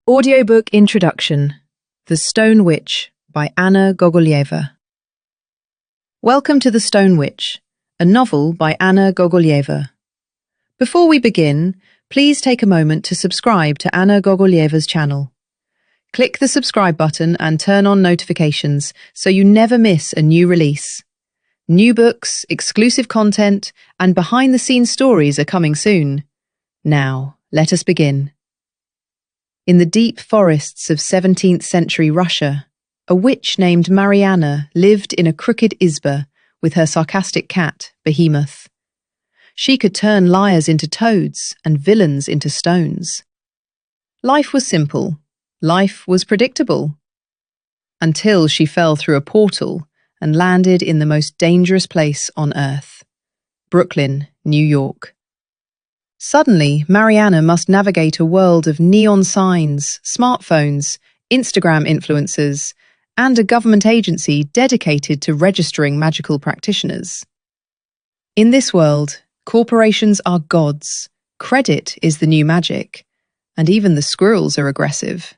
Audiobook Introduction: The Stone Witch by Anna Gogoleva. Welcome to The Stone Witch, a novel by Anna Gogoleva. Before we begin, please take a moment to subscribe to Anna Gogoleva's channel. Click the subscribe button and turn on notifications so you never miss a new release. New books, exclusive content, and behind-the-scenes stories are coming soon. Now, let us begin. In the deep forests of 17th century Russia, a witch named Maryana lived in a crooked izba with her sarcastic cat, Behemoth. She could turn liars into toads and villains into stones. Life was simple. Life was predictable. Until she fell through a portal and landed in the most dangerous place on Earth, Brooklyn, New York. Suddenly, Maryana must navigate a world of neon signs, smartphones, Instagram influencers, and a government agency dedicated to registering magical practitioners. In this world, corporations are gods, credit is the new magic, and even the squirrels are aggressive.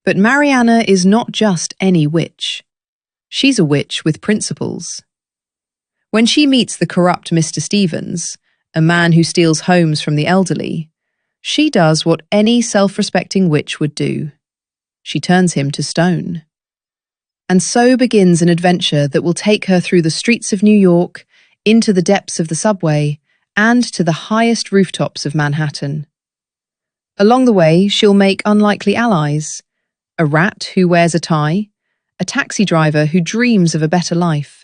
But Maryana is not just any witch. She's a witch with principles. When she meets the corrupt Mr. Stevens, a man who steals homes from the elderly, she does what any self-respecting witch would do. She turns him to stone. And so begins an adventure that will take her through the streets of New York, into the depths of the subway, and to the highest rooftops of Manhattan. Along the way, she'll make unlikely allies: a rat who wears a tie, a taxi driver who dreams of a better life,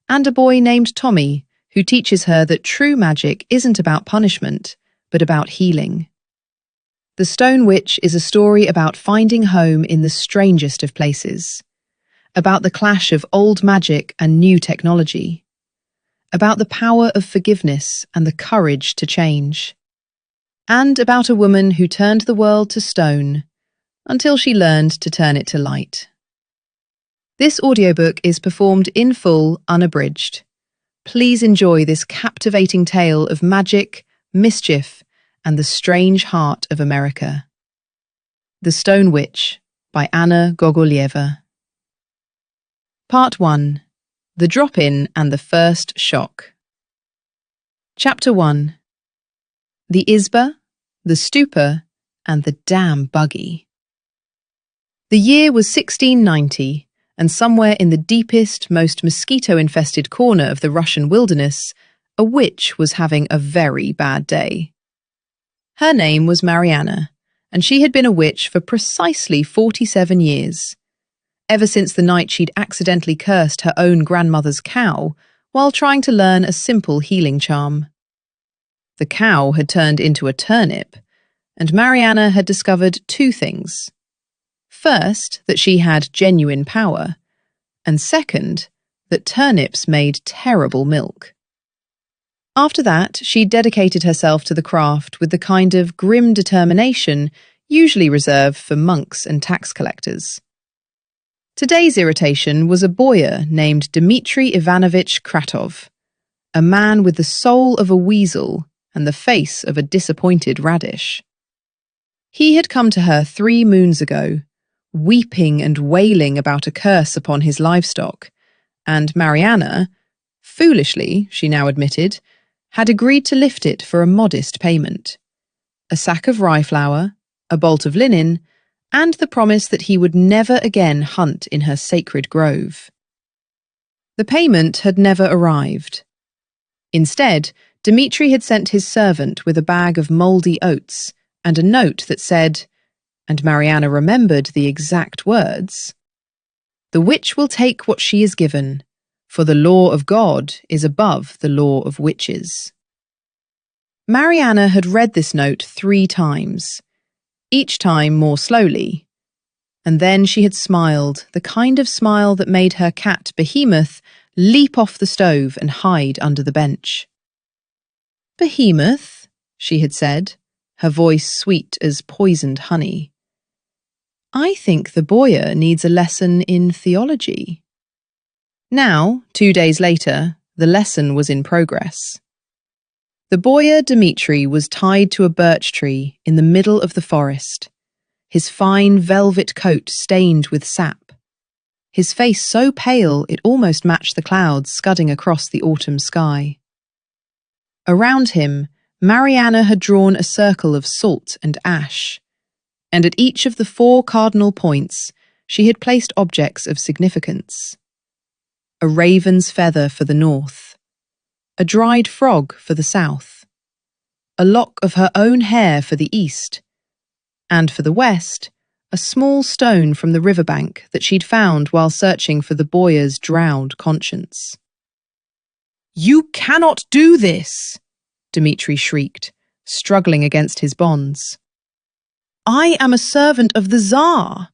and a boy named Tommy who teaches her that true magic isn't about punishment, but about healing. The Stone Witch is a story about finding home in the strangest of places, about the clash of old magic and new technology, about the power of forgiveness and the courage to change, and about a woman who turned the world to stone until she learned to turn it to light. This audiobook is performed in full, unabridged. Please enjoy this captivating tale of magic, mischief, and the strange heart of America. The Stone Witch by Anna Gogoleva. Part 1. The Drop-In and the First Shock. Chapter 1. The Izba, the Stupor, and the damn buggy. The year was 1690, and somewhere in the deepest, most mosquito-infested corner of the Russian wilderness, a witch was having a very bad day. Her name was Maryana, and she had been a witch for precisely 47 years, ever since the night she'd accidentally cursed her own grandmother's cow while trying to learn a simple healing charm. The cow had turned into a turnip, and Maryana had discovered two things. First, that she had genuine power, and second, that turnips made terrible milk. After that, she dedicated herself to the craft with the kind of grim determination usually reserved for monks and tax collectors. Today's irritation was a boyar named Dmitry Ivanovich Kratov, a man with the soul of a weasel and the face of a disappointed radish. He had come to her 3 moons ago, weeping and wailing about a curse upon his livestock, and Maryana, foolishly, she now admitted, had agreed to lift it for a modest payment: a sack of rye flour, a bolt of linen, and the promise that he would never again hunt in her sacred grove. The payment had never arrived. Instead, Dmitry had sent his servant with a bag of mouldy oats and a note that said, and Maryana remembered the exact words, "The witch will take what she is given, for the law of God is above the law of witches." Maryana had read this note 3 times, each time more slowly, and then she had smiled, the kind of smile that made her cat Behemoth leap off the stove and hide under the bench. "Behemoth," she had said, her voice sweet as poisoned honey, "I think the boyar needs a lesson in theology." Now, 2 days later, the lesson was in progress. The boyar Dmitry was tied to a birch tree in the middle of the forest. his fine velvet coat stained with sap, his face so pale it almost matched the clouds scudding across the autumn sky. Around him, Maryana had drawn a circle of salt and ash, and at each of the 4 cardinal points she had placed objects of significance. A raven's feather for the north, a dried frog for the south, a lock of her own hair for the east, and for the west, a small stone from the riverbank that she'd found while searching for the boyar's drowned conscience. "You cannot do this!" Dmitri shrieked, struggling against his bonds. "I am a servant of the Tsar.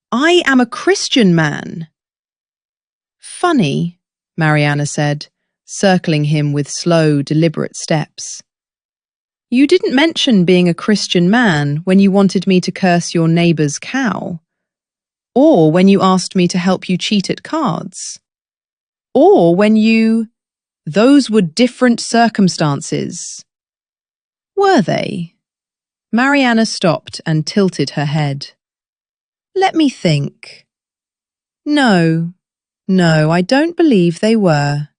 I am a Christian man." "Funny," Maryana said, circling him with slow, deliberate steps. "You didn't mention being a Christian man when you wanted me to curse your neighbour's cow, or when you asked me to help you cheat at cards, or when you... Those were different circumstances." "Were they?" Maryana stopped and tilted her head. "Let me think. No, I don't believe they were."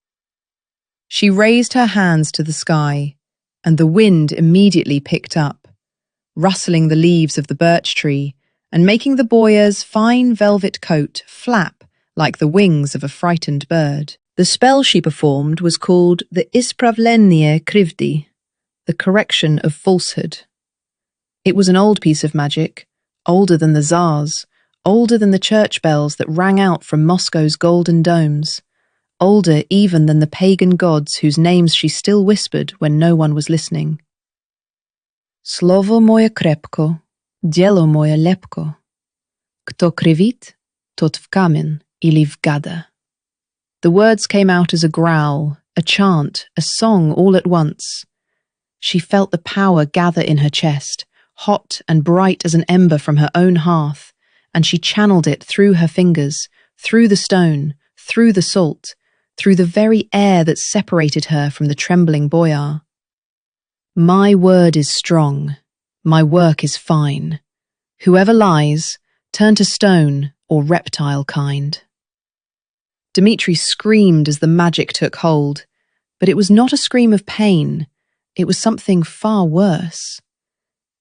She raised her hands to the sky, and the wind immediately picked up, rustling the leaves of the birch tree and making the boyar's fine velvet coat flap like the wings of a frightened bird. The spell she performed was called the Ispravlenie Krivdi, the correction of falsehood. It was an old piece of magic, older than the Tsar's, older than the church bells that rang out from Moscow's golden domes, older even than the pagan gods whose names she still whispered when no one was listening. "Slovo moje krepko, dzielo moje lepko. Kto krivit, tot w kamen ili w gada." The words came out as a growl, a chant, a song all at once. She felt the power gather in her chest, hot and bright as an ember from her own hearth, and she channeled it through her fingers, through the stone, through the salt, through the very air that separated her from the trembling boyar. "My word is strong. My work is fine. Whoever lies, turn to stone or reptile kind." Dmitri screamed as the magic took hold, but it was not a scream of pain. It was something far worse.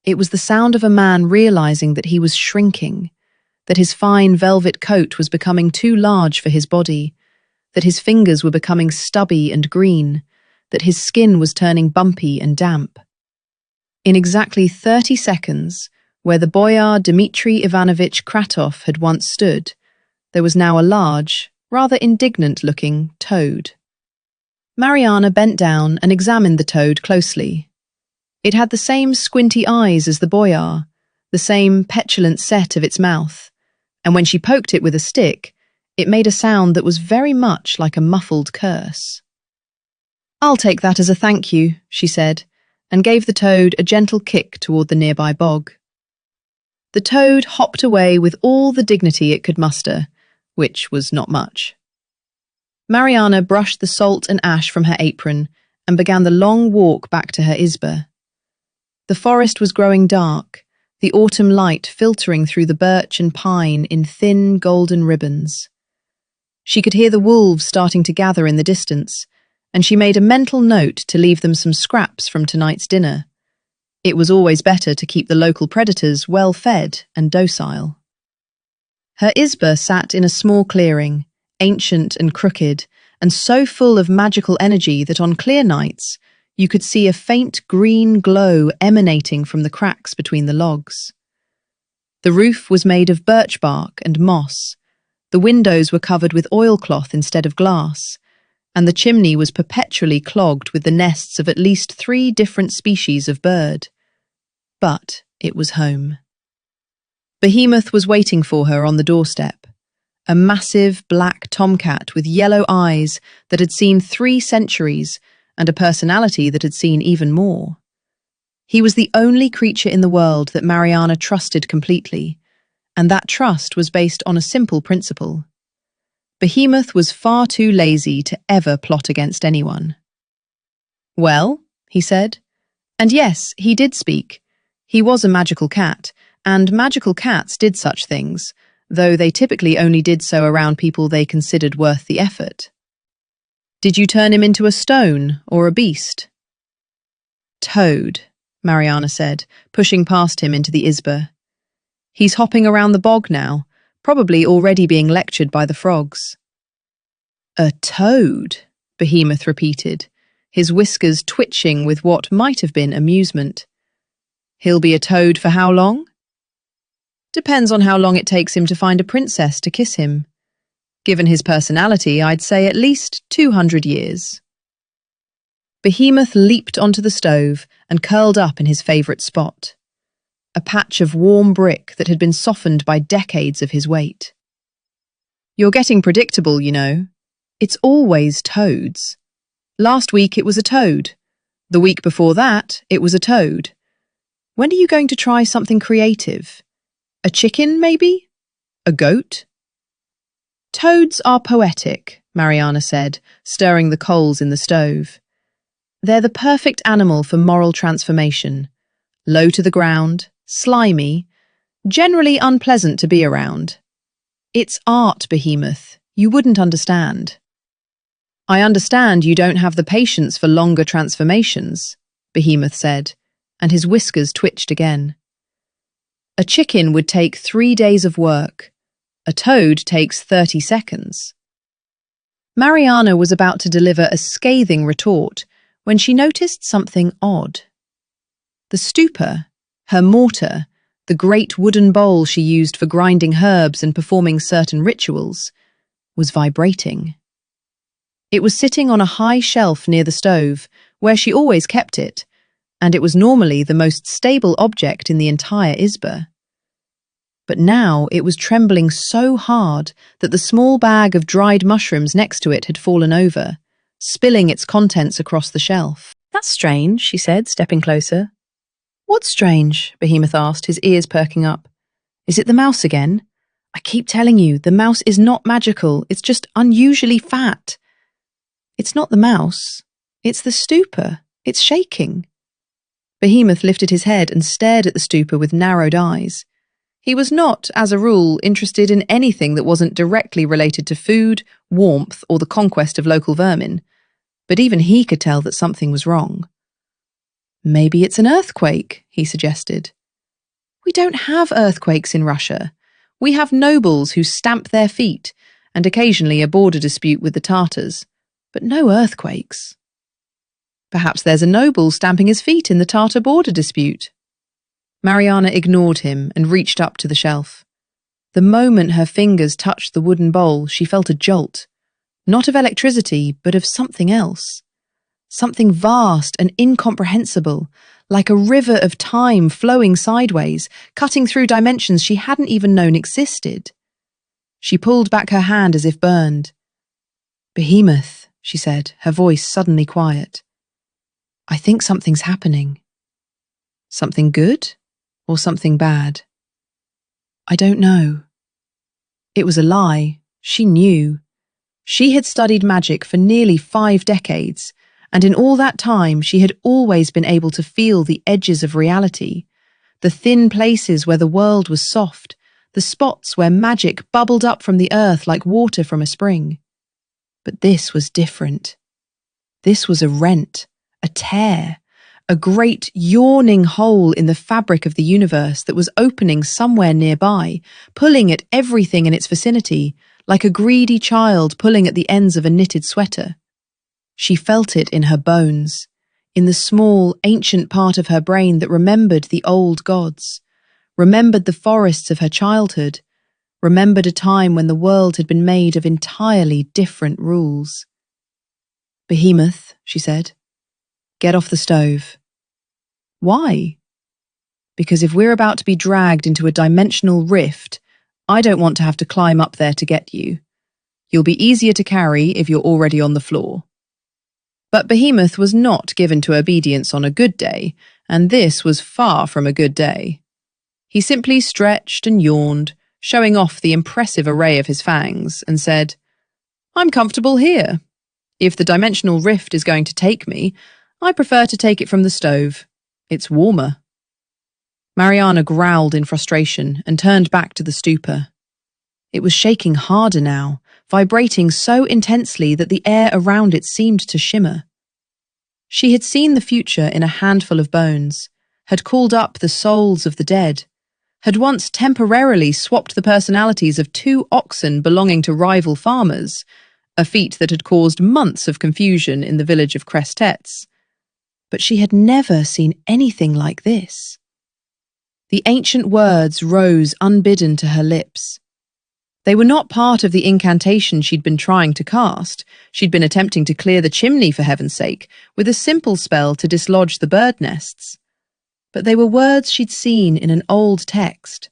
It was the sound of a man realizing that he was shrinking, that his fine velvet coat was becoming too large for his body, that his fingers were becoming stubby and green, that his skin was turning bumpy and damp. In exactly 30 seconds, where the boyar Dmitri Ivanovich Kratov had once stood, there was now a large, rather indignant-looking toad. Maryana bent down and examined the toad closely. It had the same squinty eyes as the boyar, the same petulant set of its mouth, and when she poked it with a stick, it made a sound that was very much like a muffled curse. "I'll take that as a thank you," she said, and gave the toad a gentle kick toward the nearby bog. The toad hopped away with all the dignity it could muster, which was not much. Maryana brushed the salt and ash from her apron and began the long walk back to her izba. The forest was growing dark, the autumn light filtering through the birch and pine in thin golden ribbons. She could hear the wolves starting to gather in the distance, and she made a mental note to leave them some scraps from tonight's dinner. It was always better to keep the local predators well fed and docile. Her izba sat in a small clearing, ancient and crooked, and so full of magical energy that on clear nights you could see a faint green glow emanating from the cracks between the logs. The roof was made of birch bark and moss, the windows were covered with oilcloth instead of glass, and the chimney was perpetually clogged with the nests of at least 3 different species of bird. But it was home. Behemoth was waiting for her on the doorstep, a massive black tomcat with yellow eyes that had seen 3 centuries and a personality that had seen even more. He was the only creature in the world that Maryana trusted completely, and that trust was based on a simple principle. Behemoth was far too lazy to ever plot against anyone. "Well," he said, and yes, he did speak. He was a magical cat, and magical cats did such things, though they typically only did so around people they considered worth the effort. Did you turn him into a stone or a beast? Toad, Maryana said, pushing past him into the Isba. He's hopping around the bog now, probably already being lectured by the frogs. A toad, Behemoth repeated, his whiskers twitching with what might have been amusement. He'll be a toad for how long? Depends on how long it takes him to find a princess to kiss him. Given his personality, I'd say at least 200 years. Behemoth leaped onto the stove and curled up in his favourite spot, a patch of warm brick that had been softened by decades of his weight. You're getting predictable, you know. It's always toads. Last week it was a toad. The week before that, it was a toad. When are you going to try something creative? A chicken, maybe? A goat? Toads are poetic, Maryana said, stirring the coals in the stove. They're the perfect animal for moral transformation. Low to the ground, slimy, generally unpleasant to be around. It's art, Behemoth. You wouldn't understand. I understand you don't have the patience for longer transformations, Behemoth said, and his whiskers twitched again. A chicken would take 3 days of work. A toad takes 30 seconds. Maryana was about to deliver a scathing retort when she noticed something odd. The stupor, her mortar, the great wooden bowl she used for grinding herbs and performing certain rituals, was vibrating. It was sitting on a high shelf near the stove, where she always kept it, and it was normally the most stable object in the entire Isba. But now it was trembling so hard that the small bag of dried mushrooms next to it had fallen over, spilling its contents across the shelf. That's strange, she said, stepping closer. What's strange? Behemoth asked, his ears perking up. Is it the mouse again? I keep telling you, the mouse is not magical, it's just unusually fat. It's not the mouse, it's the stupor, it's shaking. Behemoth lifted his head and stared at the stupor with narrowed eyes. He was not, as a rule, interested in anything that wasn't directly related to food, warmth, or the conquest of local vermin, but even he could tell that something was wrong. Maybe it's an earthquake, he suggested. We don't have earthquakes in Russia. We have nobles who stamp their feet, and occasionally a border dispute with the Tartars, but no earthquakes. Perhaps there's a noble stamping his feet in the Tartar border dispute. Maryana ignored him and reached up to the shelf. The moment her fingers touched the wooden bowl, she felt a jolt, not of electricity, but of something else. Something vast and incomprehensible, like a river of time flowing sideways, cutting through dimensions she hadn't even known existed. She pulled back her hand as if burned. Behemoth, she said, her voice suddenly quiet. I think something's happening. Something good or something bad? I don't know. It was a lie. She knew. She had studied magic for nearly 5 decades, and in all that time she had always been able to feel the edges of reality, the thin places where the world was soft, the spots where magic bubbled up from the earth like water from a spring. But this was different. This was a rent, a tear, a great yawning hole in the fabric of the universe that was opening somewhere nearby, pulling at everything in its vicinity, like a greedy child pulling at the ends of a knitted sweater. She felt it in her bones, in the small, ancient part of her brain that remembered the old gods, remembered the forests of her childhood, remembered a time when the world had been made of entirely different rules. Behemoth, she said, get off the stove. Why? Because if we're about to be dragged into a dimensional rift, I don't want to have to climb up there to get you. You'll be easier to carry if you're already on the floor. But Behemoth was not given to obedience on a good day, and this was far from a good day. He simply stretched and yawned, showing off the impressive array of his fangs, and said, I'm comfortable here. If the dimensional rift is going to take me, I prefer to take it from the stove. It's warmer. Maryana growled in frustration and turned back to the stupa. It was shaking harder now, vibrating so intensely that the air around it seemed to shimmer. She had seen the future in a handful of bones, had called up the souls of the dead, had once temporarily swapped the personalities of 2 oxen belonging to rival farmers, a feat that had caused months of confusion in the village of Crestets. But she had never seen anything like this. The ancient words rose unbidden to her lips. They were not part of the incantation she'd been trying to cast. She'd been attempting to clear the chimney, for heaven's sake, with a simple spell to dislodge the bird nests. But they were words she'd seen in an old text.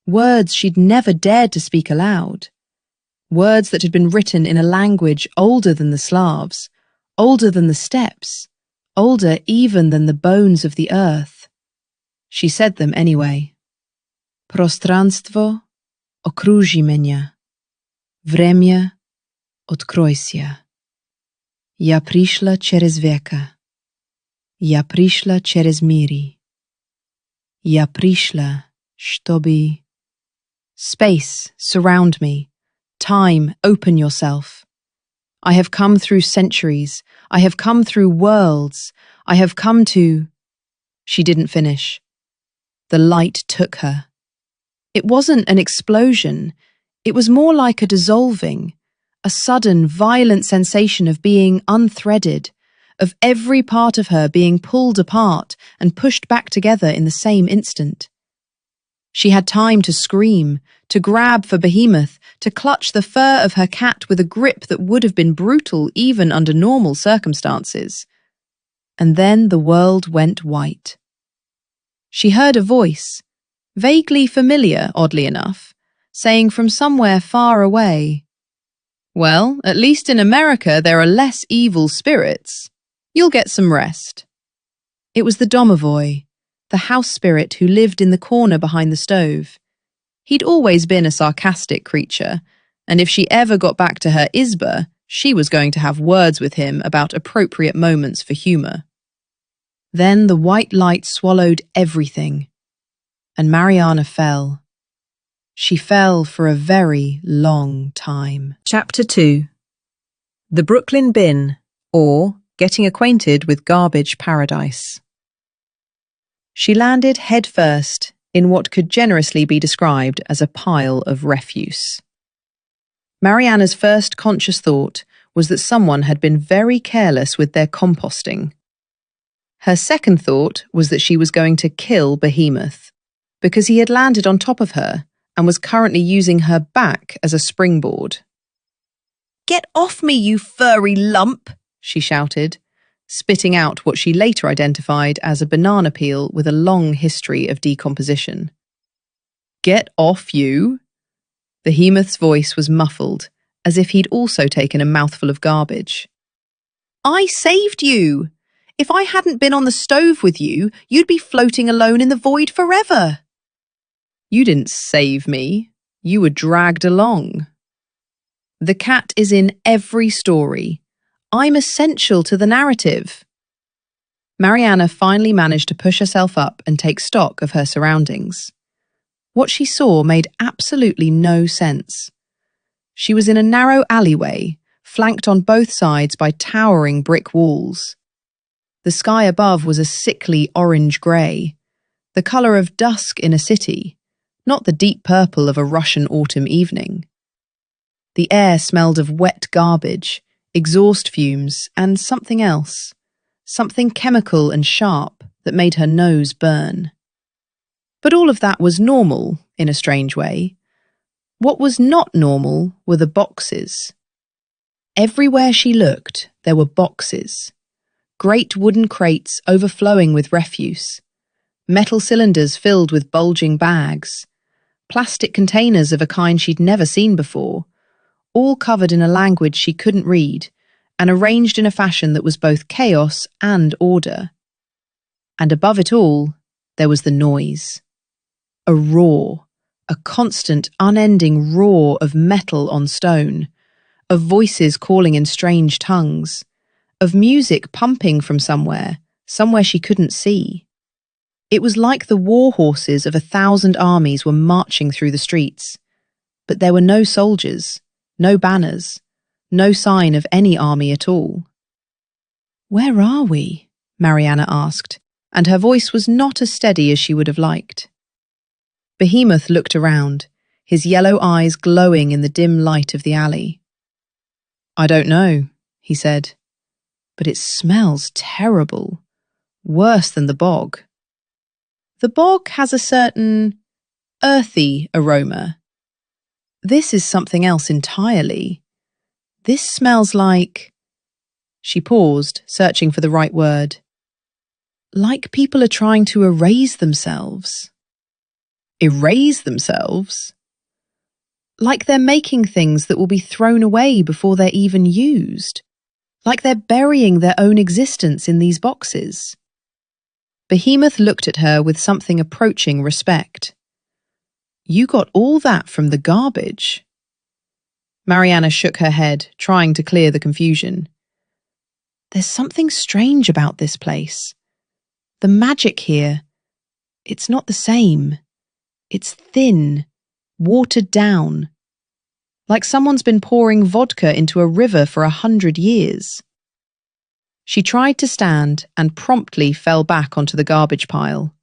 Words she'd never dared to speak aloud. Words that had been written in a language older than the Slavs, older than the steppes, older even than the bones of the earth. She said them anyway. Prostranstvo okruži меня. Время откройся. Я пришла через века. Я пришла через мири. Я пришла, чтобы... Space, surround me. Time, open yourself. I have come through centuries. I have come through worlds. I have come to... She didn't finish. The light took her. It wasn't an explosion. It was more like a dissolving, a sudden, violent sensation of being unthreaded, of every part of her being pulled apart and pushed back together in the same instant. She had time to scream, to grab for Behemoth, to clutch the fur of her cat with a grip that would have been brutal even under normal circumstances. And then the world went white. She heard a voice, vaguely familiar, oddly enough, saying from somewhere far away, "Well, at least in America there are less evil spirits. You'll get some rest." It was the domovoi, the house spirit who lived in the corner behind the stove. He'd always been a sarcastic creature, and if she ever got back to her izba, she was going to have words with him about appropriate moments for humour. Then the white light swallowed everything, and Maryana fell. She fell for a very long time. Chapter 2. The Brooklyn Bin, or Getting Acquainted with Garbage Paradise. She landed headfirst in what could generously be described as a pile of refuse. Maryana's first conscious thought was that someone had been very careless with their composting. Her second thought was that she was going to kill Behemoth, because he had landed on top of her and was currently using her back as a springboard. "Get off me, you furry lump!" she shouted, spitting out what she later identified as a banana peel with a long history of decomposition. "Get off you?" Behemoth's voice was muffled, as if he'd also taken a mouthful of garbage. "I saved you! If I hadn't been on the stove with you, you'd be floating alone in the void forever." "You didn't save me. You were dragged along." The cat is in every story. I'm essential to the narrative. Maryana finally managed to push herself up and take stock of her surroundings. What she saw made absolutely no sense. She was in a narrow alleyway, flanked on both sides by towering brick walls. The sky above was a sickly orange-grey, the colour of dusk in a city, not the deep purple of a Russian autumn evening. The air smelled of wet garbage, exhaust fumes, and something else, something chemical and sharp that made her nose burn. But all of that was normal, in a strange way. What was not normal were the boxes. Everywhere she looked, there were boxes. Great wooden crates overflowing with refuse, metal cylinders filled with bulging bags, plastic containers of a kind she'd never seen before, all covered in a language she couldn't read, and arranged in a fashion that was both chaos and order. And above it all, there was the noise. A roar, a constant, unending roar of metal on stone, of voices calling in strange tongues, of music pumping from somewhere she couldn't see. It was like the war horses of 1,000 armies were marching through the streets. But there were no soldiers, no banners, no sign of any army at all. "Where are we?" Maryana asked, and her voice was not as steady as she would have liked. Behemoth looked around, his yellow eyes glowing in the dim light of the alley. "I don't know," he said, "but it smells terrible, worse than the bog. The bog has a certain earthy aroma. This is something else entirely. This smells like—" She paused, searching for the right word. "Like people are trying to erase themselves." Erase themselves? Like they're making things that will be thrown away before they're even used. Like they're burying their own existence in these boxes. Behemoth looked at her with something approaching respect. "You got all that from the garbage?" Maryana shook her head, trying to clear the confusion. "There's something strange about this place. The magic here, it's not the same. It's thin, watered down. Like someone's been pouring vodka into a river for 100 years. She tried to stand and promptly fell back onto the garbage pile.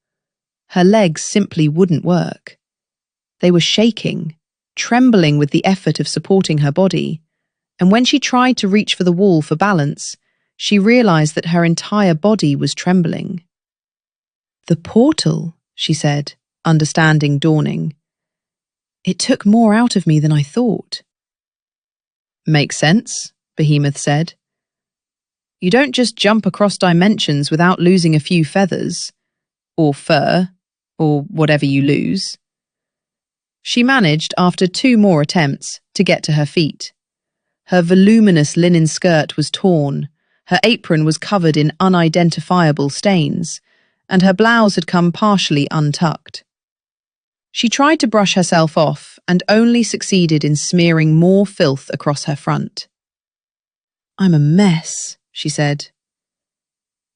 Her legs simply wouldn't work. They were shaking, trembling with the effort of supporting her body, and when she tried to reach for the wall for balance, she realized that her entire body was trembling. "The portal," she said, understanding dawning. "It took more out of me than I thought." "Makes sense," Behemoth said. "You don't just jump across dimensions without losing a few feathers, or fur, or whatever you lose." She managed, after 2 more attempts, to get to her feet. Her voluminous linen skirt was torn, her apron was covered in unidentifiable stains, and her blouse had come partially untucked. She tried to brush herself off and only succeeded in smearing more filth across her front. "I'm a mess," she said.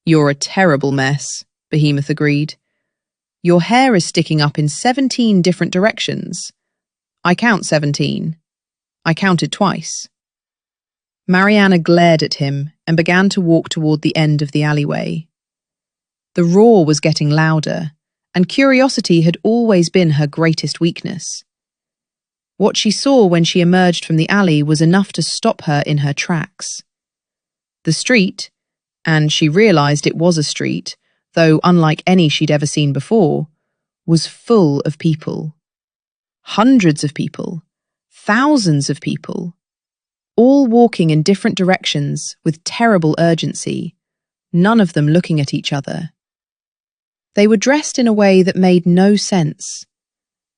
"You're a terrible mess," Behemoth agreed. "Your hair is sticking up in 17 different directions. I count 17. I counted twice." Maryana glared at him and began to walk toward the end of the alleyway. The roar was getting louder, and curiosity had always been her greatest weakness. What she saw when she emerged from the alley was enough to stop her in her tracks. The street, and she realized it was a street, though unlike any she'd ever seen before, was full of people. Hundreds of people, thousands of people, all walking in different directions with terrible urgency, none of them looking at each other. They were dressed in a way that made no sense.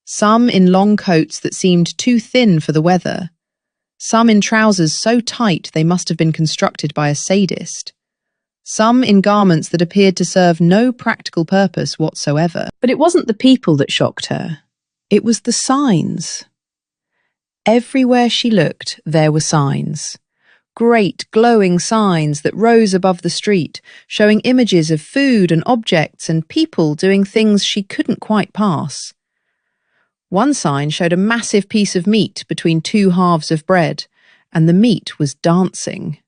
Some in long coats that seemed too thin for the weather, some in trousers so tight they must have been constructed by a sadist, some in garments that appeared to serve no practical purpose whatsoever. But it wasn't the people that shocked her. It was the signs. Everywhere she looked, there were signs. Great glowing signs that rose above the street, showing images of food and objects and people doing things she couldn't quite pass. One sign showed a massive piece of meat between 2 halves of bread, and the meat was dancing.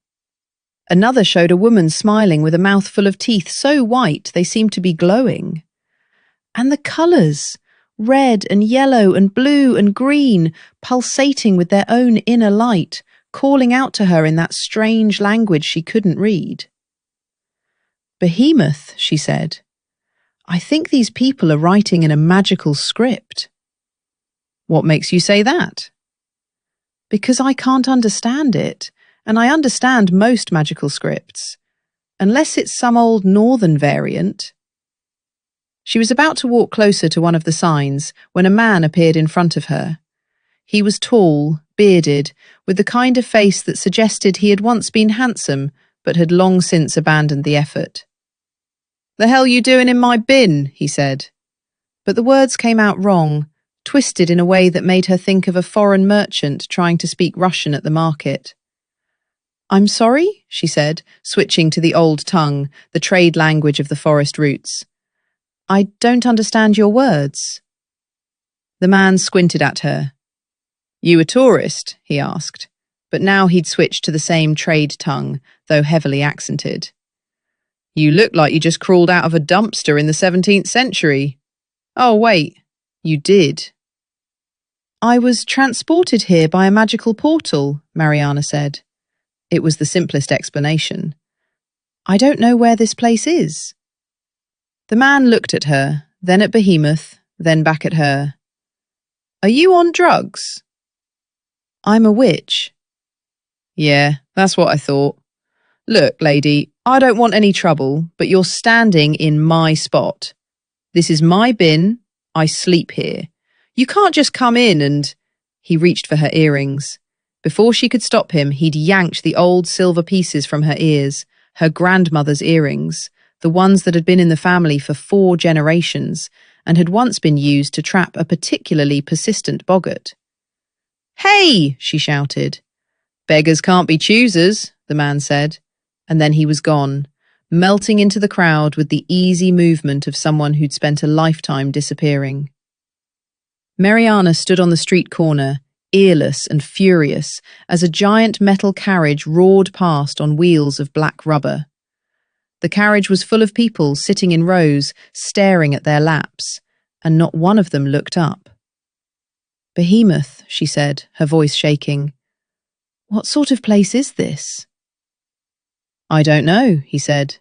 Another showed a woman smiling with a mouthful of teeth so white they seemed to be glowing. And the colours, red and yellow and blue and green, pulsating with their own inner light, calling out to her in that strange language she couldn't read. "Behemoth," she said, "I think these people are writing in a magical script." "What makes you say that?" "Because I can't understand it, and I understand most magical scripts, unless it's some old northern variant." She was about to walk closer to one of the signs when a man appeared in front of her. He was tall, bearded, with the kind of face that suggested he had once been handsome but had long since abandoned the effort. "The hell you doing in my bin?" he said. But the words came out wrong, twisted in a way that made her think of a foreign merchant trying to speak Russian at the market. "I'm sorry," she said, switching to the old tongue, the trade language of the forest roots. I don't understand your words. The man squinted at her. You a tourist? He asked, but now he'd switched to the same trade tongue, though heavily accented. You look like you just crawled out of a dumpster in the 17th century. Oh, wait, you did. I was transported here by a magical portal, Maryana said. It was the simplest explanation. I don't know where this place is. The man looked at her, then at Behemoth, then back at her. Are you on drugs? I'm a witch. Yeah, that's what I thought. Look, lady, I don't want any trouble, but you're standing in my spot. This is my bin. I sleep here. You can't just come in and... He reached for her earrings. Before she could stop him, he'd yanked the old silver pieces from her ears, her grandmother's earrings, the ones that had been in the family for 4 generations and had once been used to trap a particularly persistent boggart. Hey, she shouted. Beggars can't be choosers, the man said, and then he was gone, melting into the crowd with the easy movement of someone who'd spent a lifetime disappearing. Maryana stood on the street corner, earless and furious, as a giant metal carriage roared past on wheels of black rubber. The carriage was full of people sitting in rows, staring at their laps, and not one of them looked up. Behemoth, she said, her voice shaking. What sort of place is this? I don't know, he said,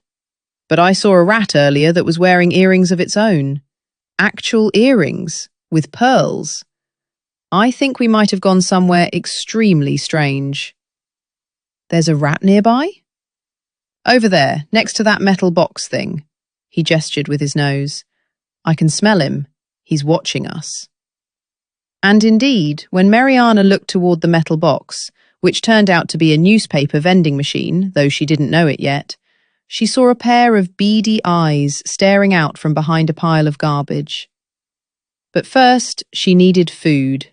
but I saw a rat earlier that was wearing earrings of its own. Actual earrings, with pearls. I think we might have gone somewhere extremely strange. There's a rat nearby? Over there, next to that metal box thing. He gestured with his nose. I can smell him. He's watching us. And indeed, when Maryana looked toward the metal box, which turned out to be a newspaper vending machine, though she didn't know it yet, she saw a pair of beady eyes staring out from behind a pile of garbage. But first, she needed food.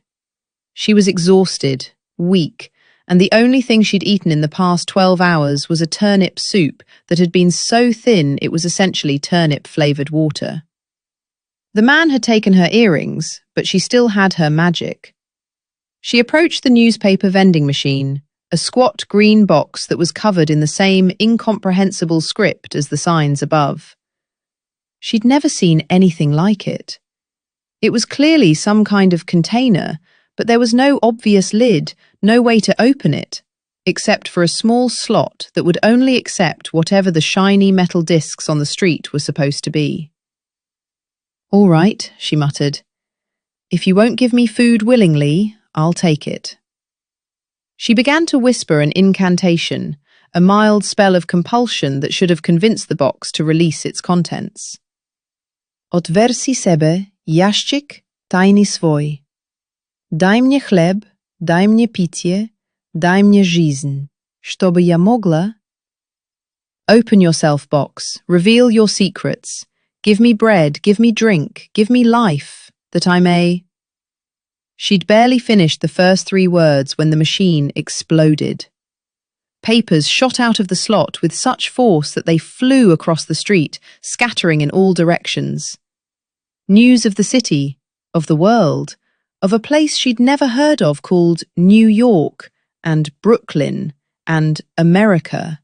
She was exhausted, weak, and the only thing she'd eaten in the past 12 hours was a turnip soup that had been so thin it was essentially turnip-flavoured water. The man had taken her earrings, but she still had her magic. She approached the newspaper vending machine, a squat green box that was covered in the same incomprehensible script as the signs above. She'd never seen anything like it. It was clearly some kind of container, but there was no obvious lid, no way to open it, except for a small slot that would only accept whatever the shiny metal discs on the street were supposed to be. All right, she muttered. If you won't give me food willingly, I'll take it. She began to whisper an incantation, a mild spell of compulsion that should have convinced the box to release its contents. Otwersi sebe, jaščik, tajny swój. Daj mnie chleb, daj mnie picie, daj mnie жизнь, чтобы я mogła... Open yourself, box, reveal your secrets. Give me bread, give me drink, give me life, that I may... She'd barely finished the first 3 words when the machine exploded. Papers shot out of the slot with such force that they flew across the street, scattering in all directions. News of the city, of the world, of a place she'd never heard of called New York and Brooklyn and America.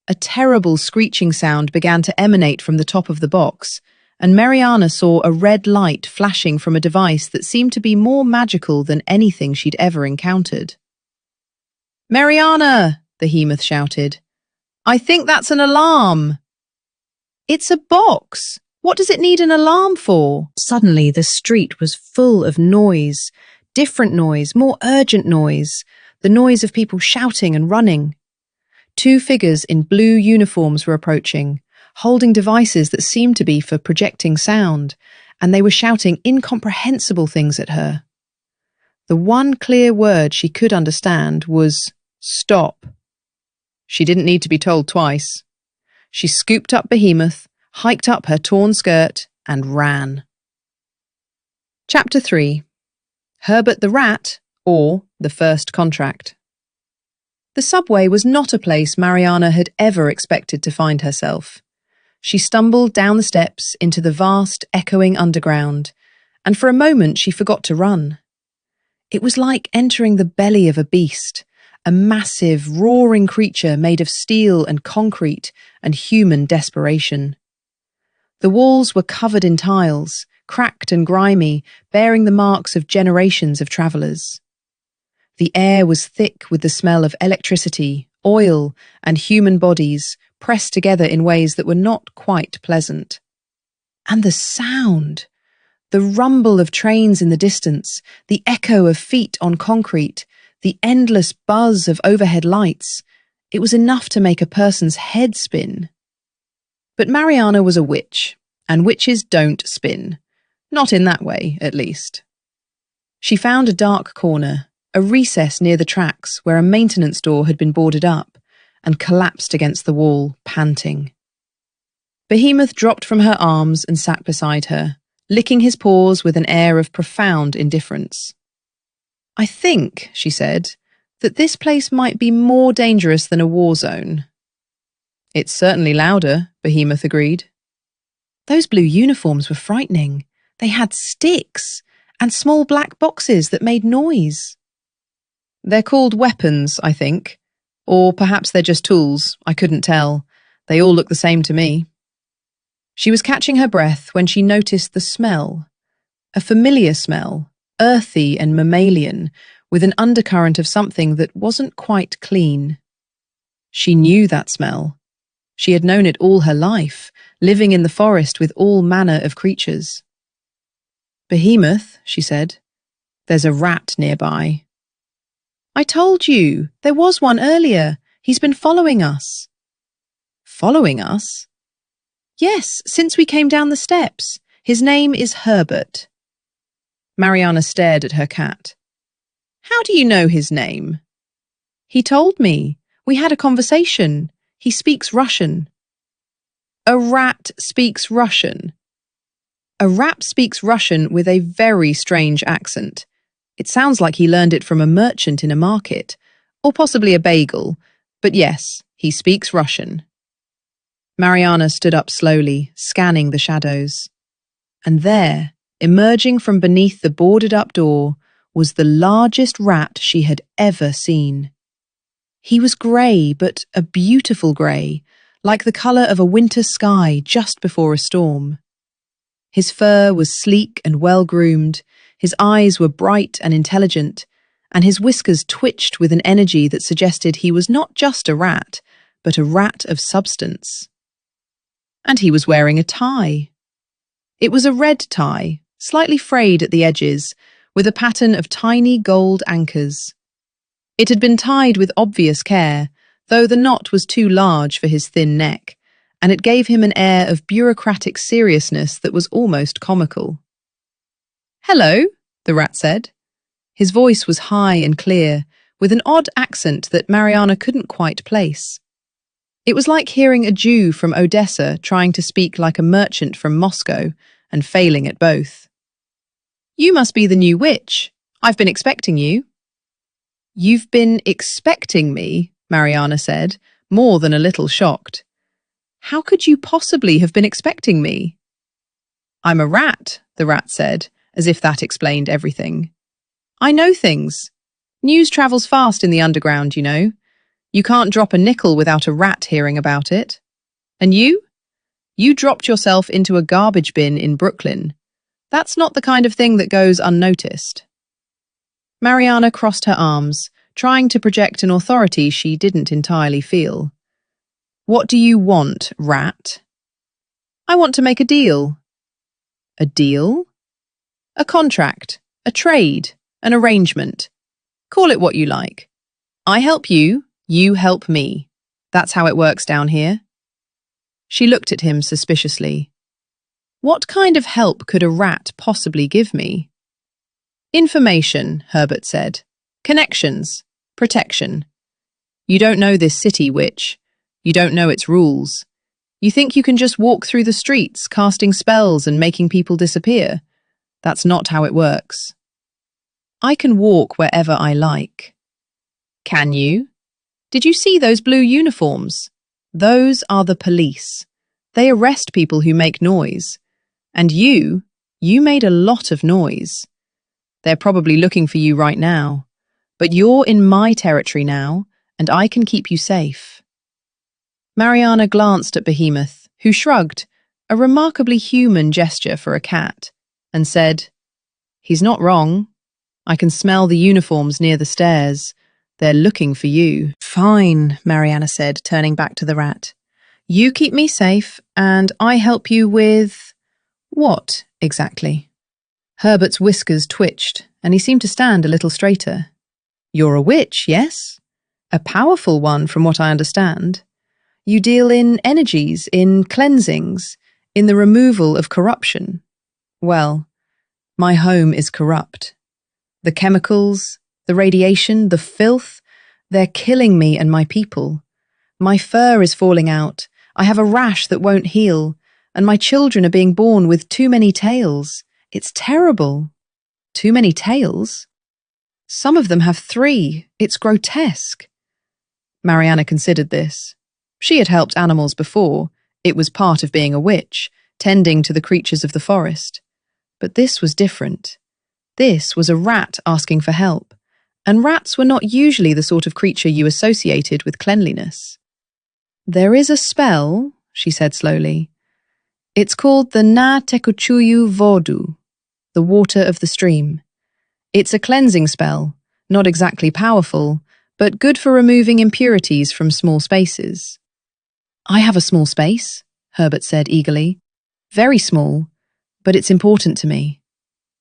A terrible screeching sound began to emanate from the top of the box, and Maryana saw a red light flashing from a device that seemed to be more magical than anything she'd ever encountered. Maryana, Behemoth shouted. I think that's an alarm. It's a box. What does it need an alarm for? Suddenly, the street was full of noise, different noise, more urgent noise, the noise of people shouting and running. 2 figures in blue uniforms were approaching, holding devices that seemed to be for projecting sound, and they were shouting incomprehensible things at her. The one clear word she could understand was stop. She didn't need to be told twice. She scooped up Behemoth, hiked up her torn skirt, and ran. Chapter 3. Herbert the Rat, or The First Contract. The subway was not a place Maryana had ever expected to find herself. She stumbled down the steps into the vast, echoing underground, and for a moment she forgot to run. It was like entering the belly of a beast, a massive, roaring creature made of steel and concrete and human desperation. The walls were covered in tiles, cracked and grimy, bearing the marks of generations of travellers. The air was thick with the smell of electricity, oil, and human bodies pressed together in ways that were not quite pleasant. And the sound! The rumble of trains in the distance, the echo of feet on concrete, the endless buzz of overhead lights. It was enough to make a person's head spin. But Maryana was a witch, and witches don't spin. Not in that way, at least. She found a dark corner, a recess near the tracks where a maintenance door had been boarded up, and collapsed against the wall, panting. Behemoth dropped from her arms and sat beside her, licking his paws with an air of profound indifference. "I think," she said, "that this place might be more dangerous than a war zone." "It's certainly louder," Behemoth agreed. Those blue uniforms were frightening. They had sticks and small black boxes that made noise. "They're called weapons, I think. Or perhaps they're just tools. I couldn't tell. They all look the same to me." She was catching her breath when she noticed the smell. A familiar smell, earthy and mammalian, with an undercurrent of something that wasn't quite clean. She knew that smell. She had known it all her life, living in the forest with all manner of creatures. "Behemoth," she said, "there's a rat nearby." "I told you, there was one earlier. He's been following us." "Following us?" "Yes, since we came down the steps. His name is Herbert." Maryana stared at her cat. "How do you know his name?" "He told me. We had a conversation. He speaks Russian." "A rat speaks Russian?" "A rat speaks Russian with a very strange accent. It sounds like he learned it from a merchant in a market, or possibly a bagel, but yes, he speaks Russian." Maryana stood up slowly, scanning the shadows. And there, emerging from beneath the boarded-up door, was the largest rat she had ever seen. He was grey, but a beautiful grey, like the colour of a winter sky just before a storm. His fur was sleek and well-groomed, his eyes were bright and intelligent, and his whiskers twitched with an energy that suggested he was not just a rat, but a rat of substance. And he was wearing a tie. It was a red tie, slightly frayed at the edges, with a pattern of tiny gold anchors. It had been tied with obvious care, though the knot was too large for his thin neck, and it gave him an air of bureaucratic seriousness that was almost comical. "Hello," the rat said. His voice was high and clear, with an odd accent that Maryana couldn't quite place. It was like hearing a Jew from Odessa trying to speak like a merchant from Moscow and failing at both. "You must be the new witch. I've been expecting you." "You've been expecting me?" Maryana said, more than a little shocked. "How could you possibly have been expecting me?" "I'm a rat," the rat said, as if that explained everything. "I know things. News travels fast in the underground, you know. You can't drop a nickel without a rat hearing about it. And you? You dropped yourself into a garbage bin in Brooklyn. That's not the kind of thing that goes unnoticed." Maryana crossed her arms, trying to project an authority she didn't entirely feel. "What do you want, rat?" "I want to make a deal." "A deal?" "A contract, a trade, an arrangement. Call it what you like. I help you, you help me. That's how it works down here." She looked at him suspiciously. "What kind of help could a rat possibly give me?" "Information," Herbert said. "Connections. Protection. You don't know this city, witch. You don't know its rules. You think you can just walk through the streets, casting spells and making people disappear. That's not how it works. I can walk wherever I like." "Can you? Did you see those blue uniforms? Those are the police. They arrest people who make noise. And you made a lot of noise. They're probably looking for you right now. But you're in my territory now, and I can keep you safe." Maryana glanced at Behemoth, who shrugged, a remarkably human gesture for a cat, and said, "He's not wrong. I can smell the uniforms near the stairs. They're looking for you." "Fine," Maryana said, turning back to the rat. "You keep me safe, and I help you with what, exactly?" Herbert's whiskers twitched, and he seemed to stand a little straighter. "You're a witch, yes? A powerful one, from what I understand. You deal in energies, in cleansings, in the removal of corruption. Well, my home is corrupt. The chemicals, the radiation, the filth, they're killing me and my people. My fur is falling out, I have a rash that won't heal, and my children are being born with too many tails. It's terrible." "Too many tails? Some of them have 3. It's grotesque." Maryana considered this. She had helped animals before. It was part of being a witch, tending to the creatures of the forest. But this was different. This was a rat asking for help, and rats were not usually the sort of creature you associated with cleanliness. "There is a spell," she said slowly. "It's called the Na Tekuchuyu Vodu, the water of the stream. It's a cleansing spell, not exactly powerful, but good for removing impurities from small spaces." "I have a small space," Herbert said eagerly. "Very small, but it's important to me.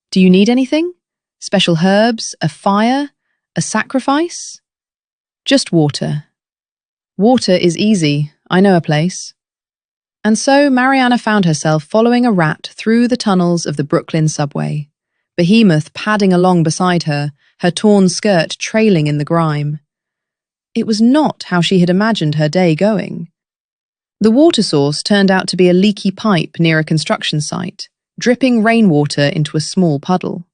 Do you need anything? Special herbs, a fire, a sacrifice?" "Just water." "Water is easy. I know a place." And so Maryana found herself following a rat through the tunnels of the Brooklyn subway, Behemoth padding along beside her, her torn skirt trailing in the grime. It was not how she had imagined her day going. The water source turned out to be a leaky pipe near a construction site, dripping rainwater into a small puddle.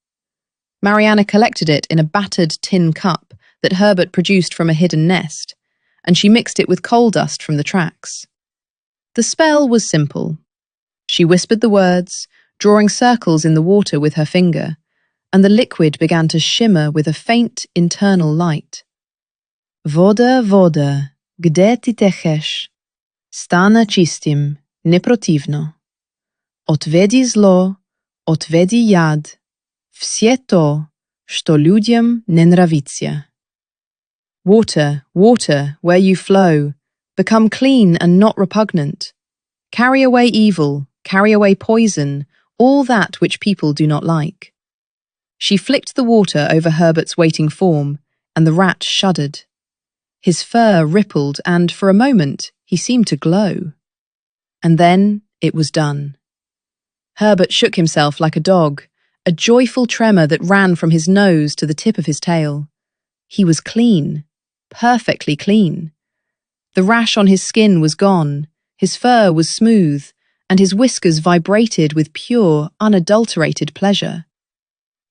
Maryana collected it in a battered tin cup that Herbert produced from a hidden nest, and she mixed it with coal dust from the tracks. The spell was simple. She whispered the words, drawing circles in the water with her finger, and the liquid began to shimmer with a faint internal light. "Voda, voda, gde ty techesz? Stana czystym, neprotivno. Odvedi zlo, odvedi jad, wsie to, što ludziom nie nrawicie." Water, water, where you flow, become clean and not repugnant. Carry away evil, carry away poison, all that which people do not like. She flicked the water over Herbert's waiting form, and the rat shuddered. His fur rippled, and for a moment he seemed to glow. And then it was done. Herbert shook himself like a dog, a joyful tremor that ran from his nose to the tip of his tail. He was clean, perfectly clean. The rash on his skin was gone, his fur was smooth, and his whiskers vibrated with pure, unadulterated pleasure.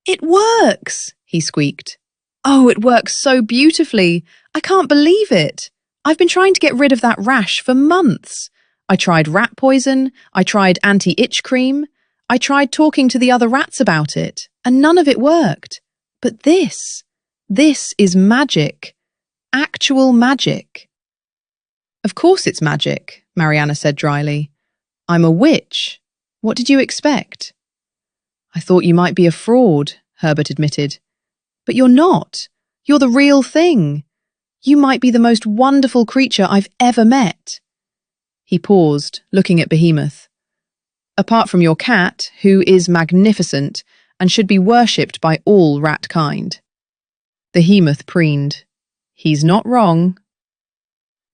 "It works!" he squeaked. "Oh, it works so beautifully! I can't believe it! I've been trying to get rid of that rash for months. I tried rat poison, I tried anti-itch cream, I tried talking to the other rats about it, and none of it worked. But this is magic. Actual magic." "Of course it's magic," Maryana said dryly. "I'm a witch. What did you expect?" "I thought you might be a fraud," Herbert admitted. "But you're not. You're the real thing. You might be the most wonderful creature I've ever met." He paused, looking at Behemoth. "Apart from your cat, who is magnificent and should be worshipped by all rat kind." Behemoth preened. "He's not wrong."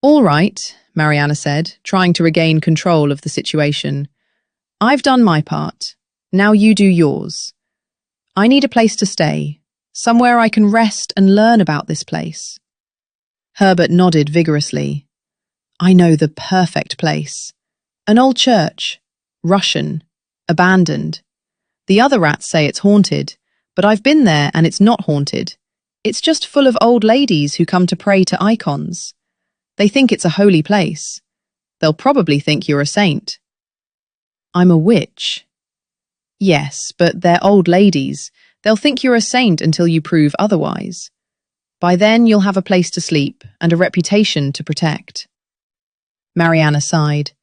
"All right," Maryana said, trying to regain control of the situation. "I've done my part. Now you do yours. I need a place to stay, somewhere I can rest and learn about this place." Herbert nodded vigorously. "I know the perfect place. An old church, Russian, abandoned. The other rats say it's haunted, but I've been there and it's not haunted. It's just full of old ladies who come to pray to icons. They think it's a holy place. They'll probably think you're a saint. I'm a witch. Yes, but they're old ladies. They'll think you're a saint until you prove otherwise. By then you'll have a place to sleep and a reputation to protect. Maryana sighed.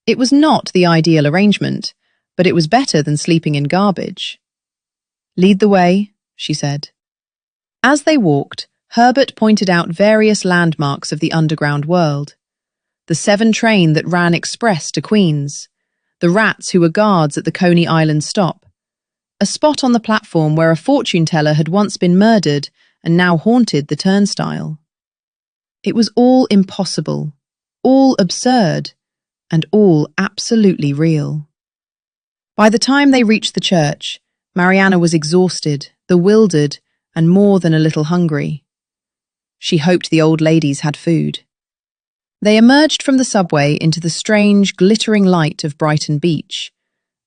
It was not the ideal arrangement, but it was better than sleeping in garbage. Lead the way, she said. As they walked, Herbert pointed out various landmarks of the underground world. The 7 train that ran express to Queens, the rats who were guards at the Coney Island stop, a spot on the platform where a fortune teller had once been murdered and now haunted the turnstile. It was all impossible, all absurd, and all absolutely real. By the time they reached the church, Maryana was exhausted, bewildered, and more than a little hungry. She hoped the old ladies had food. They emerged from the subway into the strange, glittering light of Brighton Beach,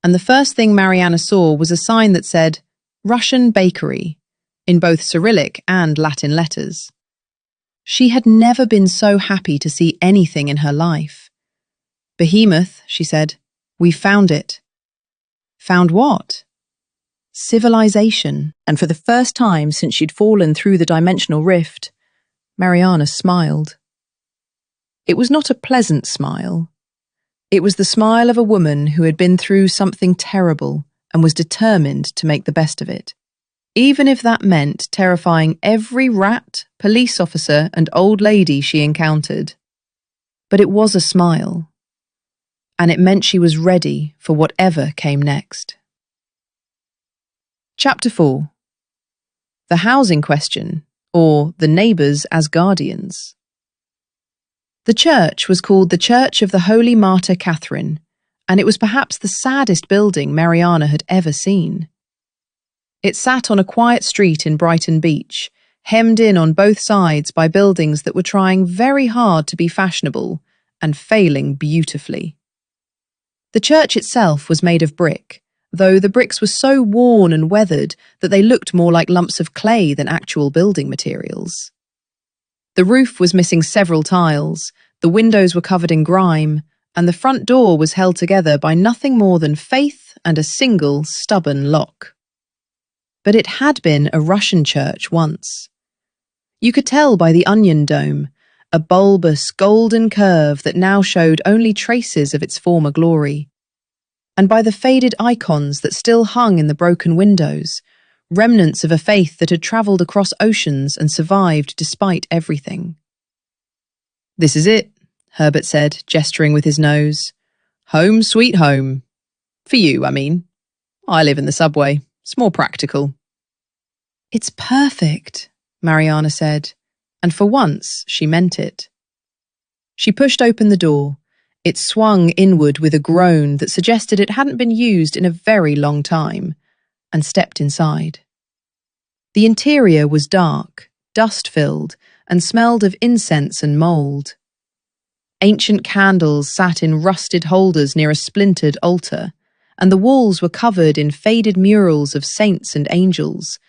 and the first thing Maryana saw was a sign that said, Russian Bakery, in both Cyrillic and Latin letters. She had never been so happy to see anything in her life. Behemoth, she said, we found it. Found what? Civilization, and for the first time since she'd fallen through the dimensional rift, Maryana smiled. It was not a pleasant smile. It was the smile of a woman who had been through something terrible and was determined to make the best of it, even if that meant terrifying every rat, police officer, and old lady she encountered. But it was a smile, and it meant she was ready for whatever came next. Chapter 4. The Housing Question, or the Neighbours as Guardians. The church was called the Church of the Holy Martyr Catherine, and it was perhaps the saddest building Maryana had ever seen. It sat on a quiet street in Brighton Beach, hemmed in on both sides by buildings that were trying very hard to be fashionable and failing beautifully. The church itself was made of brick, though the bricks were so worn and weathered that they looked more like lumps of clay than actual building materials. The roof was missing several tiles, the windows were covered in grime, and the front door was held together by nothing more than faith and a single stubborn lock. But it had been a Russian church once. You could tell by the onion dome, a bulbous golden curve that now showed only traces of its former glory, and by the faded icons that still hung in the broken windows, remnants of a faith that had travelled across oceans and survived despite everything. This is it, Herbert said, gesturing with his nose. Home sweet home. For you, I mean. I live in the subway. It's more practical. It's perfect, Maryana said, and for once she meant it. She pushed open the door. It swung inward with a groan that suggested it hadn't been used in a very long time, and stepped inside. The interior was dark, dust-filled, and smelled of incense and mould. Ancient candles sat in rusted holders near a splintered altar, and the walls were covered in faded murals of saints and angels,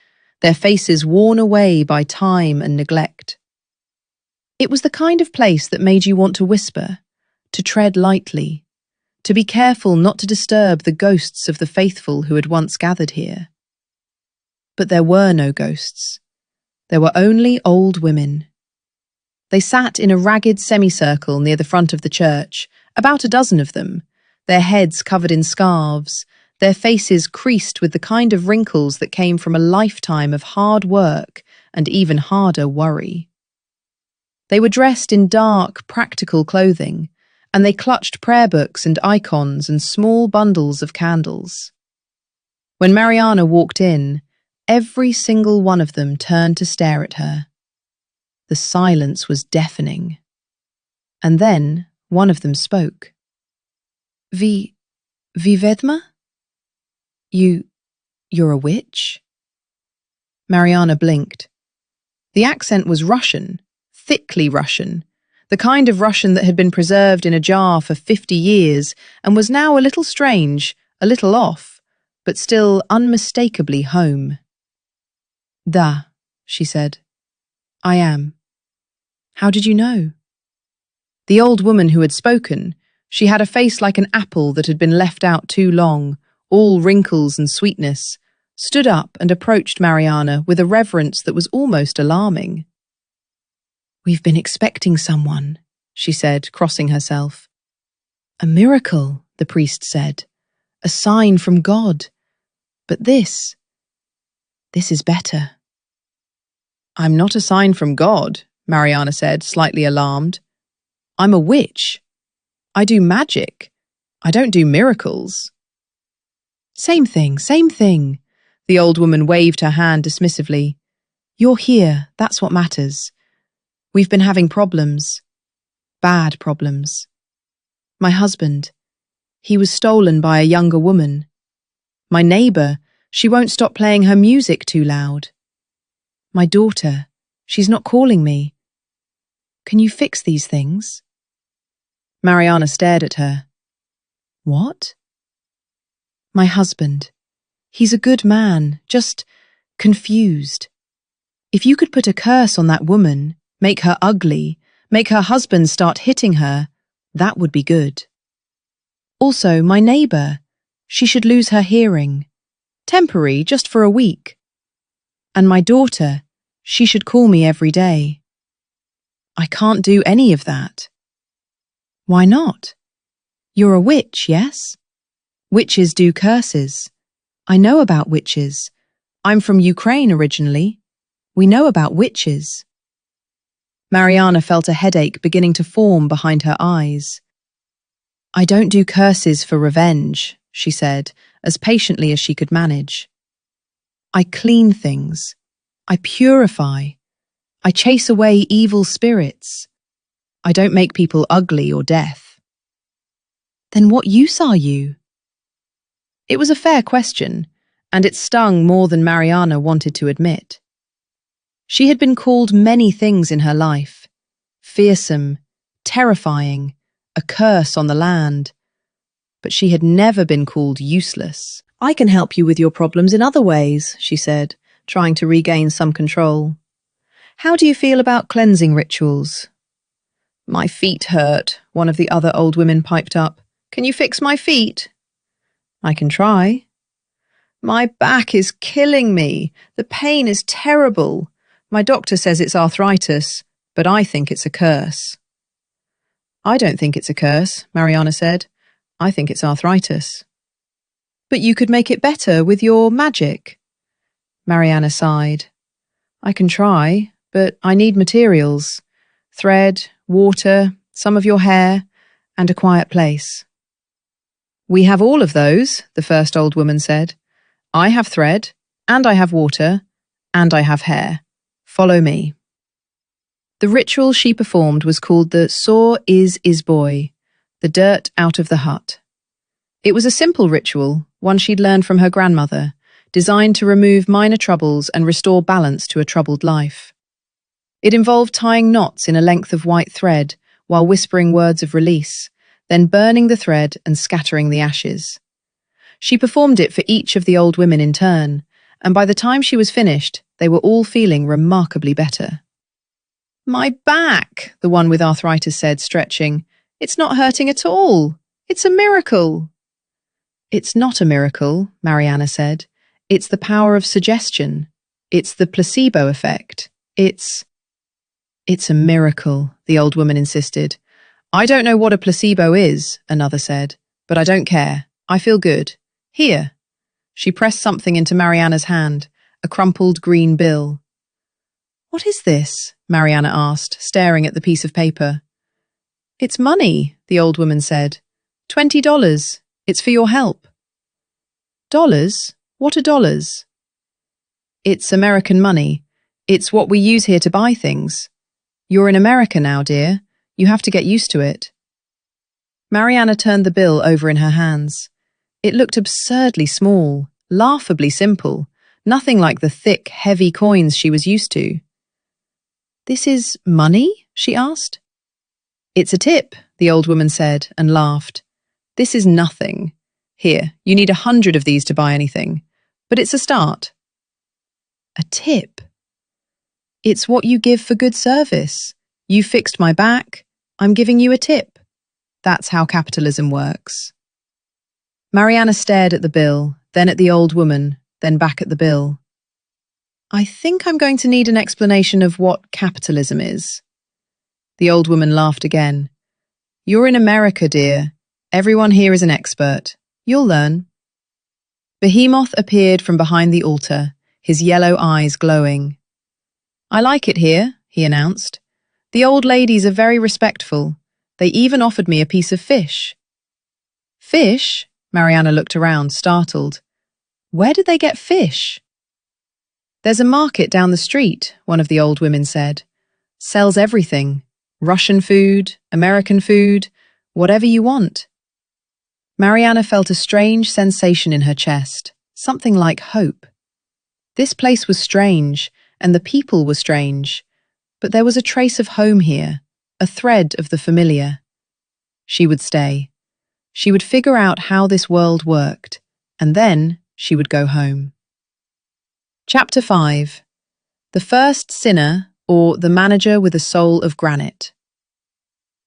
their faces worn away by time and neglect. It was the kind of place that made you want to whisper, to tread lightly, to be careful not to disturb the ghosts of the faithful who had once gathered here. But there were no ghosts. There were only old women. They sat in a ragged semicircle near the front of the church, about a dozen of them, their heads covered in scarves, their faces creased with the kind of wrinkles that came from a lifetime of hard work and even harder worry. They were dressed in dark, practical clothing, and they clutched prayer books and icons and small bundles of candles. When Maryana walked in, every single one of them turned to stare at her. The silence was deafening. And then one of them spoke. Vi vedma? You're a witch? Maryana blinked. The accent was Russian, thickly Russian, the kind of Russian that had been preserved in a jar for 50 years and was now a little strange, a little off, but still unmistakably home. Da, she said. I am. How did you know? The old woman who had spoken, She had a face like an apple that had been left out too long, all wrinkles and sweetness, stood up and approached Maryana with a reverence that was almost alarming. "We've been expecting someone," she said, crossing herself. "A miracle," the priest said. "A sign from God. But this is better." "I'm not a sign from God," Maryana said, slightly alarmed. "I'm a witch. I do magic. I don't do miracles." Same thing," the old woman waved her hand dismissively. "You're here, that's what matters. We've been having problems. Bad problems. My husband, he was stolen by a younger woman. My neighbour, she won't stop playing her music too loud. My daughter, she's not calling me. Can you fix these things?" Maryana stared at her. "What?" "My husband. He's a good man, just confused. If you could put a curse on that woman, make her ugly, make her husband start hitting her, that would be good. Also, my neighbour, she should lose her hearing. Temporary, just for a week. And my daughter, she should call me every day." "I can't do any of that." "Why not? You're a witch, yes? Witches do curses. I know about witches. I'm from Ukraine originally. We know about witches." Maryana felt a headache beginning to form behind her eyes. "I don't do curses for revenge," she said, as patiently as she could manage. "I clean things. I purify. I chase away evil spirits. I don't make people ugly or deaf." "Then what use are you?" It was a fair question, and it stung more than Maryana wanted to admit. She had been called many things in her life: fearsome, terrifying, a curse on the land. But she had never been called useless. "I can help you with your problems in other ways," she said, trying to regain some control. "How do you feel about cleansing rituals?" "My feet hurt," one of the other old women piped up. "Can you fix my feet?" "I can try." "My back is killing me. The pain is terrible. My doctor says it's arthritis, but I think it's a curse." "I don't think it's a curse," Maryana said. "I think it's arthritis." "But you could make it better with your magic." Maryana sighed. "I can try, but I need materials. Thread, water, some of your hair, and a quiet place." "We have all of those," the first old woman said. "I have thread, and I have water, and I have hair. Follow me." The ritual she performed was called the Sor is boy, the dirt out of the hut. It was a simple ritual, one she'd learned from her grandmother, designed to remove minor troubles and restore balance to a troubled life. It involved tying knots in a length of white thread while whispering words of release, then burning the thread and scattering the ashes. She performed it for each of the old women in turn, and by the time she was finished, they were all feeling remarkably better. "My back," the one with arthritis said, stretching. "It's not hurting at all. It's a miracle." "It's not a miracle," Maryana said. "It's the power of suggestion. It's the placebo effect. It's a miracle," the old woman insisted. "I don't know what a placebo is," another said, "but I don't care. I feel good. Here." She pressed something into Maryana's hand, a crumpled green bill. "What is this?" Maryana asked, staring at the piece of paper. "It's money," the old woman said. $20. It's for your help." "Dollars? What are dollars?" "It's American money. It's what we use here to buy things. You're in America now, dear. You have to get used to it." Maryana turned the bill over in her hands. It looked absurdly small, laughably simple, nothing like the thick, heavy coins she was used to. "This is money?" she asked. "It's a tip," the old woman said and laughed. "This is nothing. Here, you need 100 of these to buy anything. But it's a start." "A tip?" "It's what you give for good service. You fixed my back. I'm giving you a tip." That's how capitalism works. Maryana stared at the bill, then at the old woman, then back at the bill. I think I'm going to need an explanation of what capitalism is. The old woman laughed again. You're in America, dear. Everyone here is an expert. You'll learn. Behemoth appeared from behind the altar, his yellow eyes glowing. I like it here, he announced. The old ladies are very respectful. They even offered me a piece of fish. Fish? Maryana looked around, startled. Where did they get fish? There's a market down the street, one of the old women said. Sells everything. Russian food, American food, whatever you want. Maryana felt a strange sensation in her chest, something like hope. This place was strange, and the people were strange, but there was a trace of home here, a thread of the familiar. She would stay. She would figure out how this world worked, and then she would go home. Chapter 5. The First Sinner, or the Manager with a Soul of Granite.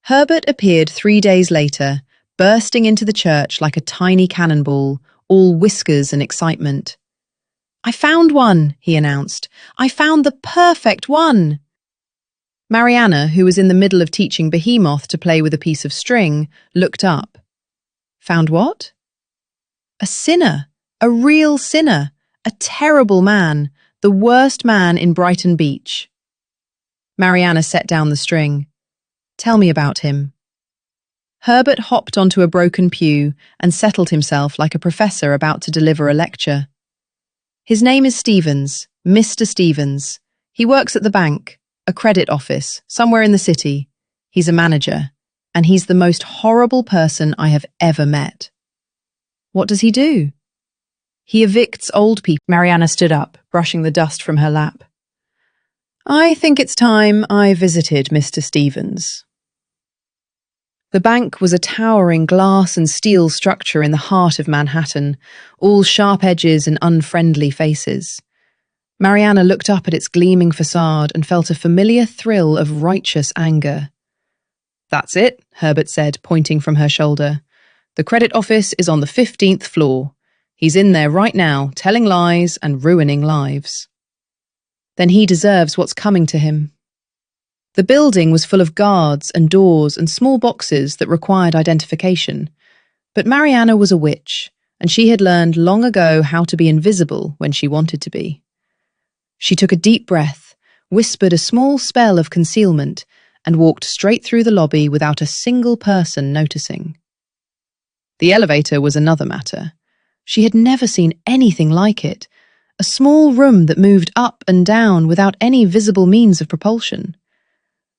Herbert appeared 3 days later, bursting into the church like a tiny cannonball, all whiskers and excitement. I found one, he announced. I found the perfect one. Maryana, who was in the middle of teaching Behemoth to play with a piece of string, looked up. Found what? A sinner, a real sinner, a terrible man, the worst man in Brighton Beach. Maryana set down the string. Tell me about him. Herbert hopped onto a broken pew and settled himself like a professor about to deliver a lecture. His name is Stevens, Mr. Stevens. He works at the bank, a credit office, somewhere in the city. He's a manager, and he's the most horrible person I have ever met. What does he do? He evicts old people. Maryana stood up, brushing the dust from her lap. I think it's time I visited Mr. Stevens. The bank was a towering glass and steel structure in the heart of Manhattan, all sharp edges and unfriendly faces. Maryana looked up at its gleaming facade and felt a familiar thrill of righteous anger. That's it, Herbert said, pointing from her shoulder. The credit office is on the 15th floor. He's in there right now, telling lies and ruining lives. Then he deserves what's coming to him. The building was full of guards and doors and small boxes that required identification. But Maryana was a witch, and she had learned long ago how to be invisible when she wanted to be. She took a deep breath, whispered a small spell of concealment, and walked straight through the lobby without a single person noticing. The elevator was another matter. She had never seen anything like it, a small room that moved up and down without any visible means of propulsion.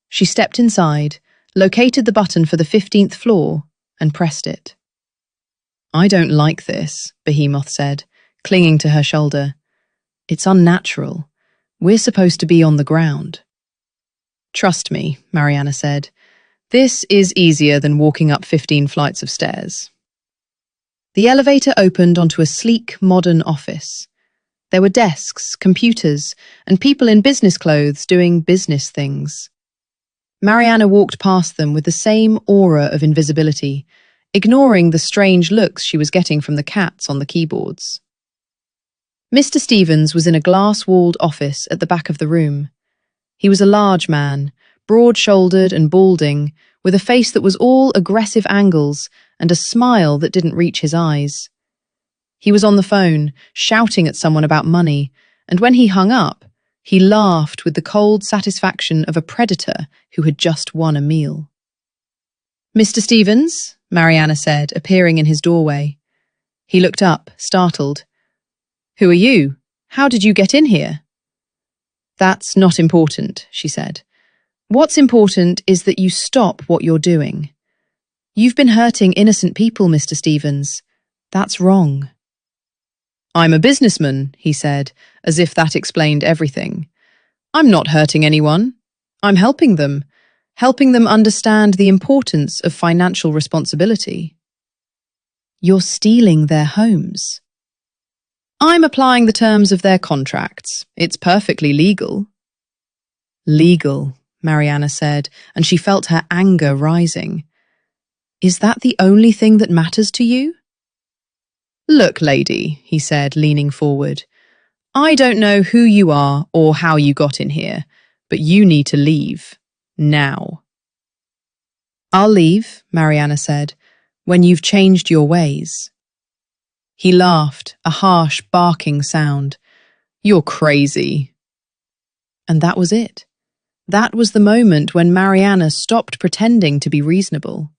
She stepped inside, located the button for the 15th floor, and pressed it. I don't like this, Behemoth said, clinging to her shoulder. It's unnatural. We're supposed to be on the ground. Trust me, Maryana said. This is easier than walking up 15 flights of stairs. The elevator opened onto a sleek, modern office. There were desks, computers, and people in business clothes doing business things. Maryana walked past them with the same aura of invisibility, ignoring the strange looks she was getting from the cats on the keyboards. Mr. Stevens was in a glass-walled office at the back of the room. He was a large man, broad-shouldered and balding, with a face that was all aggressive angles and a smile that didn't reach his eyes. He was on the phone, shouting at someone about money, and when he hung up, he laughed with the cold satisfaction of a predator who had just won a meal. Mr. Stevens, Maryana said, appearing in his doorway. He looked up, startled. Who are you? How did you get in here? That's not important, she said. What's important is that you stop what you're doing. You've been hurting innocent people, Mr. Stevens. That's wrong. I'm a businessman, he said, as if that explained everything. I'm not hurting anyone. I'm helping them understand the importance of financial responsibility. You're stealing their homes. I'm applying the terms of their contracts. It's perfectly legal. Legal, Maryana said, and she felt her anger rising. Is that the only thing that matters to you? Look, lady, he said, leaning forward. I don't know who you are or how you got in here, but you need to leave. Now. I'll leave, Maryana said, when you've changed your ways. He laughed, a harsh, barking sound. You're crazy. And that was it. That was the moment when Maryana stopped pretending to be reasonable.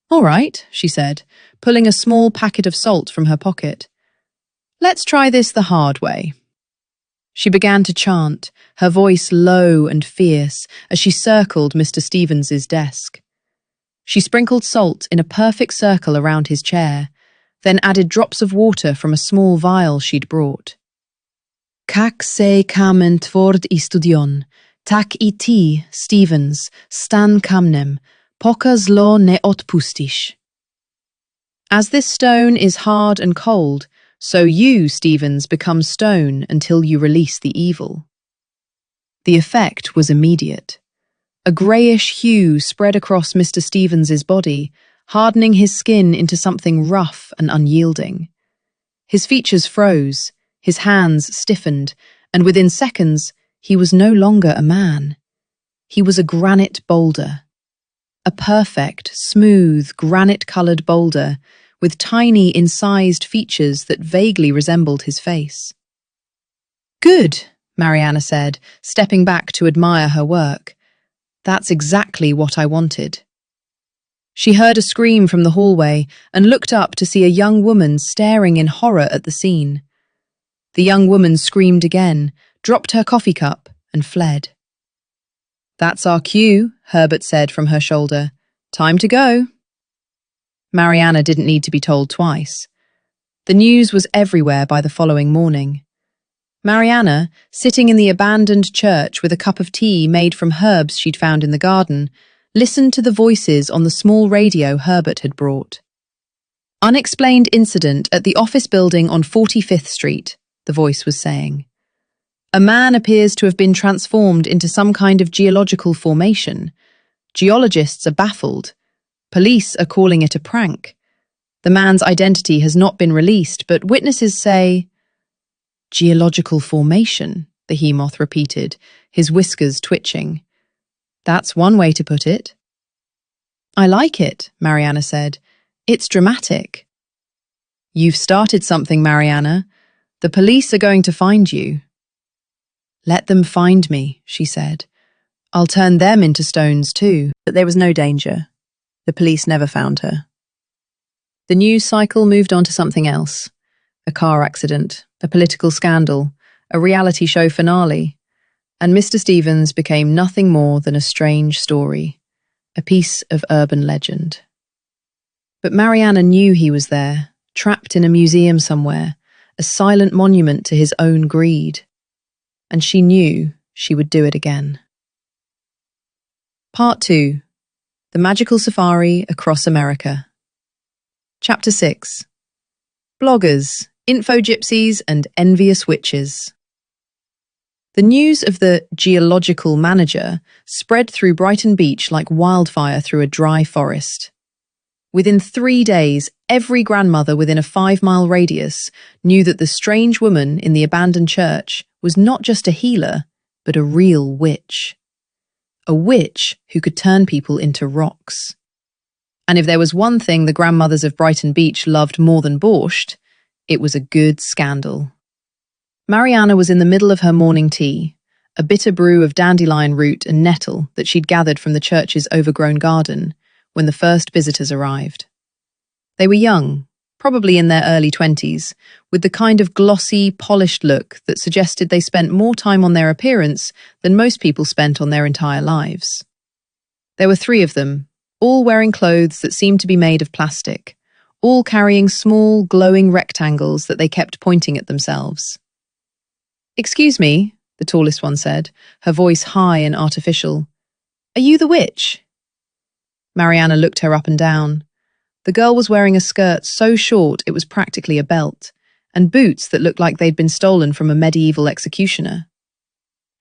All right, she said, pulling a small packet of salt from her pocket. Let's try this the hard way. She began to chant, her voice low and fierce, as she circled Mr. Stevens's desk. She sprinkled salt in a perfect circle around his chair, then added drops of water from a small vial she'd brought. Kak se kamen tvord I studion, tak I ti, Stevens, stan kamnem, poka zlo ne odpustiš. As this stone is hard and cold, so you, Stevens, become stone until you release the evil. The effect was immediate. A greyish hue spread across Mr. Stevens's body, hardening his skin into something rough and unyielding. His features froze, his hands stiffened, and within seconds, he was no longer a man. He was a granite boulder. A perfect, smooth, granite-coloured boulder with tiny, incised features that vaguely resembled his face. Good, Maryana said, stepping back to admire her work. That's exactly what I wanted. She heard a scream from the hallway and looked up to see a young woman staring in horror at the scene. The young woman screamed again, dropped her coffee cup, and fled. That's our cue, Herbert said from her shoulder. Time to go. Maryana didn't need to be told twice. The news was everywhere by the following morning. Maryana, sitting in the abandoned church with a cup of tea made from herbs she'd found in the garden, listened to the voices on the small radio Herbert had brought. Unexplained incident at the office building on 45th Street, the voice was saying. A man appears to have been transformed into some kind of geological formation. Geologists are baffled. Police are calling it a prank. The man's identity has not been released, but witnesses say... Geological formation, Behemoth repeated, his whiskers twitching. That's one way to put it. I like it, Maryana said. It's dramatic. You've started something, Maryana. The police are going to find you. Let them find me, she said. I'll turn them into stones too. But there was no danger. The police never found her. The news cycle moved on to something else. A car accident, a political scandal, a reality show finale, and Mr. Stevens became nothing more than a strange story, a piece of urban legend. But Maryana knew he was there, trapped in a museum somewhere, a silent monument to his own greed. And she knew she would do it again. Part 2. The Magical Safari Across America. Chapter 6. Bloggers, Info Gypsies and Envious Witches. The news of the geological manager spread through Brighton Beach like wildfire through a dry forest. Within 3 days, every grandmother within a 5-mile radius knew that the strange woman in the abandoned church was not just a healer, but a real witch. A witch who could turn people into rocks. And if there was one thing the grandmothers of Brighton Beach loved more than borscht, it was a good scandal. Maryana was in the middle of her morning tea, a bitter brew of dandelion root and nettle that she'd gathered from the church's overgrown garden, when the first visitors arrived. They were young, probably in their early 20s, with the kind of glossy, polished look that suggested they spent more time on their appearance than most people spent on their entire lives. There were 3 of them, all wearing clothes that seemed to be made of plastic, all carrying small, glowing rectangles that they kept pointing at themselves. "Excuse me," the tallest one said, her voice high and artificial. "Are you the witch?" Maryana looked her up and down. The girl was wearing a skirt so short it was practically a belt, and boots that looked like they'd been stolen from a medieval executioner.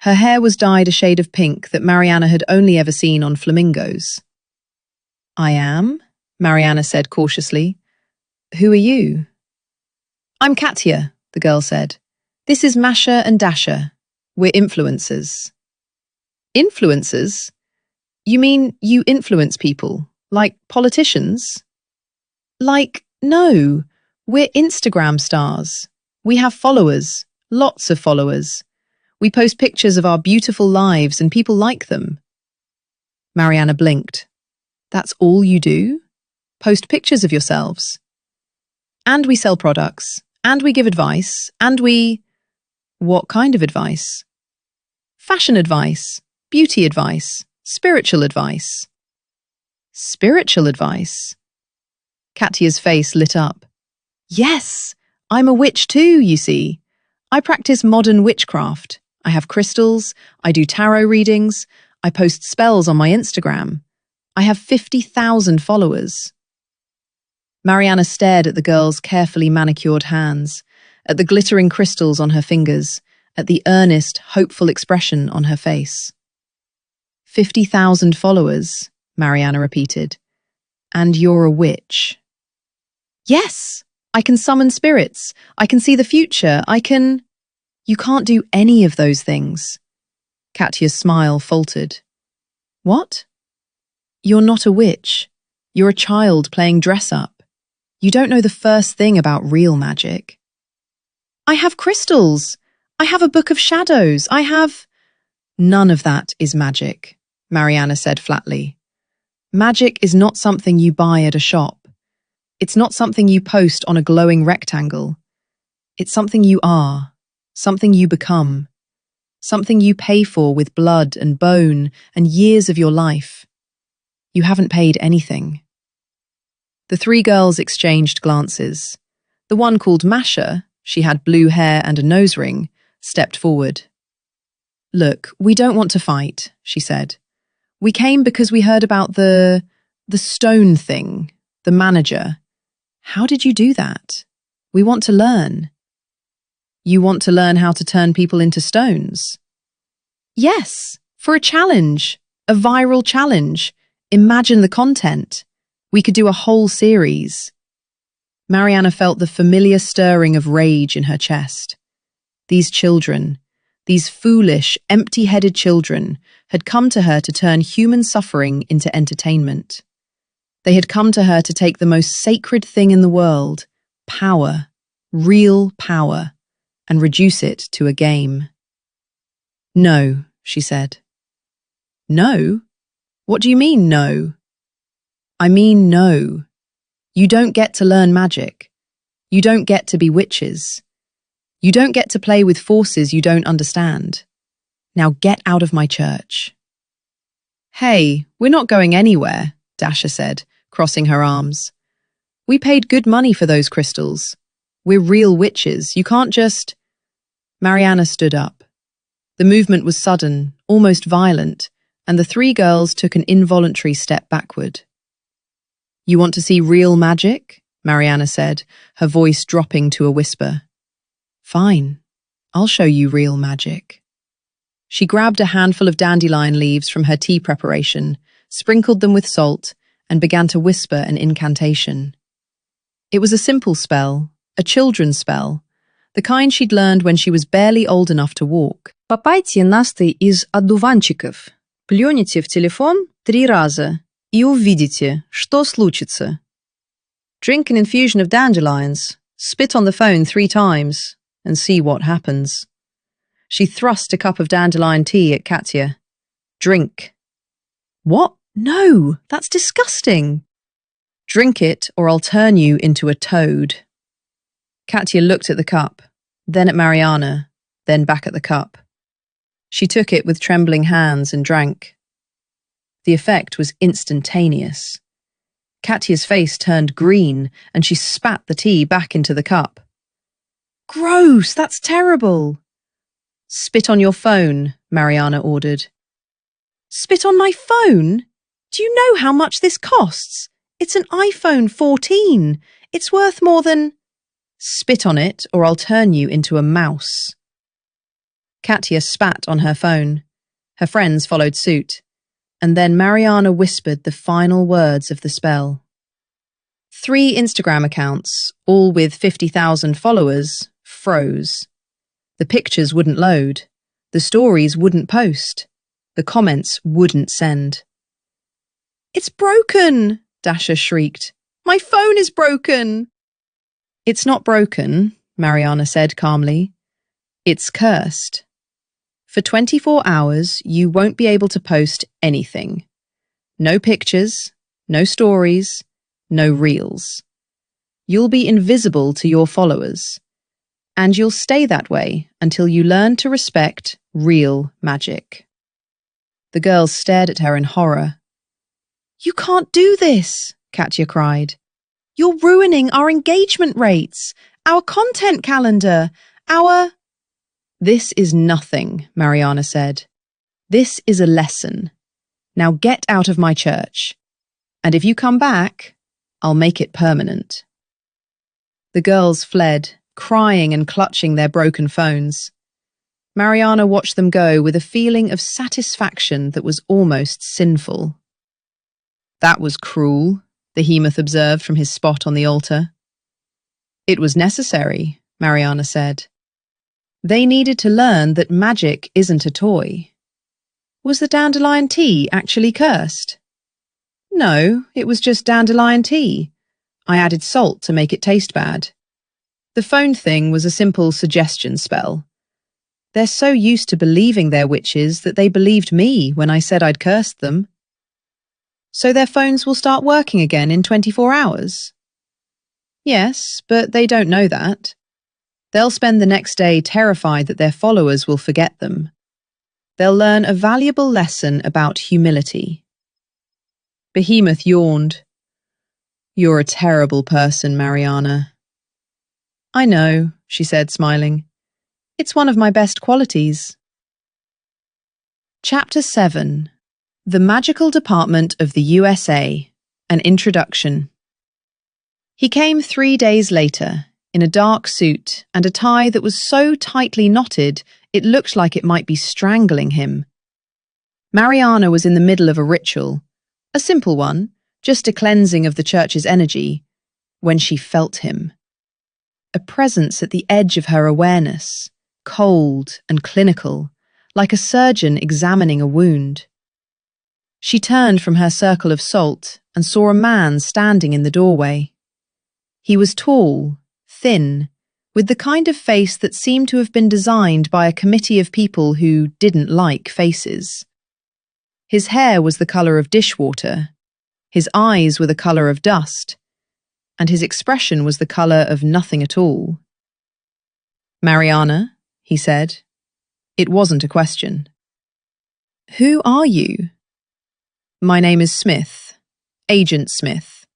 Her hair was dyed a shade of pink that Maryana had only ever seen on flamingos. "I am," Maryana said cautiously. Who are you? I'm Katya, the girl said. This is Masha and Dasha. We're influencers. Influencers? You mean you influence people? Like politicians? No. We're Instagram stars. We have followers. Lots of followers. We post pictures of our beautiful lives and people like them. Maryana blinked. That's all you do? Post pictures of yourselves? And we sell products. And we give advice. And we... What kind of advice? Fashion advice. Beauty advice. Spiritual advice. Spiritual advice? Katya's face lit up. Yes, I'm a witch too, you see. I practice modern witchcraft. I have crystals, I do tarot readings, I post spells on my Instagram. I have 50,000 followers. Maryana stared at the girl's carefully manicured hands, at the glittering crystals on her fingers, at the earnest, hopeful expression on her face. 50,000 followers, Maryana repeated. And you're a witch. Yes, I can summon spirits. I can see the future. You can't do any of those things. Katya's smile faltered. What? You're not a witch. You're a child playing dress-up. You don't know the first thing about real magic. I have crystals. I have a book of shadows. None of that is magic, Maryana said flatly. Magic is not something you buy at a shop. It's not something you post on a glowing rectangle. It's something you are, something you become, something you pay for with blood and bone and years of your life. You haven't paid anything. The three girls exchanged glances. The one called Masha, she had blue hair and a nose ring, stepped forward. Look, we don't want to fight, she said. We came because we heard about the stone thing, the manager. How did you do that? We want to learn. You want to learn how to turn people into stones? Yes, for a challenge, a viral challenge. Imagine the content. We could do a whole series. Maryana felt the familiar stirring of rage in her chest. These children, these foolish, empty-headed children, had come to her to turn human suffering into entertainment. They had come to her to take the most sacred thing in the world, power, real power, and reduce it to a game. No, she said. No? What do you mean, no? I mean, no. You don't get to learn magic. You don't get to be witches. You don't get to play with forces you don't understand. Now get out of my church. Hey, we're not going anywhere, Dasha said, crossing her arms. We paid good money for those crystals. We're real witches. You can't just... Maryana stood up. The movement was sudden, almost violent, and the three girls took an involuntary step backward. You want to see real magic? Maryana said, her voice dropping to a whisper. Fine, I'll show you real magic. She grabbed a handful of dandelion leaves from her tea preparation, sprinkled them with salt, and began to whisper an incantation. It was a simple spell, a children's spell, the kind she'd learned when she was barely old enough to walk. Попайте настой из одуванчиков. Плюните в телефон 3 раза и увидите, что случится. Drink an infusion of dandelions, spit on the phone 3 times, and see what happens. She thrust a cup of dandelion tea at Katya. Drink. What? No, that's disgusting. Drink it or I'll turn you into a toad. Katya looked at the cup, then at Maryana, then back at the cup. She took it with trembling hands and drank. The effect was instantaneous. Katya's face turned green and she spat the tea back into the cup. Gross, that's terrible. Spit on your phone, Maryana ordered. Spit on my phone? Do you know how much this costs? It's an iPhone 14. It's worth more than... Spit on it or I'll turn you into a mouse. Katya spat on her phone. Her friends followed suit. And then Maryana whispered the final words of the spell. 3 Instagram accounts, all with 50,000 followers, froze. The pictures wouldn't load. The stories wouldn't post. The comments wouldn't send. "It's broken!" Dasha shrieked. "My phone is broken!" "It's not broken," Maryana said calmly. "It's cursed. For 24 hours, you won't be able to post anything. No pictures, no stories, no reels. You'll be invisible to your followers. And you'll stay that way until you learn to respect real magic." The girls stared at her in horror. "You can't do this," Katya cried. "You're ruining our engagement rates, our content calendar, our—" "This is nothing," Maryana said. "This is a lesson. Now get out of my church. And if you come back, I'll make it permanent." The girls fled, crying and clutching their broken phones. Maryana watched them go with a feeling of satisfaction that was almost sinful. "That was cruel," Behemoth observed from his spot on the altar. "It was necessary," Maryana said. "They needed to learn that magic isn't a toy." Was the dandelion tea actually cursed? No, it was just dandelion tea. I added salt to make it taste bad. The phone thing was a simple suggestion spell. They're so used to believing they're witches that they believed me when I said I'd cursed them. So their phones will start working again in 24 hours? Yes, but they don't know that. They'll spend the next day terrified that their followers will forget them. They'll learn a valuable lesson about humility. Behemoth yawned. "You're a terrible person, Maryana." "I know," she said, smiling. "It's one of my best qualities." Chapter 7. The Magical Department of the USA. An Introduction. He came 3 days later, in a dark suit and a tie that was so tightly knotted it looked like it might be strangling him. Maryana was in the middle of a ritual, a simple one, just a cleansing of the church's energy, when she felt him. A presence at the edge of her awareness, cold and clinical, like a surgeon examining a wound. She turned from her circle of salt and saw a man standing in the doorway. He was tall, thin, with the kind of face that seemed to have been designed by a committee of people who didn't like faces. His hair was the colour of dishwater, his eyes were the colour of dust, and his expression was the colour of nothing at all. "Maryana," he said. It wasn't a question. "Who are you?" "My name is Smith, Agent Smith.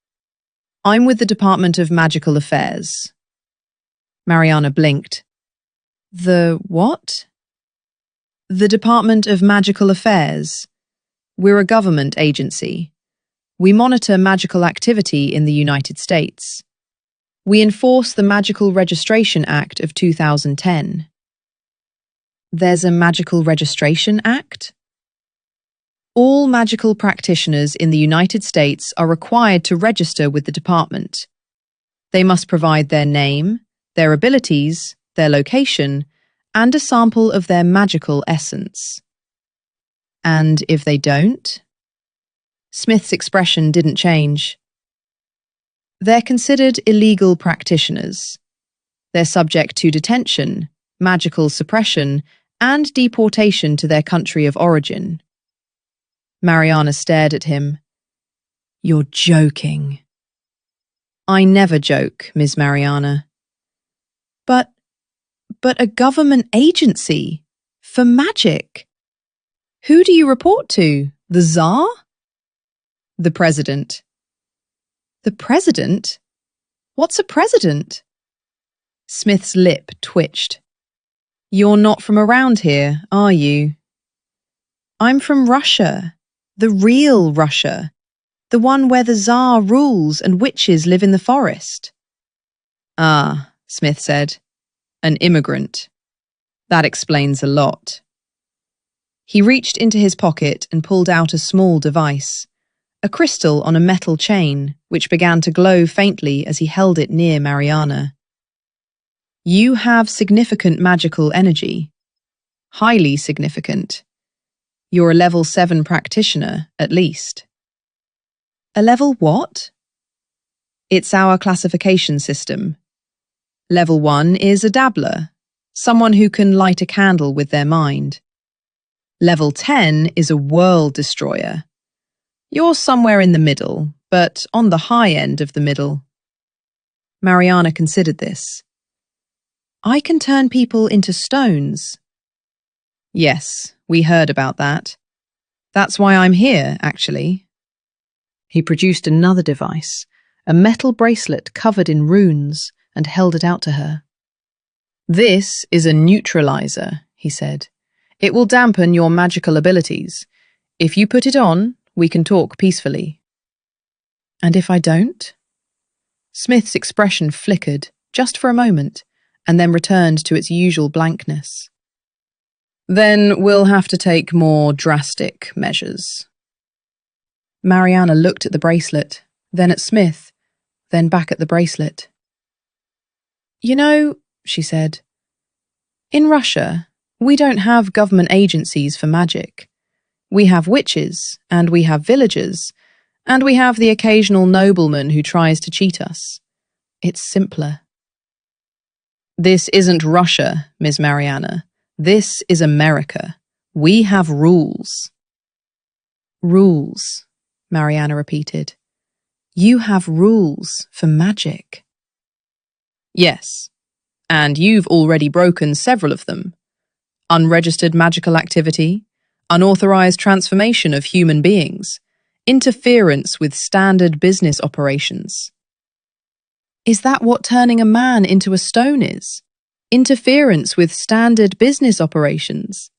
I'm with the Department of Magical Affairs." Maryana blinked. "The what?" "The Department of Magical Affairs. We're a government agency. We monitor magical activity in the United States. We enforce the Magical Registration Act of 2010. "There's a Magical Registration Act?" "All magical practitioners in the United States are required to register with the department. They must provide their name, their abilities, their location, and a sample of their magical essence." "And if they don't?" Smith's expression didn't change. "They're considered illegal practitioners. They're subject to detention, magical suppression, and deportation to their country of origin." Maryana stared at him. "You're joking." "I never joke, Ms. Maryana." But a government agency for magic. Who do you report to? The Tsar?" "The President." "The President? What's a president?" Smith's lip twitched. "You're not from around here, are you?" "I'm from Russia. The real Russia. The one where the Tsar rules and witches live in the forest." "Ah," Smith said. "An immigrant. That explains a lot." He reached into his pocket and pulled out a small device, a crystal on a metal chain, which began to glow faintly as he held it near Maryana. You have significant magical energy. Highly significant. You're a level 7 practitioner, at least. A level what? It's our classification system. Level 1 is a dabbler, someone who can light a candle with their mind. Level 10 is a world destroyer. You're somewhere in the middle, but on the high end of the middle. Maryana considered this. I can turn people into stones. Yes, we heard about that. That's why I'm here, actually. He produced another device, a metal bracelet covered in runes, and held it out to her. This is a neutralizer, he said. It will dampen your magical abilities. If you put it on, we can talk peacefully. And if I don't? Smith's expression flickered, just for a moment, and then returned to its usual blankness. Then we'll have to take more drastic measures. Maryana looked at the bracelet, then at Smith, then back at the bracelet. You know, she said, in Russia, we don't have government agencies for magic. We have witches, and we have villagers, and we have the occasional nobleman who tries to cheat us. It's simpler. This isn't Russia, Miss Maryana. This is America. We have rules. Rules, Maryana repeated. You have rules for magic. Yes, and you've already broken several of them. Unregistered magical activity, unauthorized transformation of human beings, interference with standard business operations. Is that what turning a man into a stone is? Interference with standard business operations?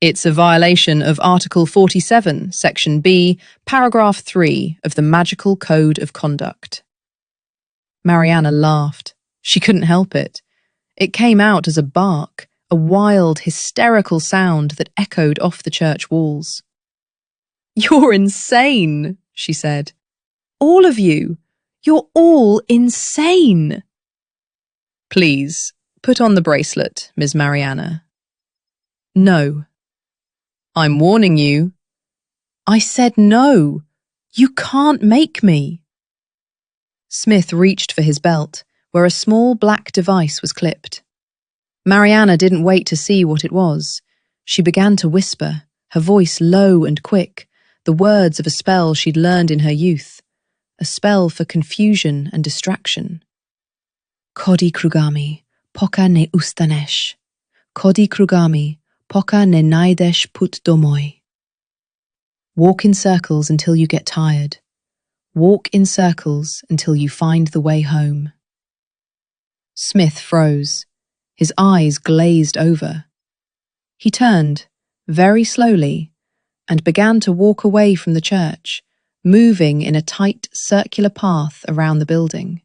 It's a violation of Article 47, Section B, Paragraph 3 of the Magical Code of Conduct. Maryana laughed. She couldn't help it. It came out as a bark, a wild, hysterical sound that echoed off the church walls. You're insane, she said. All of you. You're all insane. Please, put on the bracelet, Ms. Maryana. No. I'm warning you. I said no. You can't make me. Smith reached for his belt, where a small black device was clipped. Maryana didn't wait to see what it was. She began to whisper, her voice low and quick, the words of a spell she'd learned in her youth, a spell for confusion and distraction. Kodi krugami, poka ne ustaneš. Kodi krugami, poka ne najdeš put domoj. Walk in circles until you get tired. Walk in circles until you find the way home. Smith froze. His eyes glazed over. He turned, very slowly, and began to walk away from the church, moving in a tight, circular path around the building.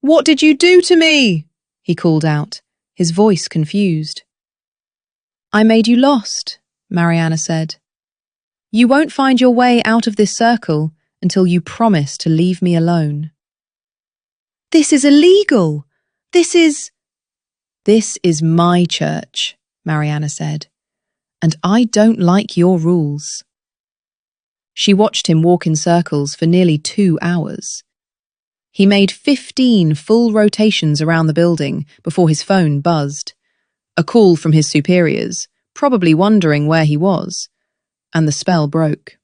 What did you do to me? He called out, his voice confused. I made you lost, Maryana said. You won't find your way out of this circle until you promise to leave me alone. This is illegal. This is my church, Maryana said, and I don't like your rules. She watched him walk in circles for nearly 2 hours. He made 15 full rotations around the building before his phone buzzed. A call from his superiors, probably wondering where he was, and the spell broke.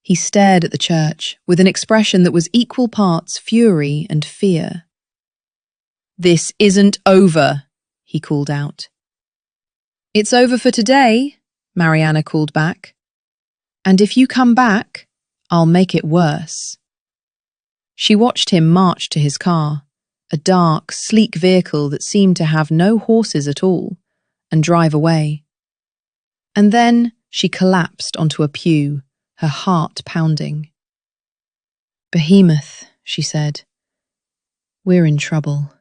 He stared at the church with an expression that was equal parts fury and fear. This isn't over, he called out. It's over for today, Maryana called back. And if you come back, I'll make it worse. She watched him march to his car, a dark, sleek vehicle that seemed to have no horses at all, and drive away. And then she collapsed onto a pew, her heart pounding. Behemoth, she said. We're in trouble.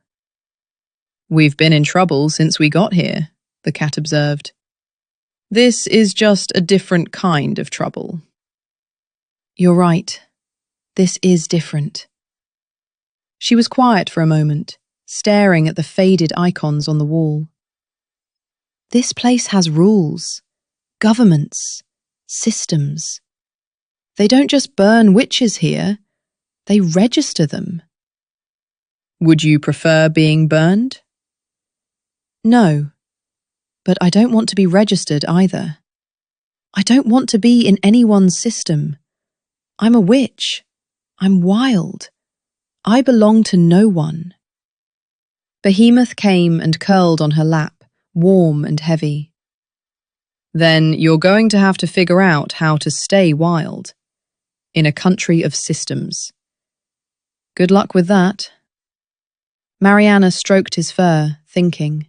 We've been in trouble since we got here, the cat observed. This is just a different kind of trouble. You're right. This is different. She was quiet for a moment, staring at the faded icons on the wall. This place has rules, governments, systems. They don't just burn witches here, they register them. Would you prefer being burned? No, but I don't want to be registered either. I don't want to be in anyone's system. I'm a witch. I'm wild. I belong to no one. Behemoth came and curled on her lap, warm and heavy. Then you're going to have to figure out how to stay wild, in a country of systems. Good luck with that. Maryana stroked his fur, thinking.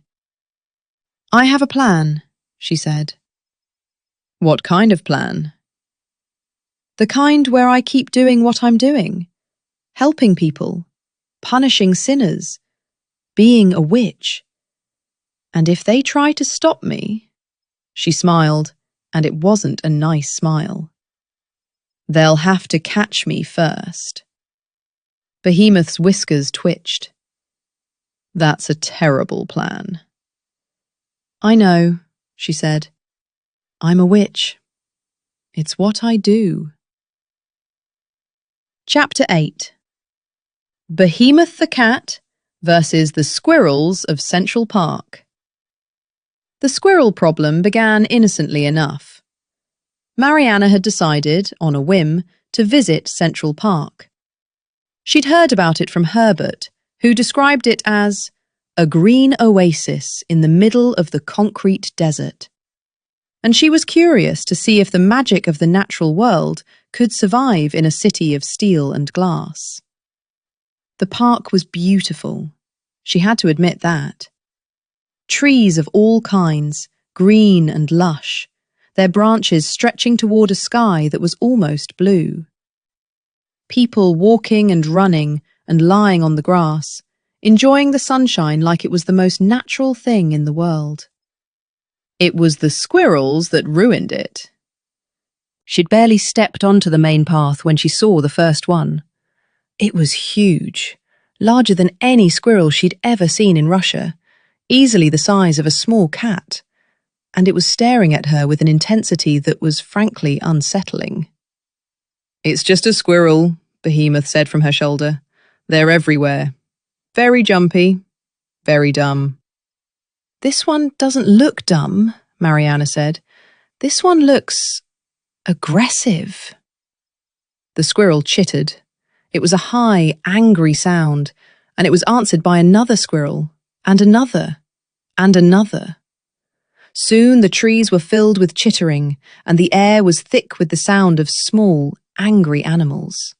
I have a plan, she said. What kind of plan? The kind where I keep doing what I'm doing, helping people, punishing sinners, being a witch. And if they try to stop me, she smiled, and it wasn't a nice smile. They'll have to catch me first. Behemoth's whiskers twitched. That's a terrible plan. I know, she said. I'm a witch. It's what I do. Chapter 8. Behemoth the Cat versus the Squirrels of Central Park. The squirrel problem began innocently enough. Maryana had decided, on a whim, to visit Central Park. She'd heard about it from Herbert, who described it as a green oasis in the middle of the concrete desert. And she was curious to see if the magic of the natural world could survive in a city of steel and glass. The park was beautiful. She had to admit that. Trees of all kinds, green and lush, their branches stretching toward a sky that was almost blue. People walking and running and lying on the grass, enjoying the sunshine like it was the most natural thing in the world. It was the squirrels that ruined it. She'd barely stepped onto the main path when she saw the first one. It was huge, larger than any squirrel she'd ever seen in Russia, easily the size of a small cat, and it was staring at her with an intensity that was frankly unsettling. It's just a squirrel, Behemoth said from her shoulder. They're everywhere. Very jumpy, very dumb. This one doesn't look dumb, Maryana said. This one looks aggressive. The squirrel chittered. It was a high, angry sound, and it was answered by another squirrel, and another, and another. Soon the trees were filled with chittering, and the air was thick with the sound of small, angry animals.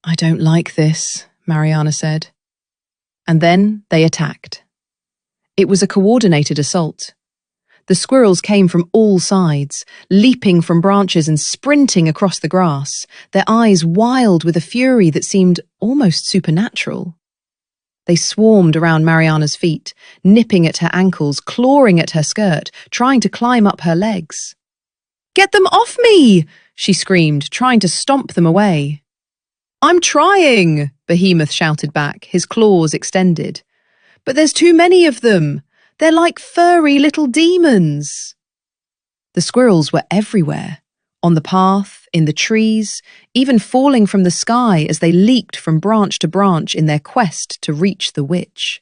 I don't like this, Maryana said. And then they attacked. It was a coordinated assault. The squirrels came from all sides, leaping from branches and sprinting across the grass, their eyes wild with a fury that seemed almost supernatural. They swarmed around Maryana's feet, nipping at her ankles, clawing at her skirt, trying to climb up her legs. "Get them off me!" she screamed, trying to stomp them away. "I'm trying," Behemoth shouted back, his claws extended. "But there's too many of them. They're like furry little demons." The squirrels were everywhere, on the path, in the trees, even falling from the sky as they leaped from branch to branch in their quest to reach the witch.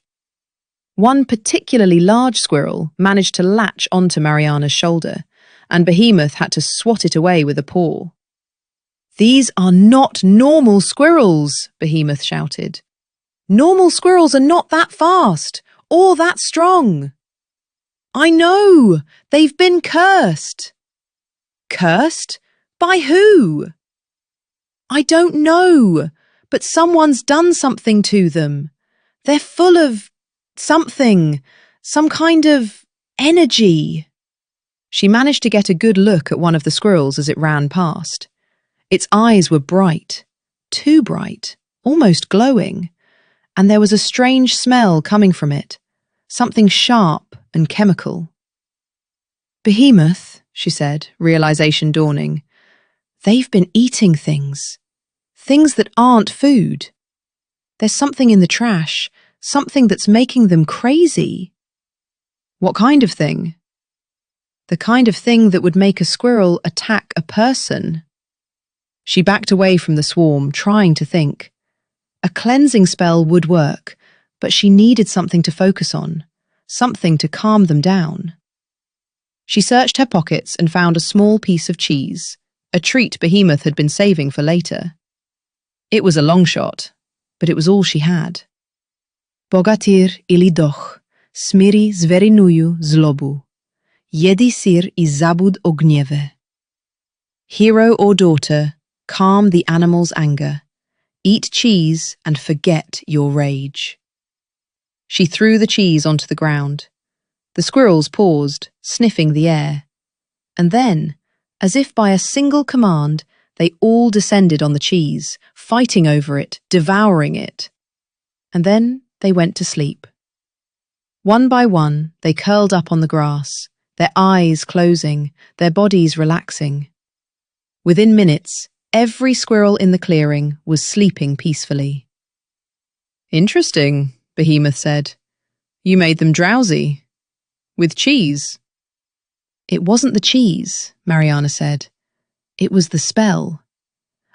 One particularly large squirrel managed to latch onto Maryana's shoulder, and Behemoth had to swat it away with a paw. "These are not normal squirrels," Behemoth shouted. "Normal squirrels are not that fast, or that strong." "I know! They've been cursed." "Cursed? By who?" "I don't know, but someone's done something to them. They're full of something, some kind of energy." She managed to get a good look at one of the squirrels as it ran past. Its eyes were bright, too bright, almost glowing, and there was a strange smell coming from it, something sharp and chemical. "Behemoth," she said, realization dawning. They've been eating things. Things that aren't food. There's something in the trash, something that's making them crazy. What kind of thing? The kind of thing that would make a squirrel attack a person. She backed away from the swarm, trying to think. A cleansing spell would work, but she needed something to focus on, something to calm them down. She searched her pockets and found a small piece of cheese, a treat Behemoth had been saving for later. It was a long shot, but it was all she had. Bogatir ili doch, smiri zverinuju zlobu. Jedi sir I zabud o gnieve. Hero or daughter, calm the animal's anger. Eat cheese and forget your rage. She threw the cheese onto the ground. The squirrels paused, sniffing the air. And then, as if by a single command, they all descended on the cheese, fighting over it, devouring it. And then they went to sleep. One by one, they curled up on the grass, their eyes closing, their bodies relaxing. Within minutes, every squirrel in the clearing was sleeping peacefully. Interesting, Behemoth said. You made them drowsy. With cheese. It wasn't the cheese, Maryana said. It was the spell.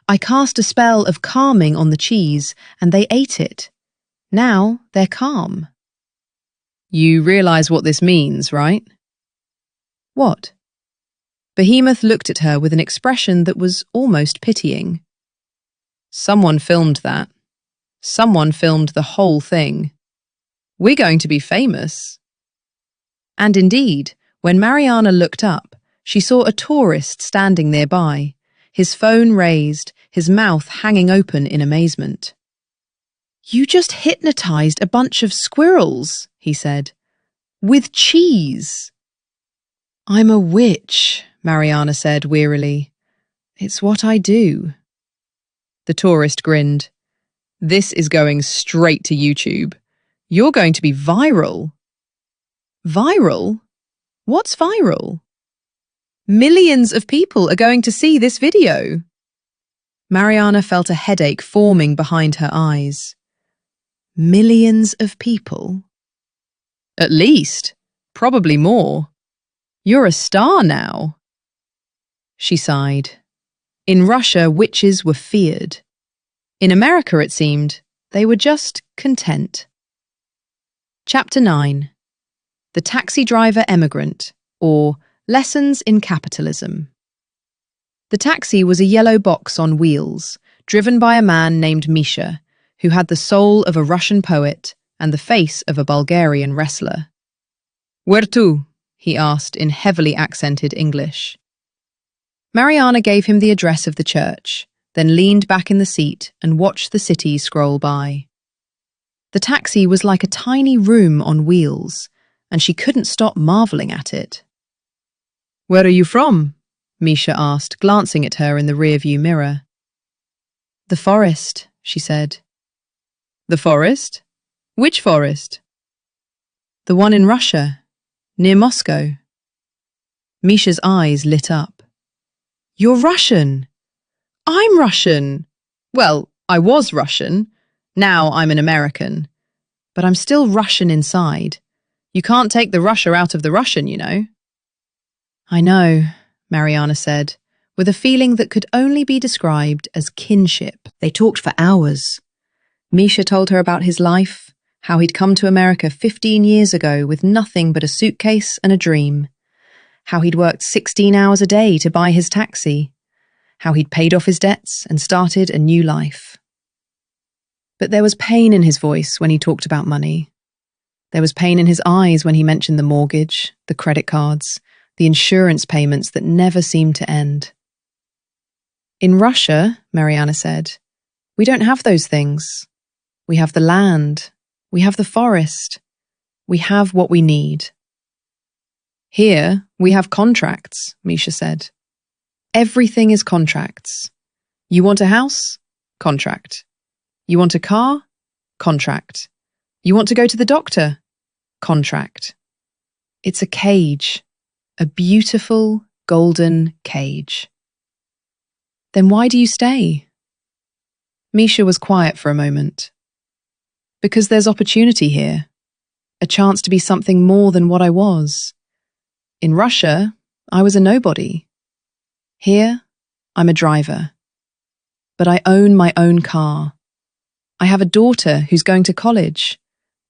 I cast a spell of calming on the cheese, and they ate it. Now they're calm. You realize what this means, right? What? Behemoth looked at her with an expression that was almost pitying. Someone filmed that. Someone filmed the whole thing. We're going to be famous. And indeed, when Maryana looked up, she saw a tourist standing nearby, his phone raised, his mouth hanging open in amazement. You just hypnotized a bunch of squirrels, he said. With cheese. I'm a witch, Maryana said wearily. It's what I do. The tourist grinned. This is going straight to YouTube. You're going to be viral. Viral? What's viral? Millions of people are going to see this video. Maryana felt a headache forming behind her eyes. Millions of people? At least. Probably more. You're a star now. She sighed. In Russia, witches were feared. In America, it seemed, they were just content. Chapter 9. The Taxi Driver Emigrant, or Lessons in Capitalism. The taxi was a yellow box on wheels, driven by a man named Misha, who had the soul of a Russian poet and the face of a Bulgarian wrestler. Where to? He asked in heavily accented English. Maryana gave him the address of the church, then leaned back in the seat and watched the city scroll by. The taxi was like a tiny room on wheels, and she couldn't stop marveling at it. Where are you from? Misha asked, glancing at her in the rearview mirror. The forest, she said. The forest? Which forest? The one in Russia, near Moscow. Misha's eyes lit up. You're Russian. I'm Russian. Well, I was Russian. Now I'm an American. But I'm still Russian inside. You can't take the Russia out of the Russian, you know. I know, Maryana said, with a feeling that could only be described as kinship. They talked for hours. Misha told her about his life, how he'd come to America 15 years ago with nothing but a suitcase and a dream, how he'd worked 16 hours a day to buy his taxi, how he'd paid off his debts and started a new life. But there was pain in his voice when he talked about money. There was pain in his eyes when he mentioned the mortgage, the credit cards, the insurance payments that never seemed to end. In Russia, Maryana said, we don't have those things. We have the land. We have the forest. We have what we need. Here, we have contracts, Misha said. Everything is contracts. You want a house? Contract. You want a car? Contract. You want to go to the doctor? Contract. It's a cage. A beautiful, golden cage. Then why do you stay? Misha was quiet for a moment. Because there's opportunity here. A chance to be something more than what I was. In Russia, I was a nobody. Here, I'm a driver. But I own my own car. I have a daughter who's going to college.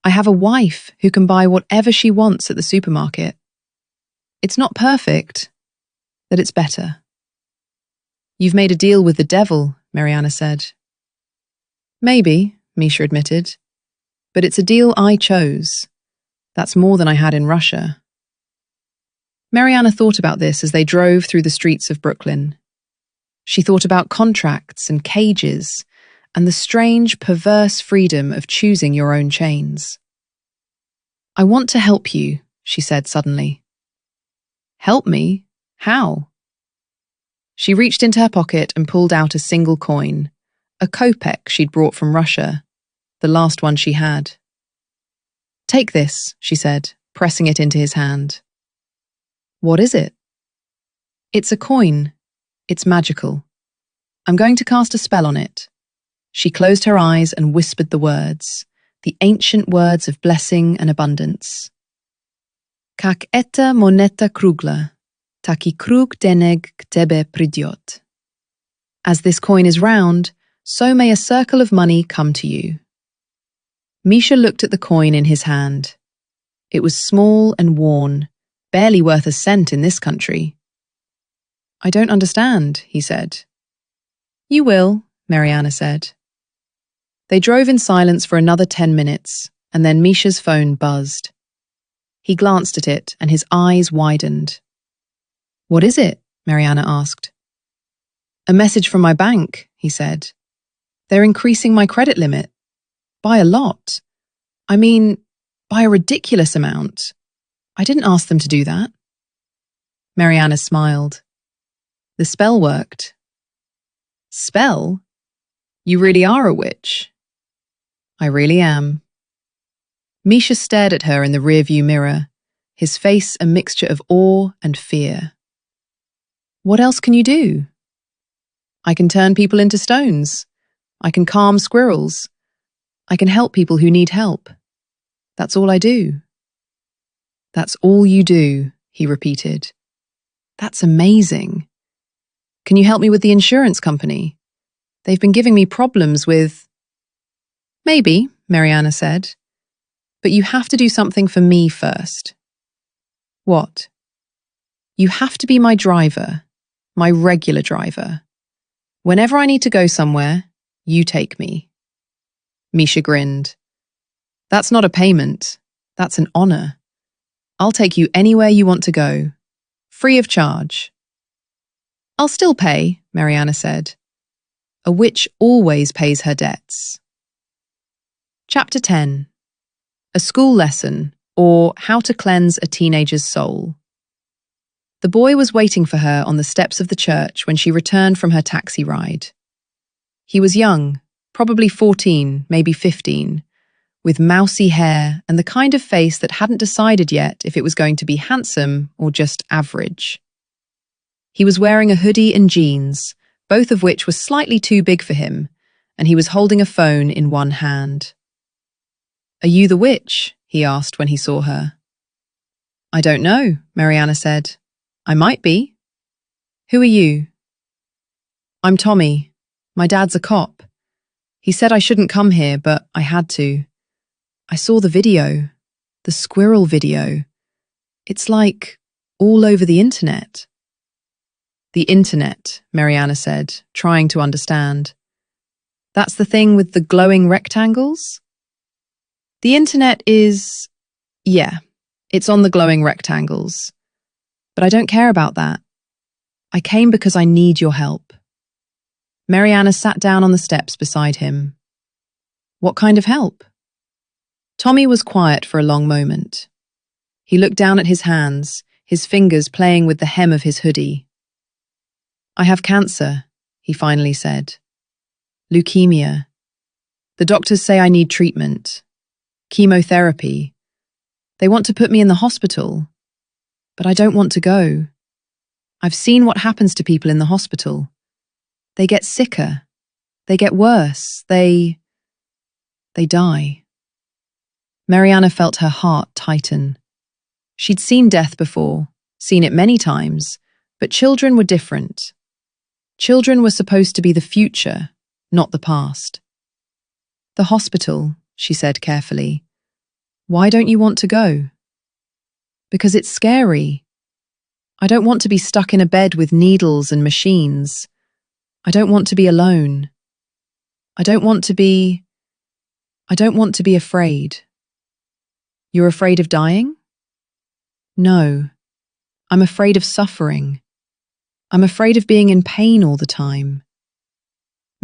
I have a wife who can buy whatever she wants at the supermarket. It's not perfect, but it's better. You've made a deal with the devil, Maryana said. Maybe, Misha admitted. But it's a deal I chose. That's more than I had in Russia. Maryana thought about this as they drove through the streets of Brooklyn. She thought about contracts and cages and the strange, perverse freedom of choosing your own chains. I want to help you, she said suddenly. Help me? How? She reached into her pocket and pulled out a single coin, a kopeck she'd brought from Russia, the last one she had. Take this, she said, pressing it into his hand. What is it? It's a coin. It's magical. I'm going to cast a spell on it. She closed her eyes and whispered the words, the ancient words of blessing and abundance. Kak eta moneta krugla, taki krug deneg k tebe pridyot. As this coin is round, so may a circle of money come to you. Misha looked at the coin in his hand. It was small and worn, barely worth a cent in this country. I don't understand, he said. You will, Maryana said. They drove in silence for another 10 minutes, and then Misha's phone buzzed. He glanced at it, and his eyes widened. What is it? Maryana asked. A message from my bank, he said. They're increasing my credit limit. By a lot. I mean, by a ridiculous amount. I didn't ask them to do that. Maryana smiled. The spell worked. Spell? You really are a witch. I really am. Misha stared at her in the rearview mirror, his face a mixture of awe and fear. What else can you do? I can turn people into stones. I can calm squirrels. I can help people who need help. That's all I do. That's all you do, he repeated. That's amazing. Can you help me with the insurance company? They've been giving me problems with... Maybe, Maryana said. But you have to do something for me first. What? You have to be my driver, my regular driver. Whenever I need to go somewhere, you take me. Misha grinned. That's not a payment. That's an honor. I'll take you anywhere you want to go, free of charge. I'll still pay, Maryana said. A witch always pays her debts. Chapter 10. A School Lesson, or How to Cleanse a Teenager's Soul. The boy was waiting for her on the steps of the church when she returned from her taxi ride. He was young, probably 14, maybe 15, with mousy hair and the kind of face that hadn't decided yet if it was going to be handsome or just average. He was wearing a hoodie and jeans, both of which were slightly too big for him, and he was holding a phone in one hand. Are you the witch? He asked when he saw her. I don't know, Maryana said. I might be. Who are you? I'm Tommy. My dad's a cop. He said I shouldn't come here, but I had to. I saw the video, the squirrel video. It's like all over the internet. The internet, Maryana said, trying to understand. That's the thing with the glowing rectangles? The internet is... yeah, it's on the glowing rectangles. But I don't care about that. I came because I need your help. Maryana sat down on the steps beside him. What kind of help? Tommy was quiet for a long moment. He looked down at his hands, his fingers playing with the hem of his hoodie. I have cancer, he finally said. Leukemia. The doctors say I need treatment. Chemotherapy. They want to put me in the hospital. But I don't want to go. I've seen what happens to people in the hospital. They get sicker. They get worse. They die. Maryana felt her heart tighten. She'd seen death before, seen it many times, but children were different. Children were supposed to be the future, not the past. The hospital, she said carefully. Why don't you want to go? Because it's scary. I don't want to be stuck in a bed with needles and machines. I don't want to be alone. I don't want to be afraid. You're afraid of dying? No. I'm afraid of suffering. I'm afraid of being in pain all the time.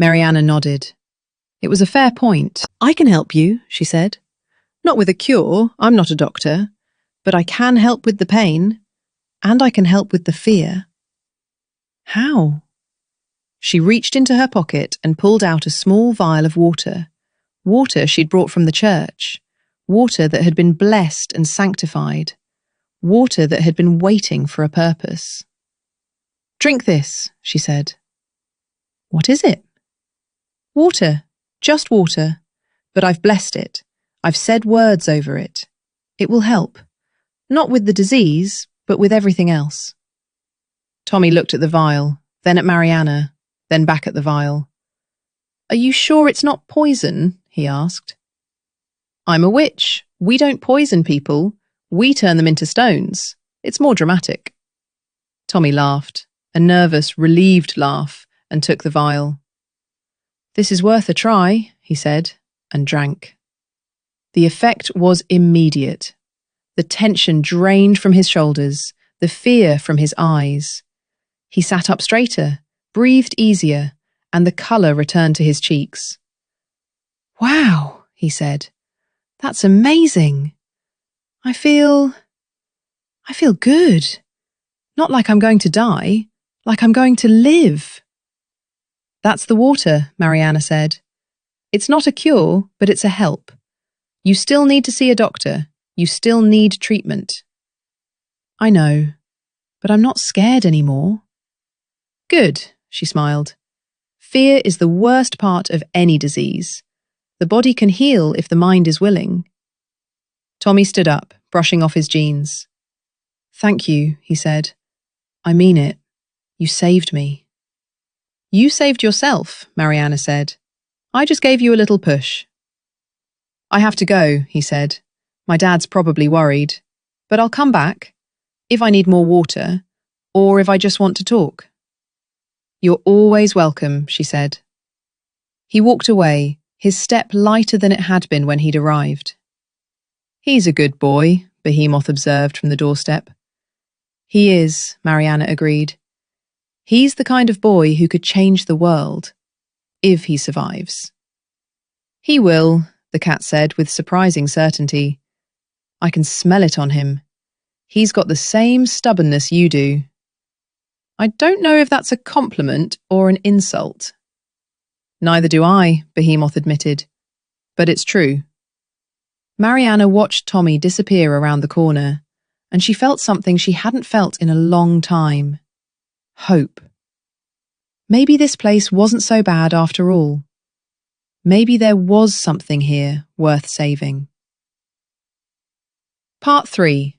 Maryana nodded. It was a fair point. I can help you, she said. Not with a cure, I'm not a doctor, but I can help with the pain, and I can help with the fear. How? She reached into her pocket and pulled out a small vial of water. Water she'd brought from the church. Water that had been blessed and sanctified. Water that had been waiting for a purpose. Drink this, she said. What is it? Water, just water, but I've blessed it. I've said words over it. It will help. Not with the disease, but with everything else. Tommy looked at the vial, then at Maryana, then back at the vial. Are you sure it's not poison? He asked. I'm a witch. We don't poison people. We turn them into stones. It's more dramatic. Tommy laughed, a nervous, relieved laugh, and took the vial. This is worth a try, he said, and drank. The effect was immediate. The tension drained from his shoulders, the fear from his eyes. He sat up straighter, breathed easier, and the colour returned to his cheeks. Wow, he said. That's amazing. I feel good. Not like I'm going to die, like I'm going to live. That's the water, Maryana said. It's not a cure, but it's a help. You still need to see a doctor. You still need treatment. I know, but I'm not scared anymore. Good, she smiled. Fear is the worst part of any disease. The body can heal if the mind is willing. Tommy stood up, brushing off his jeans. Thank you, he said. I mean it. You saved me. You saved yourself, Maryana said. I just gave you a little push. I have to go, he said. My dad's probably worried, but I'll come back if I need more water or if I just want to talk. You're always welcome, she said. He walked away, his step lighter than it had been when he'd arrived. He's a good boy, Behemoth observed from the doorstep. He is, Maryana agreed. He's the kind of boy who could change the world, if he survives. He will, the cat said with surprising certainty. I can smell it on him. He's got the same stubbornness you do. I don't know if that's a compliment or an insult. Neither do I, Behemoth admitted. But it's true. Maryana watched Tommy disappear around the corner, and she felt something she hadn't felt in a long time. Hope. Maybe this place wasn't so bad after all. Maybe there was something here worth saving. Part 3.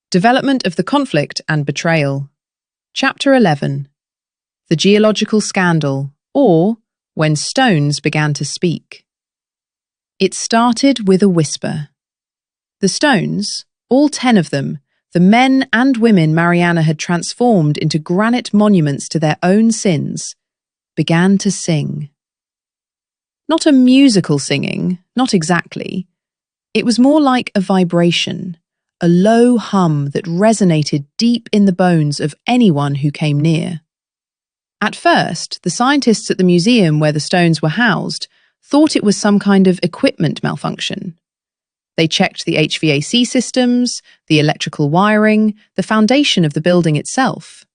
Development of the conflict and betrayal. Chapter 11. The geological scandal, or When Stones Began to Speak. It started with a whisper. The stones, all 10 of them, the men and women Maryana had transformed into granite monuments to their own sins, began to sing. Not a musical singing, not exactly. It was more like a vibration, a low hum that resonated deep in the bones of anyone who came near. At first, the scientists at the museum where the stones were housed thought it was some kind of equipment malfunction. They checked the HVAC systems, the electrical wiring, the foundation of the building itself.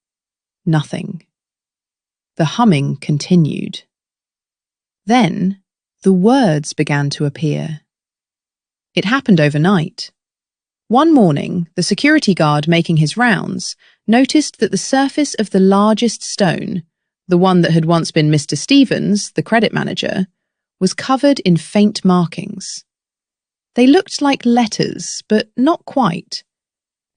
Nothing. The humming continued. Then, the words began to appear. It happened overnight. One morning, the security guard making his rounds noticed that the surface of the largest stone, the one that had once been Mr. Stevens, the credit manager, was covered in faint markings. They looked like letters, but not quite.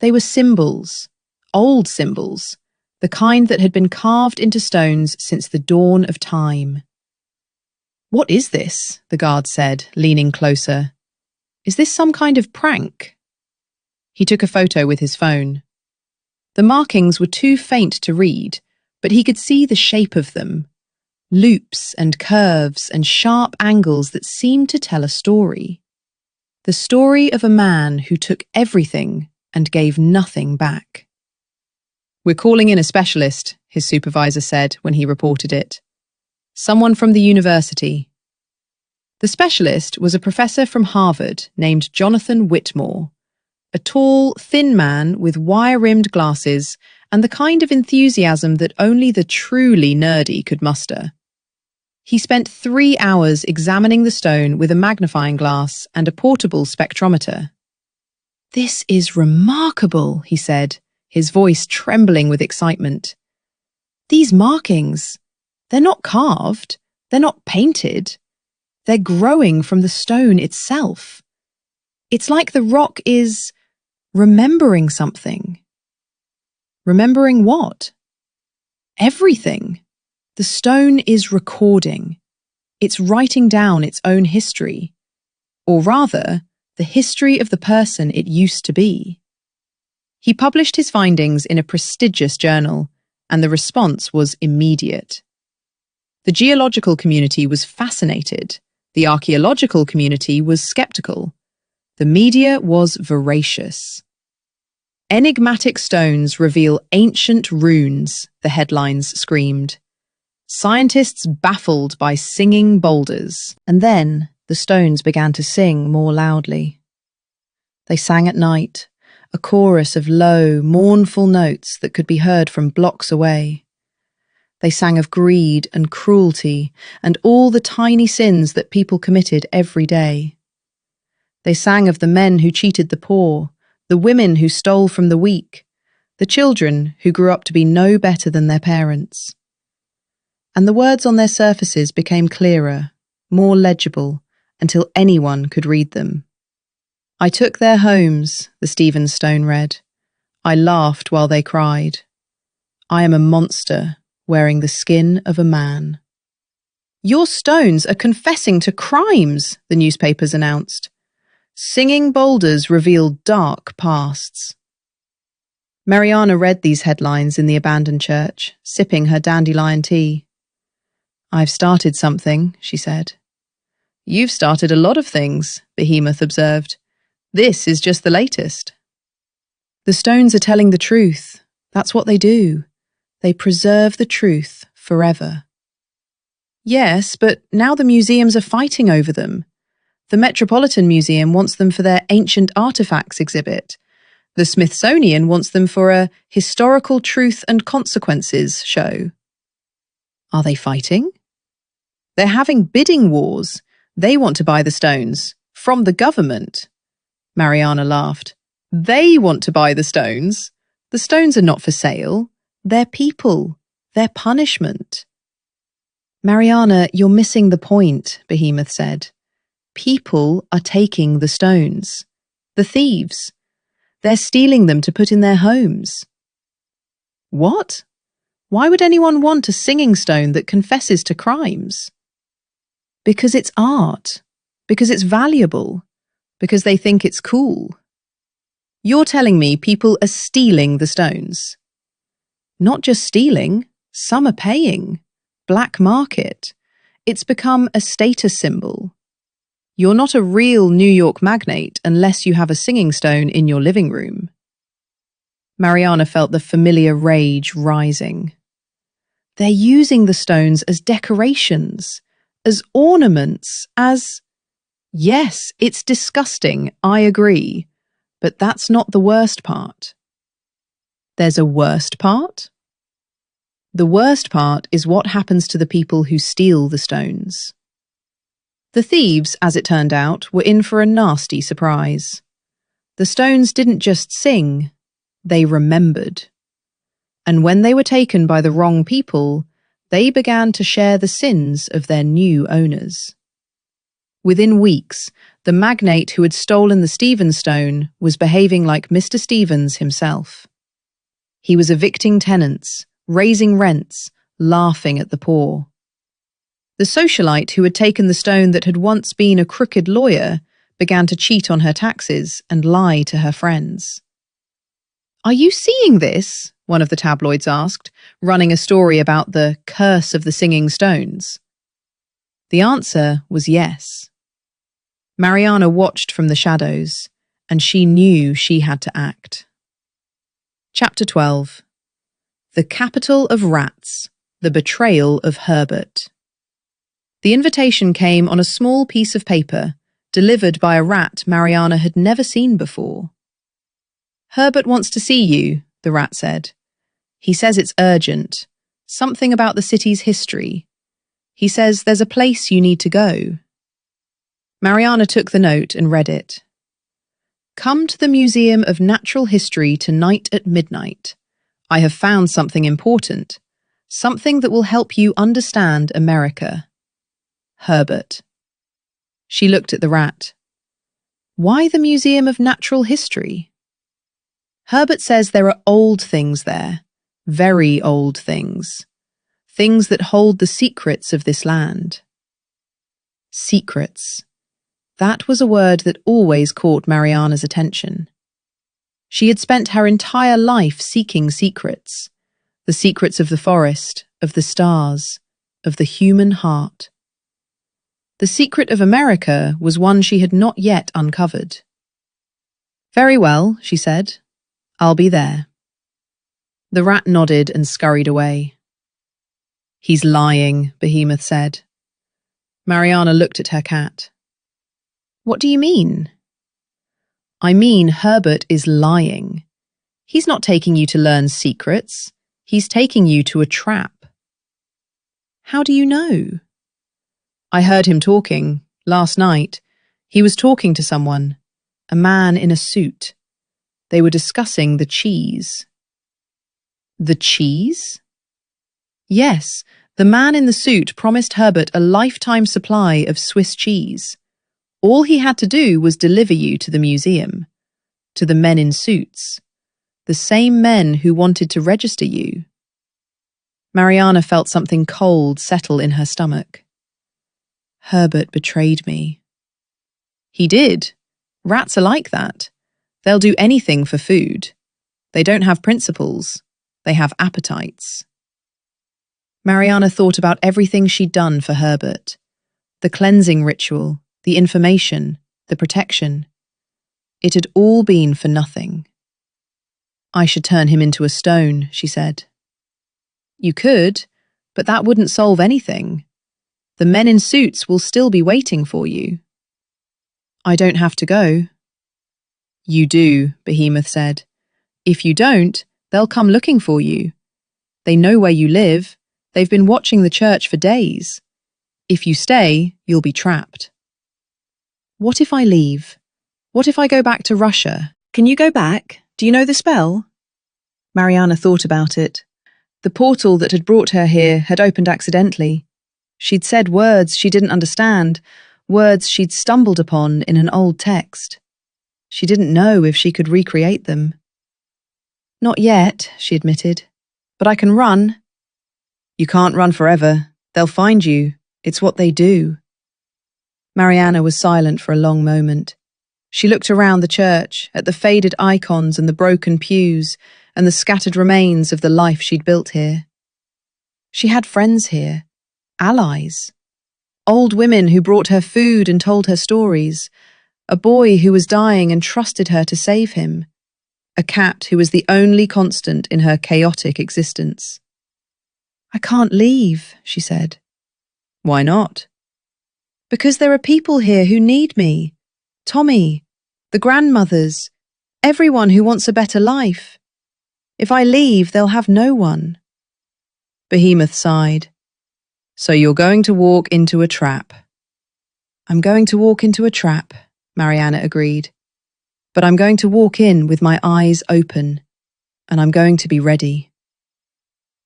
They were symbols, old symbols, the kind that had been carved into stones since the dawn of time. "What is this?" the guard said, leaning closer. "Is this some kind of prank?" He took a photo with his phone. The markings were too faint to read, but he could see the shape of them. Loops and curves and sharp angles that seemed to tell a story. The story of a man who took everything and gave nothing back. "We're calling in a specialist," his supervisor said when he reported it. "Someone from the university." The specialist was a professor from Harvard named Jonathan Whitmore, a tall, thin man with wire-rimmed glasses and the kind of enthusiasm that only the truly nerdy could muster. He spent 3 hours examining the stone with a magnifying glass and a portable spectrometer. "This is remarkable," he said, his voice trembling with excitement. "These markings, they're not carved, they're not painted. They're growing from the stone itself. It's like the rock is remembering something." Remembering what? Everything. The stone is recording. It's writing down its own history, or rather, the history of the person it used to be. He published his findings in a prestigious journal, and the response was immediate. The geological community was fascinated. The archaeological community was skeptical. The media was voracious. "Enigmatic stones reveal ancient runes," the headlines screamed. "Scientists baffled by singing boulders." And then the stones began to sing more loudly. They sang at night, a chorus of low, mournful notes that could be heard from blocks away. They sang of greed and cruelty and all the tiny sins that people committed every day. They sang of the men who cheated the poor, the women who stole from the weak, the children who grew up to be no better than their parents. And the words on their surfaces became clearer, more legible, until anyone could read them. "I took their homes," the Stevens stone read. "I laughed while they cried. I am a monster wearing the skin of a man." "Your stones are confessing to crimes," the newspapers announced. "Singing boulders reveal dark pasts." Maryana read these headlines in the abandoned church, sipping her dandelion tea. "I've started something," she said. "You've started a lot of things," Behemoth observed. "This is just the latest." "The stones are telling the truth. That's what they do. They preserve the truth forever." "Yes, but now the museums are fighting over them. The Metropolitan Museum wants them for their Ancient Artifacts exhibit. The Smithsonian wants them for a Historical Truth and Consequences show." "Are they fighting?" "They're having bidding wars. They want to buy the stones. From the government." Maryana laughed. "They want to buy the stones. The stones are not for sale. They're people. They're punishment." "Maryana, you're missing the point," Behemoth said. "People are taking the stones. The thieves. They're stealing them to put in their homes." "What? Why would anyone want a singing stone that confesses to crimes?" "Because it's art. Because it's valuable. Because they think it's cool." "You're telling me people are stealing the stones?" "Not just stealing. Some are paying. Black market. It's become a status symbol. You're not a real New York magnate unless you have a singing stone in your living room." Maryana felt the familiar rage rising. "They're using the stones as decorations, as ornaments, as—" "Yes, it's disgusting, I agree, but that's not the worst part." "There's a worst part?" "The worst part is what happens to the people who steal the stones." The thieves, as it turned out, were in for a nasty surprise. The stones didn't just sing, they remembered. And when they were taken by the wrong people, They began to share the sins of their new owners. Within weeks, the magnate who had stolen the Stevens stone was behaving like Mr. Stevens himself. He was evicting tenants, raising rents, laughing at the poor. The socialite who had taken the stone that had once been a crooked lawyer began to cheat on her taxes and lie to her friends. "Are you seeing this?" one of the tabloids asked, running a story about the curse of the singing stones. The answer was yes. Maryana watched from the shadows, and she knew she had to act. Chapter 12. The Capital of Rats, the Betrayal of Herbert. The invitation came on a small piece of paper, delivered by a rat Maryana had never seen before. "Herbert wants to see you," the rat said. "He says it's urgent, something about the city's history. He says there's a place you need to go." Maryana took the note and read it. "Come to the Museum of Natural History tonight at midnight. I have found something important, something that will help you understand America. Herbert." She looked at the rat. "Why the Museum of Natural History?" "Herbert says there are old things there, very old things. Things that hold the secrets of this land." Secrets. That was a word that always caught Maryana's attention. She had spent her entire life seeking secrets, the secrets of the forest, of the stars, of the human heart. The secret of America was one she had not yet uncovered. "Very well," she said. "I'll be there." The rat nodded and scurried away. "He's lying," Behemoth said. Maryana looked at her cat. "What do you mean?" "I mean Herbert is lying. He's not taking you to learn secrets. He's taking you to a trap." "How do you know?" "I heard him talking, last night. He was talking to someone, a man in a suit. They were discussing the cheese." "The cheese?" "Yes, the man in the suit promised Herbert a lifetime supply of Swiss cheese. All he had to do was deliver you to the museum, to the men in suits, the same men who wanted to register you." Maryana felt something cold settle in her stomach. Herbert betrayed me. "He did. Rats are like that. They'll do anything for food. They don't have principles. They have appetites." Maryana thought about everything she'd done for Herbert. The cleansing ritual, the information, the protection. It had all been for nothing. "I should turn him into a stone," she said. "You could, but that wouldn't solve anything. The men in suits will still be waiting for you." "I don't have to go." "You do," Behemoth said. "If you don't, they'll come looking for you. They know where you live. They've been watching the church for days. If you stay, you'll be trapped." "What if I leave? What if I go back to Russia? Can you go back? Do you know the spell?" Maryana thought about it. The portal that had brought her here had opened accidentally. She'd said words she didn't understand, words she'd stumbled upon in an old text. She didn't know if she could recreate them. "Not yet," she admitted, "but I can run." "You can't run forever. They'll find you. It's what they do." Maryana was silent for a long moment. She looked around the church, at the faded icons and the broken pews, and the scattered remains of the life she'd built here. She had friends here, allies, old women who brought her food and told her stories, a boy who was dying and trusted her to save him, a cat who was the only constant in her chaotic existence. "I can't leave," she said. "Why not?" "Because there are people here who need me. Tommy, the grandmothers, everyone who wants a better life. If I leave, they'll have no one." Behemoth sighed. "So you're going to walk into a trap." "I'm going to walk into a trap," Maryana agreed. "But I'm going to walk in with my eyes open, and I'm going to be ready."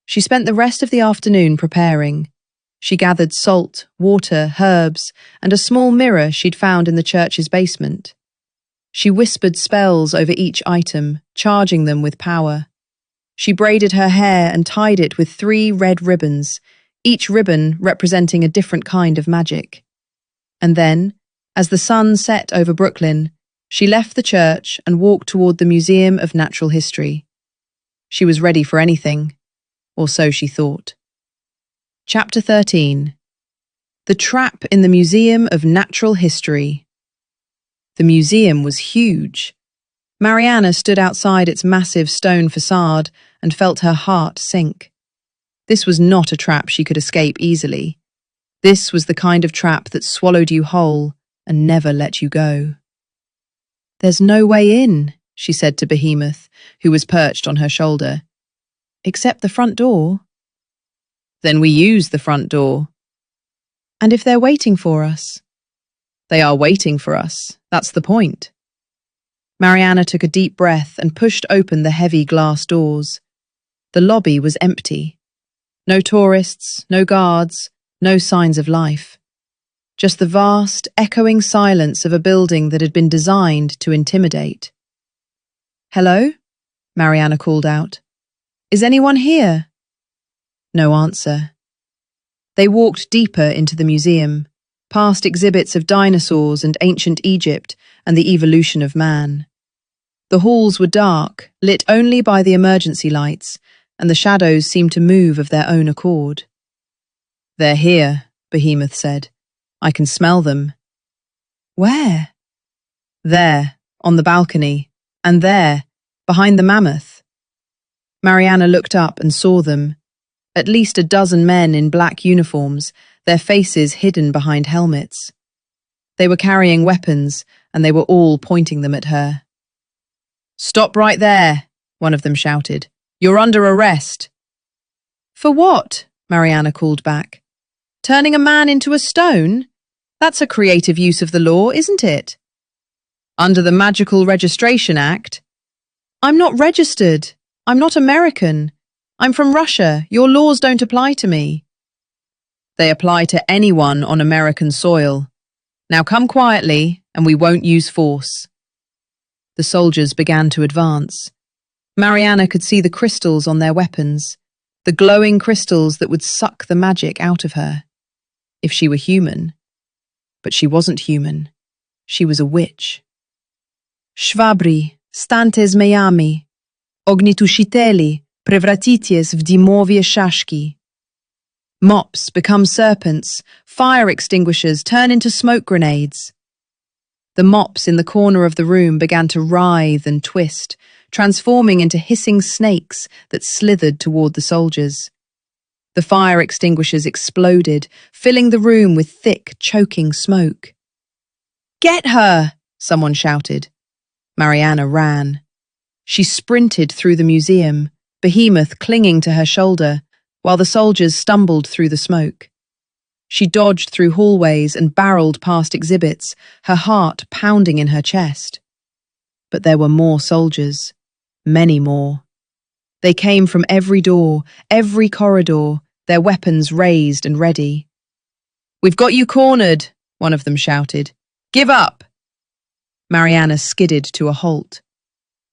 She spent the rest of the afternoon preparing. She gathered salt, water, herbs, and a small mirror she'd found in the church's basement. She whispered spells over each item, charging them with power. She braided her hair and tied it with 3 red ribbons, each ribbon representing a different kind of magic. And then, as the sun set over Brooklyn, she left the church and walked toward the Museum of Natural History. She was ready for anything, or so she thought. Chapter 13. The Trap in the Museum of Natural History. The museum was huge. Maryana stood outside its massive stone facade and felt her heart sink. This was not a trap she could escape easily. This was the kind of trap that swallowed you whole and never let you go. "There's no way in," she said to Behemoth, who was perched on her shoulder. "Except the front door." "Then we use the front door." "And if they're waiting for us?" "They are waiting for us. That's the point." Maryana took a deep breath and pushed open the heavy glass doors. The lobby was empty. No tourists, no guards, no signs of life. Just the vast, echoing silence of a building that had been designed to intimidate. "Hello?" Maryana called out. "Is anyone here?" No answer. They walked deeper into the museum, past exhibits of dinosaurs and ancient Egypt and the evolution of man. The halls were dark, lit only by the emergency lights, and the shadows seemed to move of their own accord. "They're here," Behemoth said. "I can smell them." "Where?" "There, on the balcony, and there, behind the mammoth." Maryana looked up and saw them. At least a dozen men in black uniforms, their faces hidden behind helmets. They were carrying weapons, and they were all pointing them at her. "Stop right there," one of them shouted. "You're under arrest." "For what?" Maryana called back. "Turning a man into a stone? That's a creative use of the law, isn't it?" "Under the Magical Registration Act." "I'm not registered. I'm not American. I'm from Russia. Your laws don't apply to me." "They apply to anyone on American soil. Now come quietly, and we won't use force." The soldiers began to advance. Maryana could see the crystals on their weapons, the glowing crystals that would suck the magic out of her. If she were human. But she wasn't human. She was a witch. "Shvabri, stantes mejami, ognitushiteli, prevratitjes v dimovie shashki." Mops become serpents, fire extinguishers turn into smoke grenades. The mops in the corner of the room began to writhe and twist, transforming into hissing snakes that slithered toward the soldiers. The fire extinguishers exploded, filling the room with thick, choking smoke. "Get her!" someone shouted. Maryana ran. She sprinted through the museum, Behemoth clinging to her shoulder, while the soldiers stumbled through the smoke. She dodged through hallways and barreled past exhibits, her heart pounding in her chest. But there were more soldiers, many more. They came from every door, every corridor, their weapons raised and ready. "We've got you cornered," one of them shouted. "Give up!" Maryana skidded to a halt.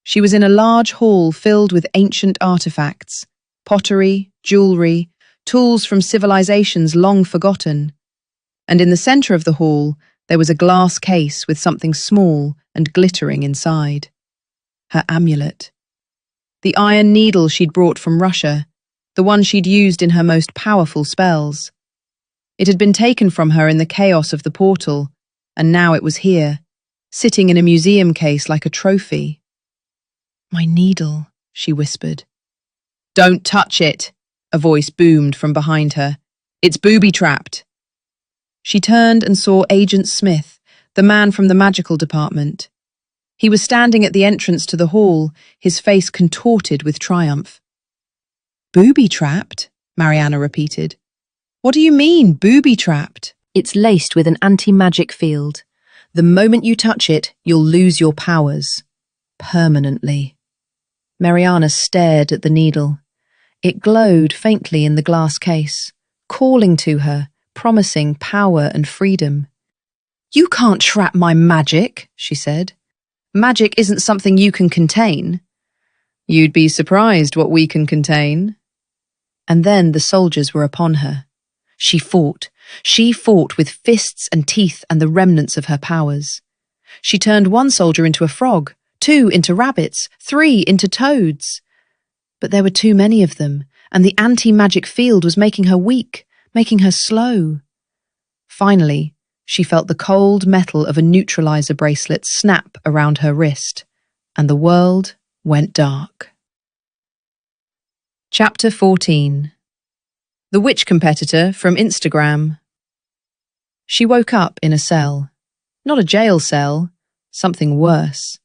She was in a large hall filled with ancient artifacts, pottery, jewelry, tools from civilizations long forgotten. And in the center of the hall, there was a glass case with something small and glittering inside. Her amulet. The iron needle she'd brought from Russia, the one she'd used in her most powerful spells. It had been taken from her in the chaos of the portal, and now it was here, sitting in a museum case like a trophy. "My needle," she whispered. "Don't touch it," a voice boomed from behind her. "It's booby-trapped." She turned and saw Agent Smith, the man from the magical department. He was standing at the entrance to the hall, his face contorted with triumph. "Booby-trapped?" Maryana repeated. "What do you mean, booby-trapped?" "It's laced with an anti-magic field. The moment you touch it, you'll lose your powers. Permanently." Maryana stared at the needle. It glowed faintly in the glass case, calling to her, promising power and freedom. "You can't trap my magic," she said. "Magic isn't something you can contain." "You'd be surprised what we can contain." And then the soldiers were upon her. She fought. She fought with fists and teeth and the remnants of her powers. She turned one soldier into a frog, 2 into rabbits, 3 into toads. But there were too many of them, and the anti-magic field was making her weak, making her slow. Finally, she felt the cold metal of a neutralizer bracelet snap around her wrist, and the world went dark. Chapter 14. The Witch Competitor from Instagram. She woke up in a cell. Not a jail cell, something worse.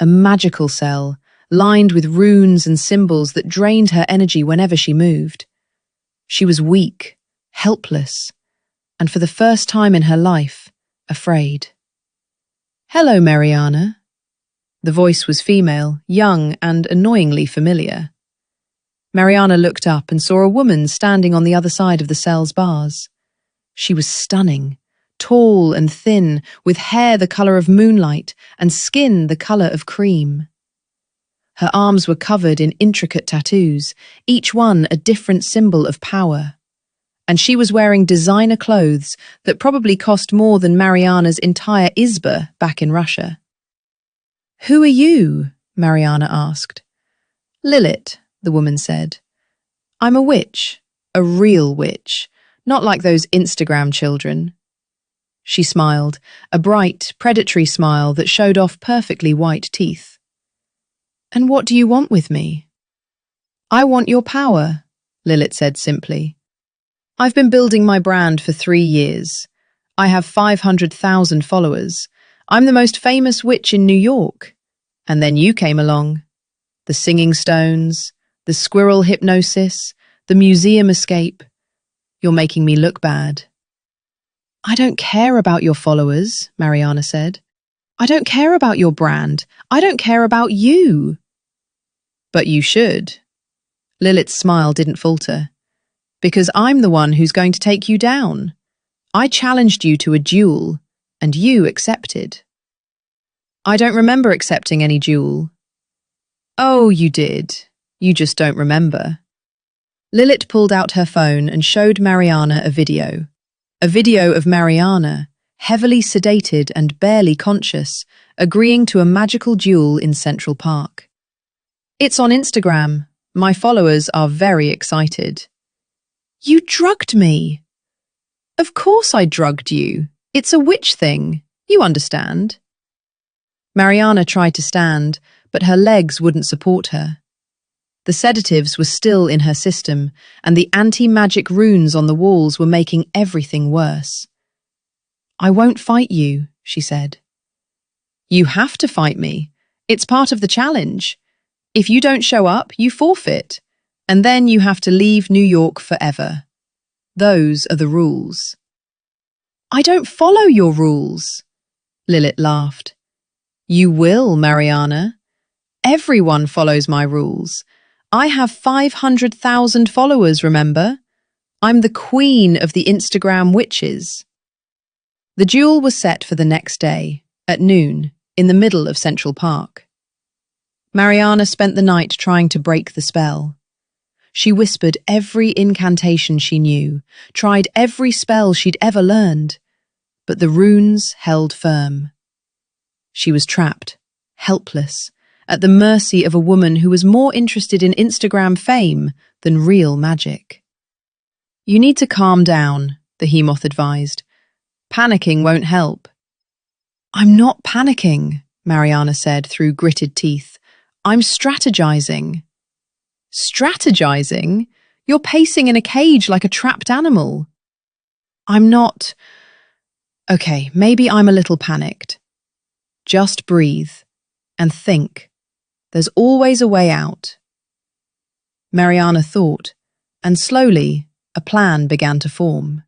A magical cell, lined with runes and symbols that drained her energy whenever she moved. She was weak, helpless, and for the first time in her life, afraid. "Hello, Maryana." The voice was female, young and annoyingly familiar. Maryana looked up and saw a woman standing on the other side of the cell's bars. She was stunning, tall and thin, with hair the colour of moonlight and skin the colour of cream. Her arms were covered in intricate tattoos, each one a different symbol of power. And she was wearing designer clothes that probably cost more than Maryana's entire izba back in Russia. "Who are you?" Maryana asked. "Lilith," the woman said. "I'm a witch, a real witch, not like those Instagram children." She smiled, a bright, predatory smile that showed off perfectly white teeth. "And what do you want with me?" "I want your power," Lilith said simply. "I've been building my brand for 3 years. I have 500,000 followers. I'm the most famous witch in New York. And then you came along. The singing stones, the squirrel hypnosis, the museum escape. You're making me look bad." "I don't care about your followers," Maryana said. "I don't care about your brand. I don't care about you." "But you should." Lilith's smile didn't falter. "Because I'm the one who's going to take you down. I challenged you to a duel, and you accepted." "I don't remember accepting any duel." "Oh, you did. You just don't remember." Lilith pulled out her phone and showed Maryana a video. A video of Maryana, heavily sedated and barely conscious, agreeing to a magical duel in Central Park. "It's on Instagram. My followers are very excited." "You drugged me." "Of course I drugged you. It's a witch thing. You understand." Maryana tried to stand, but her legs wouldn't support her. The sedatives were still in her system, and the anti-magic runes on the walls were making everything worse. "I won't fight you," she said. "You have to fight me. It's part of the challenge. If you don't show up, you forfeit, and then you have to leave New York forever. Those are the rules." "I don't follow your rules," Lilith laughed. "You will, Maryana. Everyone follows my rules. I have 500,000 followers, remember? I'm the queen of the Instagram witches." The duel was set for the next day, at noon, in the middle of Central Park. Maryana spent the night trying to break the spell. She whispered every incantation she knew, tried every spell she'd ever learned, but the runes held firm. She was trapped, helpless, at the mercy of a woman who was more interested in Instagram fame than real magic. "You need to calm down," the Behemoth advised. "Panicking won't help." "I'm not panicking," Maryana said through gritted teeth. "I'm strategizing." "Strategizing? You're pacing in a cage like a trapped animal." "I'm not. Okay, maybe I'm a little panicked. Just breathe and think. There's always a way out." Maryana thought, and slowly a plan began to form.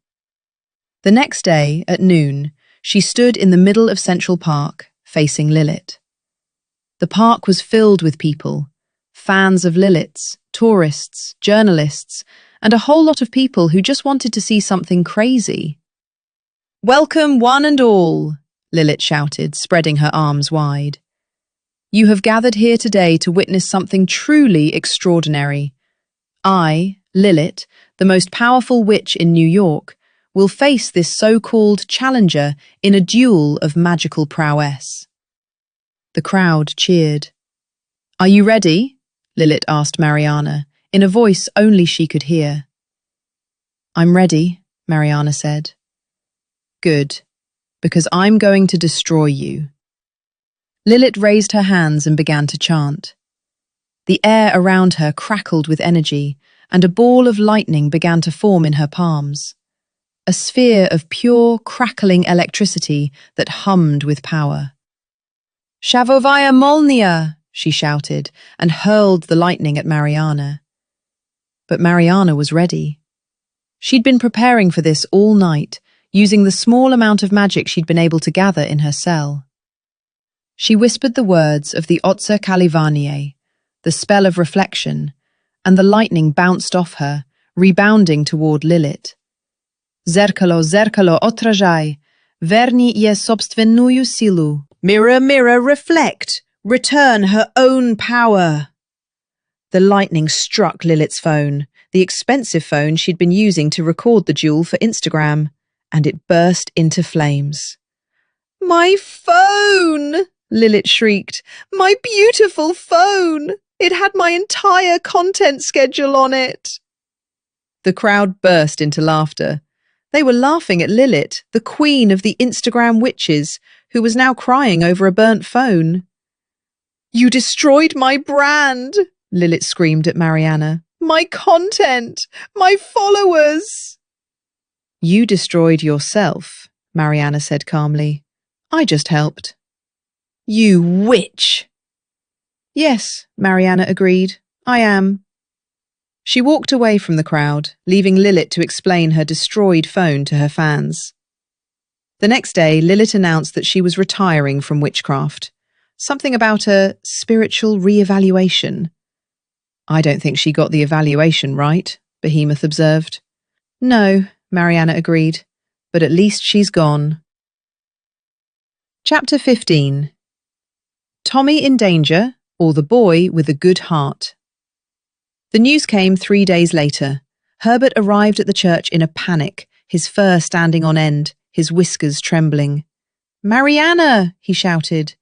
The next day, at noon, she stood in the middle of Central Park, facing Lilith. The park was filled with people, fans of Lilith's, tourists, journalists, and a whole lot of people who just wanted to see something crazy. "Welcome, one and all," Lilith shouted, spreading her arms wide. "You have gathered here today to witness something truly extraordinary. I, Lilith, the most powerful witch in New York, will face this so-called challenger in a duel of magical prowess." The crowd cheered. "Are you ready?" Lilith asked Maryana, in a voice only she could hear. "I'm ready," Maryana said. "Good, because I'm going to destroy you." Lilith raised her hands and began to chant. The air around her crackled with energy, and a ball of lightning began to form in her palms. A sphere of pure, crackling electricity that hummed with power. "Shavovaya Molnia!" she shouted, and hurled the lightning at Maryana. But Maryana was ready. She'd been preparing for this all night, using the small amount of magic she'd been able to gather in her cell. She whispered the words of the Otsa Kalivanie, the spell of reflection, and the lightning bounced off her, rebounding toward Lilith. "Zerkalo, zerkalo, otrajaj, verni je sobstvenuju silu." "Mirror, mirror, reflect, return her own power." The lightning struck Lilith's phone, the expensive phone she'd been using to record the duel for Instagram, and it burst into flames. "My phone!" Lilith shrieked. "My beautiful phone! It had my entire content schedule on it." The crowd burst into laughter. They were laughing at Lilith, the queen of the Instagram witches, who was now crying over a burnt phone. "You destroyed my brand!" Lilith screamed at Maryana. "My content! My followers!" "You destroyed yourself," Maryana said calmly. "I just helped." "You witch!" "Yes," Maryana agreed. "I am." She walked away from the crowd, leaving Lilith to explain her destroyed phone to her fans. The next day, Lilith announced that she was retiring from witchcraft. Something about a spiritual re-evaluation. "I don't think she got the evaluation right," Behemoth observed. "No," Maryana agreed, "but at least she's gone." Chapter 15. Tommy in Danger, or the Boy with a Good Heart. The news came 3 days later. Herbert arrived at the church in a panic, his fur standing on end, his whiskers trembling. "Maryana!" he shouted.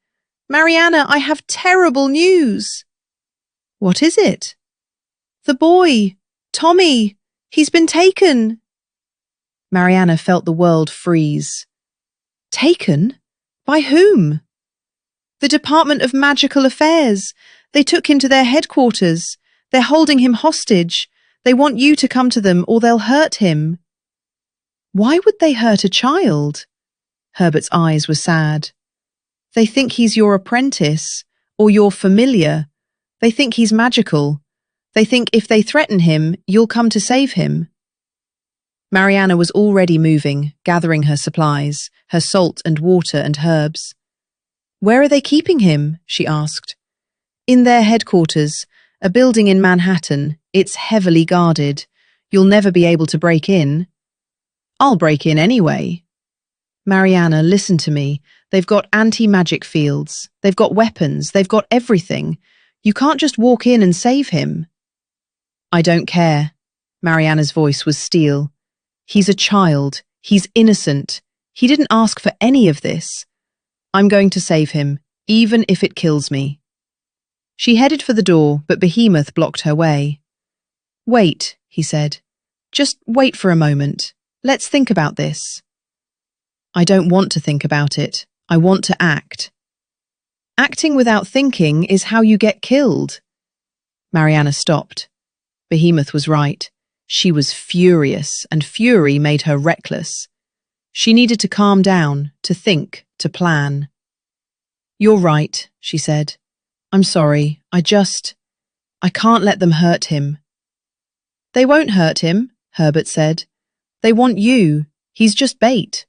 "Maryana, I have terrible news!" "What is it?" "The boy, Tommy, he's been taken." Maryana felt the world freeze. "Taken? By whom?" "The Department of Magical Affairs. They took him to their headquarters. They're holding him hostage. They want you to come to them or they'll hurt him." "Why would they hurt a child?" Herbert's eyes were sad. "They think he's your apprentice, or your familiar. They think he's magical. They think if they threaten him, you'll come to save him." Maryana was already moving, gathering her supplies, her salt and water and herbs. "Where are they keeping him?" she asked. "In their headquarters, a building in Manhattan. It's heavily guarded. You'll never be able to break in." "I'll break in anyway." "Maryana, listen to me. They've got anti-magic fields. They've got weapons. They've got everything. You can't just walk in and save him." "I don't care." Maryana's voice was steel. "He's a child. He's innocent. He didn't ask for any of this. I'm going to save him, even if it kills me." She headed for the door, but Behemoth blocked her way. "Wait," he said. "Just wait for a moment. Let's think about this." "I don't want to think about it. I want to act." "Acting without thinking is how you get killed." Maryana stopped. Behemoth was right. She was furious, and fury made her reckless. She needed to calm down, to think, to plan. "You're right," she said. "I'm sorry. I can't let them hurt him." "They won't hurt him," Herbert said. "They want you. He's just bait."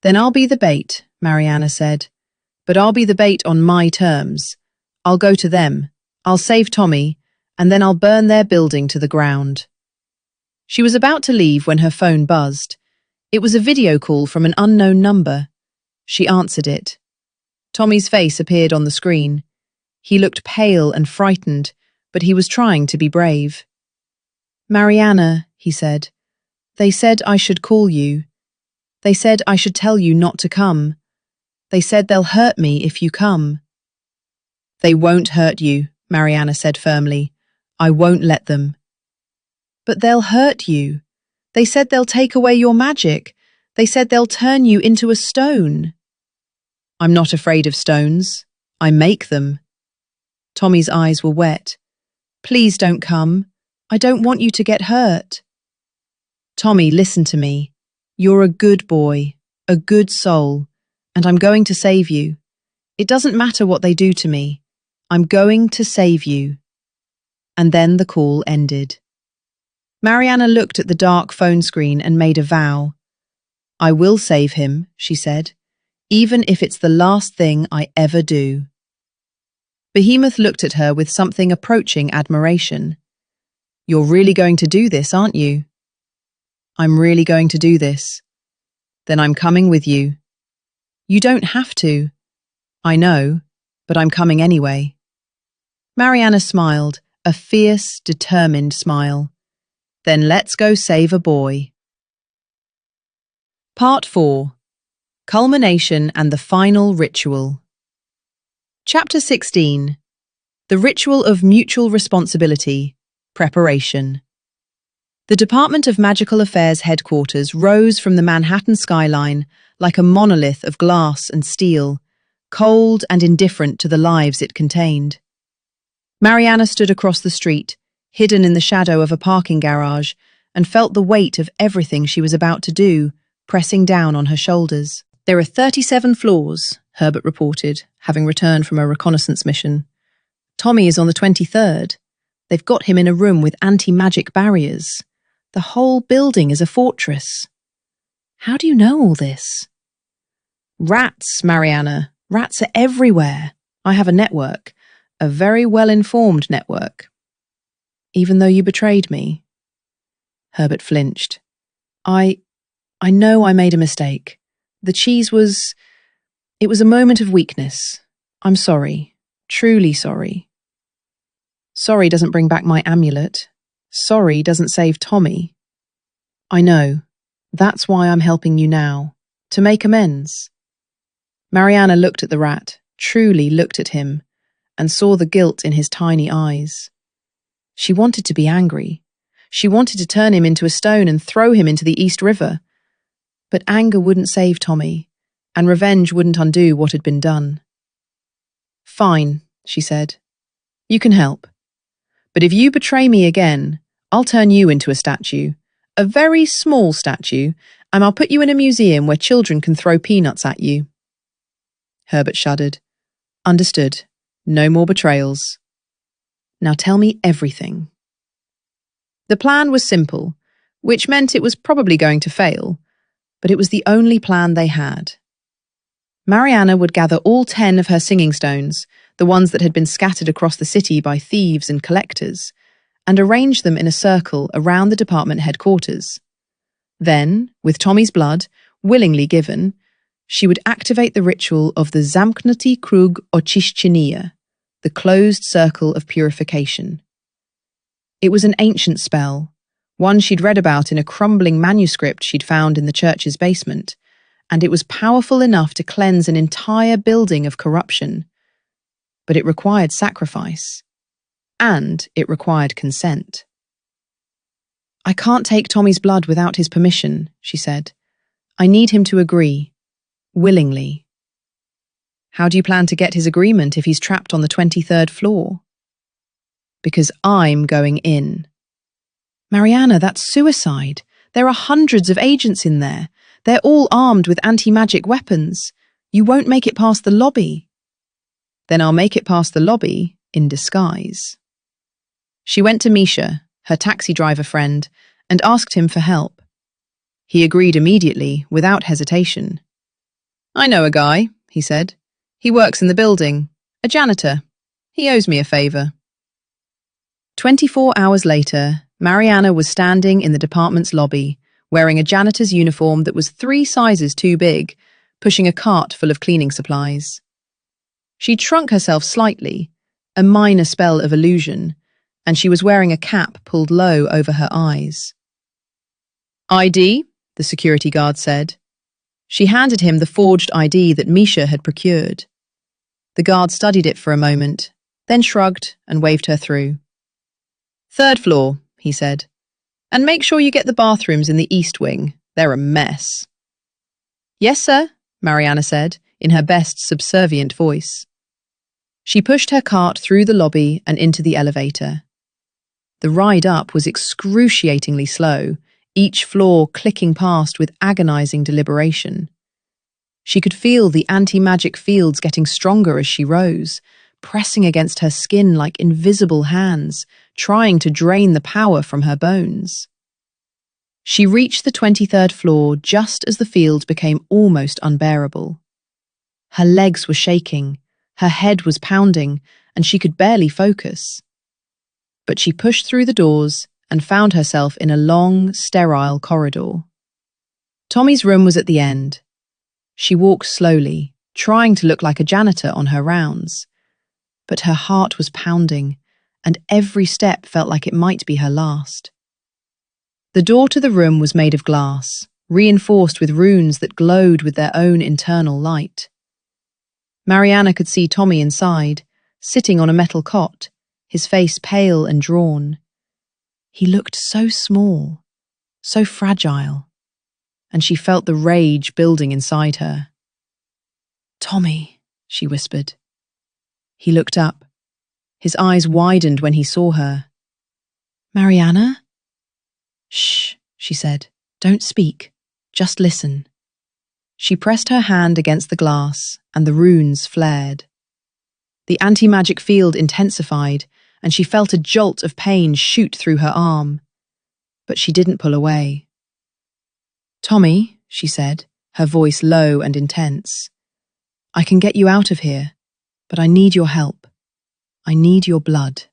"Then I'll be the bait," Maryana said. "But I'll be the bait on my terms. I'll go to them. I'll save Tommy, and then I'll burn their building to the ground." She was about to leave when her phone buzzed. It was a video call from an unknown number. She answered it. Tommy's face appeared on the screen. He looked pale and frightened, but he was trying to be brave. "Maryana," he said. "They said I should call you. They said I should tell you not to come. They said they'll hurt me if you come." "They won't hurt you," Maryana said firmly. "I won't let them." "But they'll hurt you. They said they'll take away your magic. They said they'll turn you into a stone." "I'm not afraid of stones. I make them." Tommy's eyes were wet. "Please don't come. I don't want you to get hurt." "Tommy, listen to me. You're a good boy, a good soul, and I'm going to save you. It doesn't matter what they do to me. I'm going to save you." And then the call ended. Maryana looked at the dark phone screen and made a vow. "I will save him," she said, "even if it's the last thing I ever do." Behemoth looked at her with something approaching admiration. "You're really going to do this, aren't you?" "I'm really going to do this." "Then I'm coming with you." "You don't have to." "I know, but I'm coming anyway." Maryana smiled, a fierce, determined smile. "Then let's go save a boy." Part 4. Culmination and the Final Ritual. Chapter 16. The Ritual of Mutual Responsibility. Preparation. The Department of Magical Affairs headquarters rose from the Manhattan skyline like a monolith of glass and steel, cold and indifferent to the lives it contained. Maryana stood across the street, hidden in the shadow of a parking garage, and felt the weight of everything she was about to do pressing down on her shoulders. "There are 37 floors," Herbert reported, having returned from a reconnaissance mission. "Tommy is on the 23rd. They've got him in a room with anti-magic barriers. The whole building is a fortress." "How do you know all this?" "Rats, Maryana. Rats are everywhere. I have a network, a very well-informed network." "Even though you betrayed me?" Herbert flinched. I know I made a mistake. The cheese was... It was a moment of weakness. I'm sorry. Truly sorry." "Sorry doesn't bring back my amulet. Sorry doesn't save Tommy." "I know. That's why I'm helping you now. To make amends." Maryana looked at the rat, truly looked at him, and saw the guilt in his tiny eyes. She wanted to be angry. She wanted to turn him into a stone and throw him into the East River. But anger wouldn't save Tommy, and revenge wouldn't undo what had been done. "Fine," she said. "You can help. But if you betray me again, I'll turn you into a statue, a very small statue, and I'll put you in a museum where children can throw peanuts at you." Herbert shuddered. "Understood. No more betrayals. Now tell me everything." The plan was simple, which meant it was probably going to fail, but it was the only plan they had. Maryana would gather all 10 of her singing stones, the ones that had been scattered across the city by thieves and collectors, and arrange them in a circle around the department headquarters. Then, with Tommy's blood, willingly given, she would activate the ritual of the Zamknuty Krug Oczyszczenia, the closed circle of purification. It was an ancient spell, one she'd read about in a crumbling manuscript she'd found in the church's basement, and it was powerful enough to cleanse an entire building of corruption. But it required sacrifice, and it required consent. "I can't take Tommy's blood without his permission," she said. "I need him to agree, willingly." "How do you plan to get his agreement if he's trapped on the 23rd floor?" "Because I'm going in." "Maryana, that's suicide. There are hundreds of agents in there. They're all armed with anti-magic weapons. You won't make it past the lobby." "Then I'll make it past the lobby in disguise." She went to Misha, her taxi driver friend, and asked him for help. He agreed immediately, without hesitation. "I know a guy," he said. "He works in the building. A janitor. He owes me a favor." 24 hours later, Maryana was standing in the department's lobby, wearing a janitor's uniform that was 3 sizes too big, pushing a cart full of cleaning supplies. She'd shrunk herself slightly, a minor spell of illusion, and she was wearing a cap pulled low over her eyes. "ID," the security guard said. She handed him the forged ID that Misha had procured. The guard studied it for a moment, then shrugged and waved her through. "3rd floor," he said, "and make sure you get the bathrooms in the east wing. They're a mess." "Yes, sir," Maryana said, in her best subservient voice. She pushed her cart through the lobby and into the elevator. The ride up was excruciatingly slow, each floor clicking past with agonizing deliberation. She could feel the anti-magic fields getting stronger as she rose, pressing against her skin like invisible hands, trying to drain the power from her bones. She reached the 23rd floor just as the field became almost unbearable. Her legs were shaking, her head was pounding, and she could barely focus. But she pushed through the doors and found herself in a long, sterile corridor. Tommy's room was at the end. She walked slowly, trying to look like a janitor on her rounds. But her heart was pounding, and every step felt like it might be her last. The door to the room was made of glass, reinforced with runes that glowed with their own internal light. Maryana could see Tommy inside, sitting on a metal cot, his face pale and drawn. He looked so small, so fragile, and she felt the rage building inside her. "Tommy," she whispered. He looked up. His eyes widened when he saw her. "Maryana?" "Shh," she said. "Don't speak. Just listen." She pressed her hand against the glass, and the runes flared. The anti-magic field intensified, and she felt a jolt of pain shoot through her arm. But she didn't pull away. "Tommy," she said, her voice low and intense, "I can get you out of here, but I need your help. I need your blood."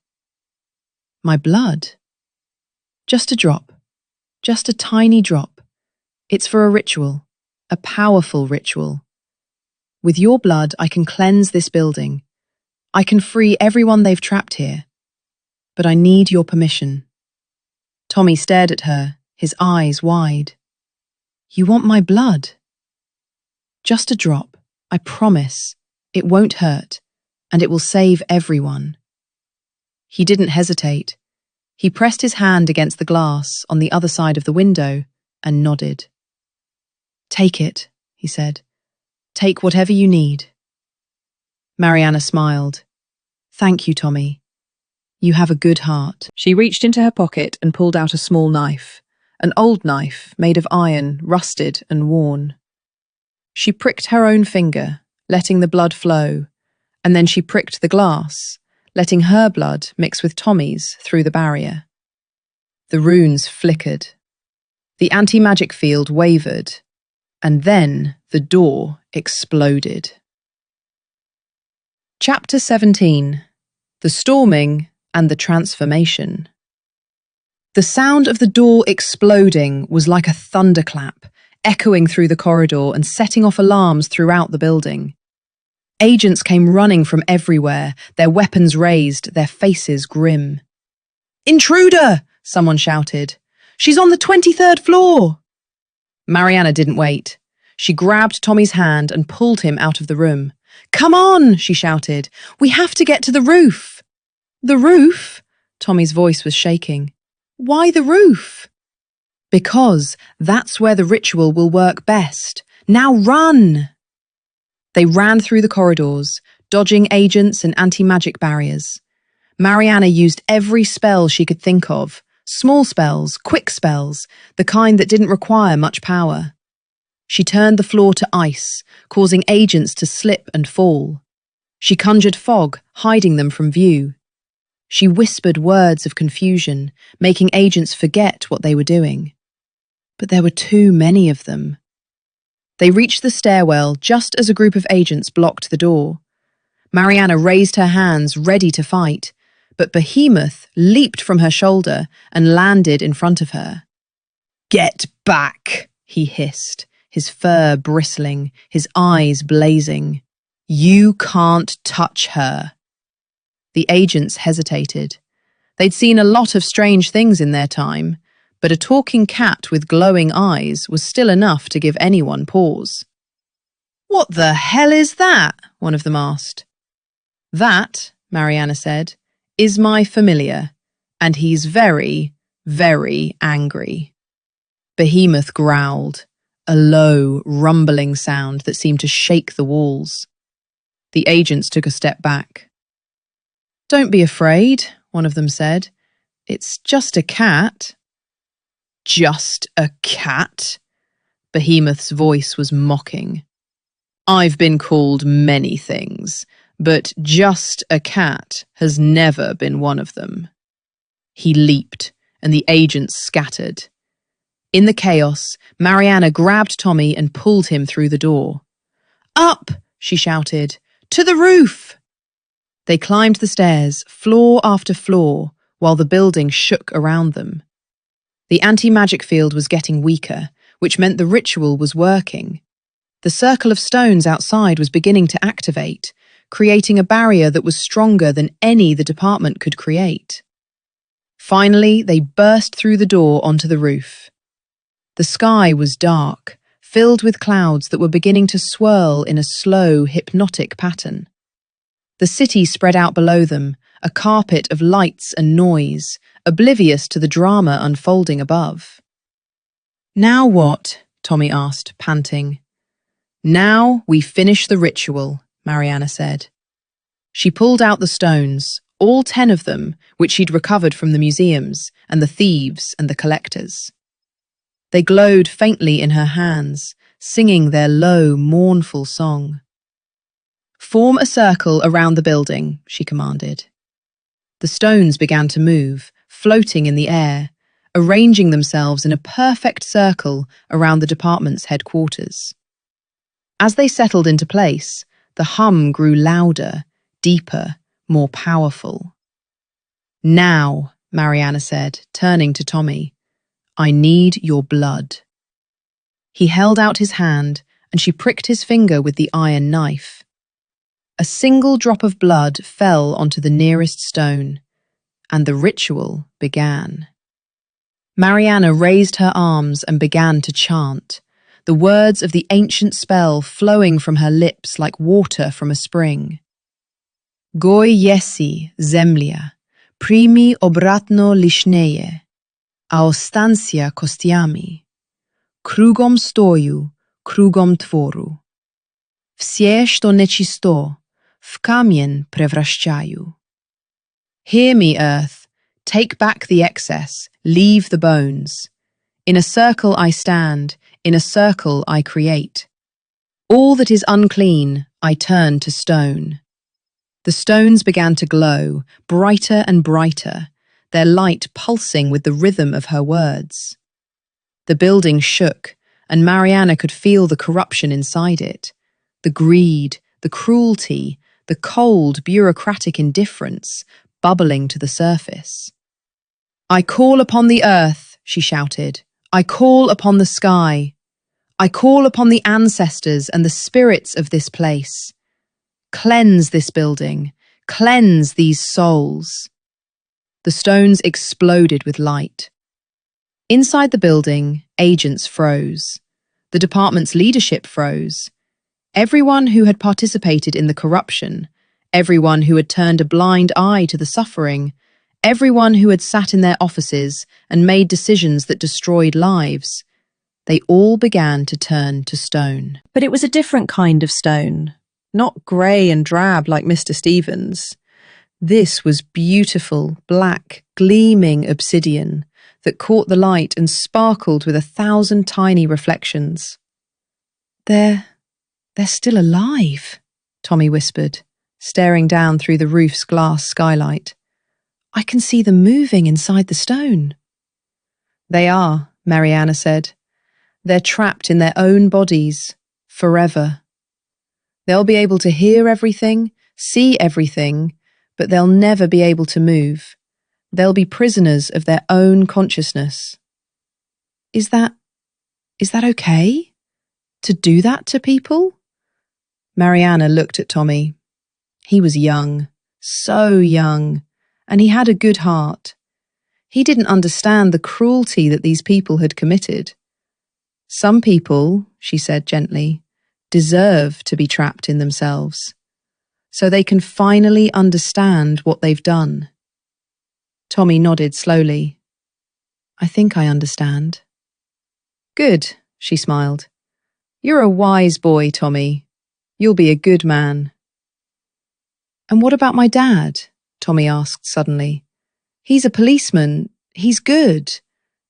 "My blood?" "Just a drop. Just a tiny drop. It's for a ritual, a powerful ritual. With your blood, I can cleanse this building. I can free everyone they've trapped here. But I need your permission." Tommy stared at her, his eyes wide. "You want my blood?" "Just a drop. I promise. It won't hurt, and it will save everyone." He didn't hesitate. He pressed his hand against the glass on the other side of the window and nodded. "Take it," he said. "Take whatever you need." Maryana smiled. "Thank you, Tommy. You have a good heart." She reached into her pocket and pulled out a small knife, an old knife made of iron, rusted and worn. She pricked her own finger, letting the blood flow, and then she pricked the glass, letting her blood mix with Tommy's through the barrier. The runes flickered. The anti-magic field wavered, and then the door exploded. Chapter 17. The Storming and the Transformation. The sound of the door exploding was like a thunderclap, echoing through the corridor and setting off alarms throughout the building. Agents came running from everywhere, their weapons raised, their faces grim. "Intruder!" someone shouted. "She's on the 23rd floor!" Maryana didn't wait. She grabbed Tommy's hand and pulled him out of the room. "Come on!" she shouted. "We have to get to the roof!" "The roof?" Tommy's voice was shaking. "Why the roof?" "Because that's where the ritual will work best. Now run!" They ran through the corridors, dodging agents and anti-magic barriers. Maryana used every spell she could think of, small spells, quick spells, the kind that didn't require much power. She turned the floor to ice, causing agents to slip and fall. She conjured fog, hiding them from view. She whispered words of confusion, making agents forget what they were doing. But there were too many of them. They reached the stairwell just as a group of agents blocked the door. Maryana raised her hands, ready to fight, but Behemoth leaped from her shoulder and landed in front of her. "Get back," he hissed, his fur bristling, his eyes blazing. "You can't touch her." The agents hesitated. They'd seen a lot of strange things in their time, but a talking cat with glowing eyes was still enough to give anyone pause. "What the hell is that?" one of them asked. "That," Maryana said, "is my familiar, and he's very, very angry." Behemoth growled, a low, rumbling sound that seemed to shake the walls. The agents took a step back. "Don't be afraid," one of them said. "It's just a cat." "Just a cat?" Behemoth's voice was mocking. "I've been called many things, but just a cat has never been one of them." He leaped, and the agents scattered. In the chaos, Maryana grabbed Tommy and pulled him through the door. "Up!" she shouted. "To the roof!" They climbed the stairs, floor after floor, while the building shook around them. The anti-magic field was getting weaker, which meant the ritual was working. The circle of stones outside was beginning to activate, creating a barrier that was stronger than any the department could create. Finally, they burst through the door onto the roof. The sky was dark, filled with clouds that were beginning to swirl in a slow, hypnotic pattern. The city spread out below them, a carpet of lights and noise, oblivious to the drama unfolding above. "Now what?" Tommy asked, panting. "Now we finish the ritual," Maryana said. She pulled out the stones, all 10 of them, which she'd recovered from the museums, and the thieves and the collectors. They glowed faintly in her hands, singing their low, mournful song. "Form a circle around the building," she commanded. The stones began to move, floating in the air, arranging themselves in a perfect circle around the department's headquarters. As they settled into place, the hum grew louder, deeper, more powerful. "Now," Maryana said, turning to Tommy, "I need your blood." He held out his hand, and she pricked his finger with the iron knife. A single drop of blood fell onto the nearest stone, and the ritual began. Maryana raised her arms and began to chant, the words of the ancient spell flowing from her lips like water from a spring. "Goi jesi, zemlya, primi obratno liśnieje, a ostancia kostiami. Krugom stoju, krugom tworu. Wsie, što nečisto, w kamień prewraszczaju." "Hear me, earth. Take back the excess, leave the bones. In a circle I stand, in a circle I create. All that is unclean I turn to stone." The stones began to glow, brighter and brighter, their light pulsing with the rhythm of her words. The building shook, and Maryana could feel the corruption inside it, the greed, the cruelty, the cold, bureaucratic indifference bubbling to the surface. "I call upon the earth," she shouted. "I call upon the sky. I call upon the ancestors and the spirits of this place. Cleanse this building. Cleanse these souls." The stones exploded with light. Inside the building, agents froze. The department's leadership froze. Everyone who had participated in the corruption, everyone who had turned a blind eye to the suffering, everyone who had sat in their offices and made decisions that destroyed lives, they all began to turn to stone. But it was a different kind of stone, not grey and drab like Mr. Stevens. This was beautiful, black, gleaming obsidian that caught the light and sparkled with 1,000 tiny reflections. They're still alive," Tommy whispered, staring down through the roof's glass skylight. "I can see them moving inside the stone." "They are," Maryana said. "They're trapped in their own bodies, forever. They'll be able to hear everything, see everything, but they'll never be able to move. They'll be prisoners of their own consciousness. Is that okay? To do that to people? Maryana looked at Tommy. He was young, so young, and he had a good heart. He didn't understand the cruelty that these people had committed. Some people, she said gently, deserve to be trapped in themselves, so they can finally understand what they've done. Tommy nodded slowly. I think I understand. Good, she smiled. You're a wise boy, Tommy. You'll be a good man. And what about my dad? Tommy asked suddenly. He's a policeman. He's good.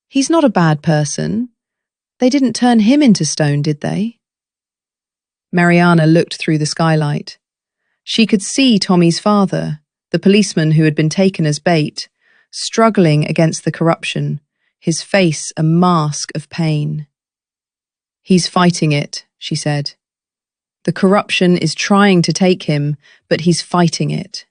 He's not a bad person. They didn't turn him into stone, did they? Maryana looked through the skylight. She could see Tommy's father, the policeman who had been taken as bait, struggling against the corruption, his face a mask of pain. He's fighting it, she said. The corruption is trying to take him, but he's fighting it.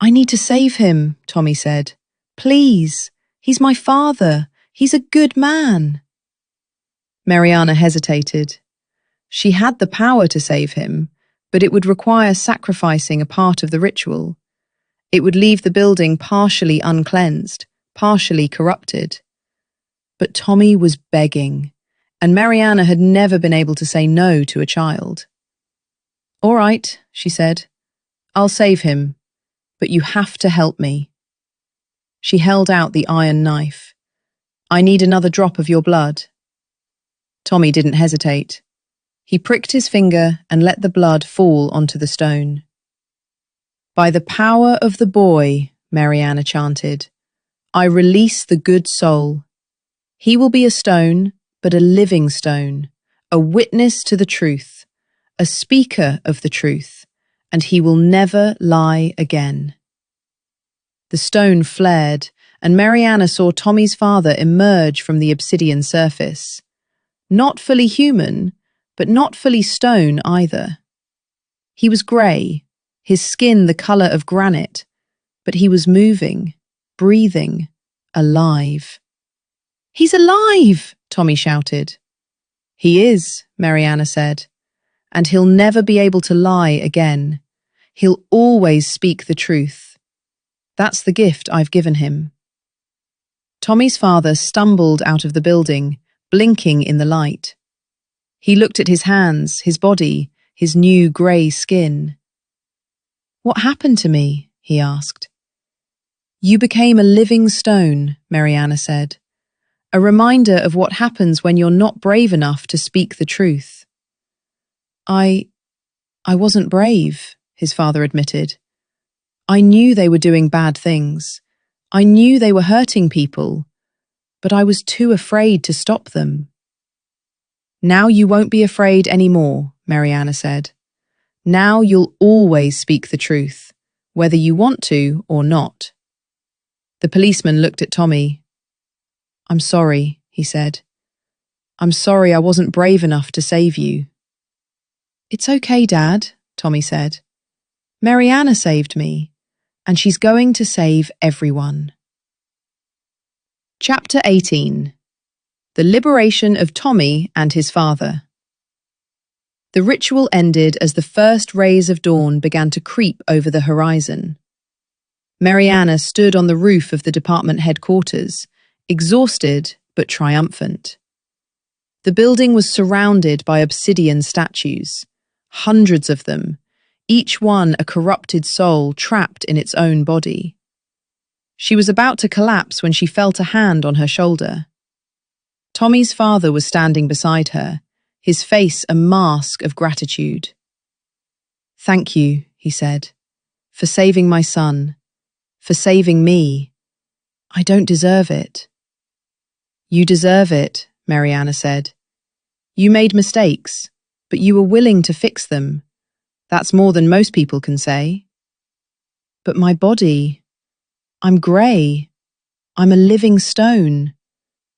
I need to save him, Tommy said. Please, he's my father. He's a good man. Maryana hesitated. She had the power to save him, but it would require sacrificing a part of the ritual. It would leave the building partially uncleansed, partially corrupted. But Tommy was begging, and Maryana had never been able to say no to a child. All right, she said. I'll save him, but you have to help me. She held out the iron knife. I need another drop of your blood. Tommy didn't hesitate. He pricked his finger and let the blood fall onto the stone. By the power of the boy, Maryana chanted, I release the good soul. He will be a stone, but a living stone, a witness to the truth, a speaker of the truth, and he will never lie again. The stone flared, and Maryana saw Tommy's father emerge from the obsidian surface. Not fully human, but not fully stone either. He was grey, his skin the colour of granite, but he was moving, breathing, alive. He's alive, Tommy shouted. He is, Maryana said, and he'll never be able to lie again. He'll always speak the truth. That's the gift I've given him. Tommy's father stumbled out of the building, blinking in the light. He looked at his hands, his body, his new grey skin. What happened to me? He asked. You became a living stone, Maryana said. A reminder of what happens when you're not brave enough to speak the truth. I wasn't brave, his father admitted. I knew they were doing bad things. I knew they were hurting people, but I was too afraid to stop them. Now you won't be afraid anymore, Maryana said. Now you'll always speak the truth, whether you want to or not. The policeman looked at Tommy. I'm sorry, he said. I'm sorry I wasn't brave enough to save you. It's okay, Dad, Tommy said. Maryana saved me, and she's going to save everyone. Chapter 18. The Liberation of Tommy and his Father. The ritual ended as the first rays of dawn began to creep over the horizon. Maryana stood on the roof of the department headquarters, exhausted but triumphant. The building was surrounded by obsidian statues, hundreds of them, each one a corrupted soul trapped in its own body. She was about to collapse when she felt a hand on her shoulder. Tommy's father was standing beside her, his face a mask of gratitude. Thank you, he said, for saving my son, for saving me. I don't deserve it. You deserve it, Maryana said. You made mistakes, but you were willing to fix them. That's more than most people can say. But my body, I'm grey. I'm a living stone.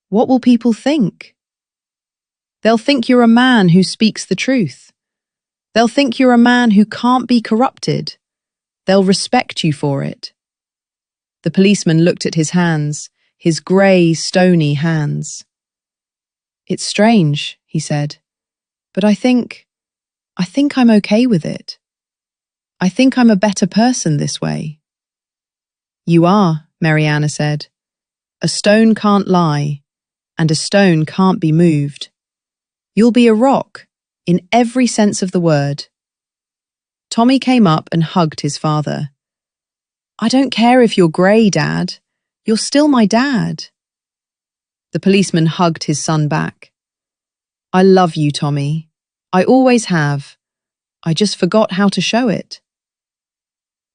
What will people think? They'll think you're a man who speaks the truth. They'll think you're a man who can't be corrupted. They'll respect you for it." The policeman looked at his hands, his grey, stony hands. "It's strange," he said, "but I think I'm okay with it. I think I'm a better person this way." "You are," Maryana said. "A stone can't lie, and a stone can't be moved. You'll be a rock, in every sense of the word." Tommy came up and hugged his father. "I don't care if you're grey, Dad. You're still my dad." The policeman hugged his son back. "I love you, Tommy. I always have. I just forgot how to show it."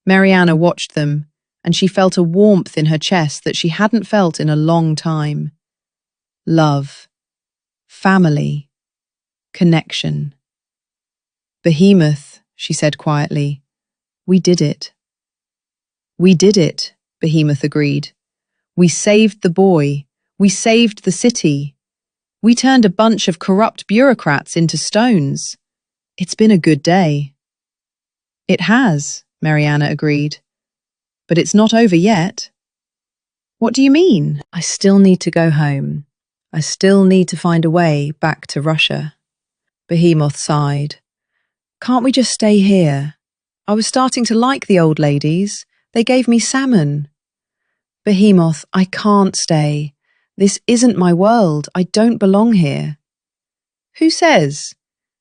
Maryana watched them, and she felt a warmth in her chest that she hadn't felt in a long time. Love. Family. Connection. "Behemoth," she said quietly. "We did it." "We did it," Behemoth agreed. "We saved the boy. We saved the city. We turned a bunch of corrupt bureaucrats into stones. It's been a good day." "It has," Maryana agreed. "But it's not over yet." "What do you mean?" "I still need to go home. I still need to find a way back to Russia." Behemoth sighed. "Can't we just stay here? I was starting to like the old ladies. They gave me salmon." "Behemoth, I can't stay. This isn't my world. I don't belong here." "Who says?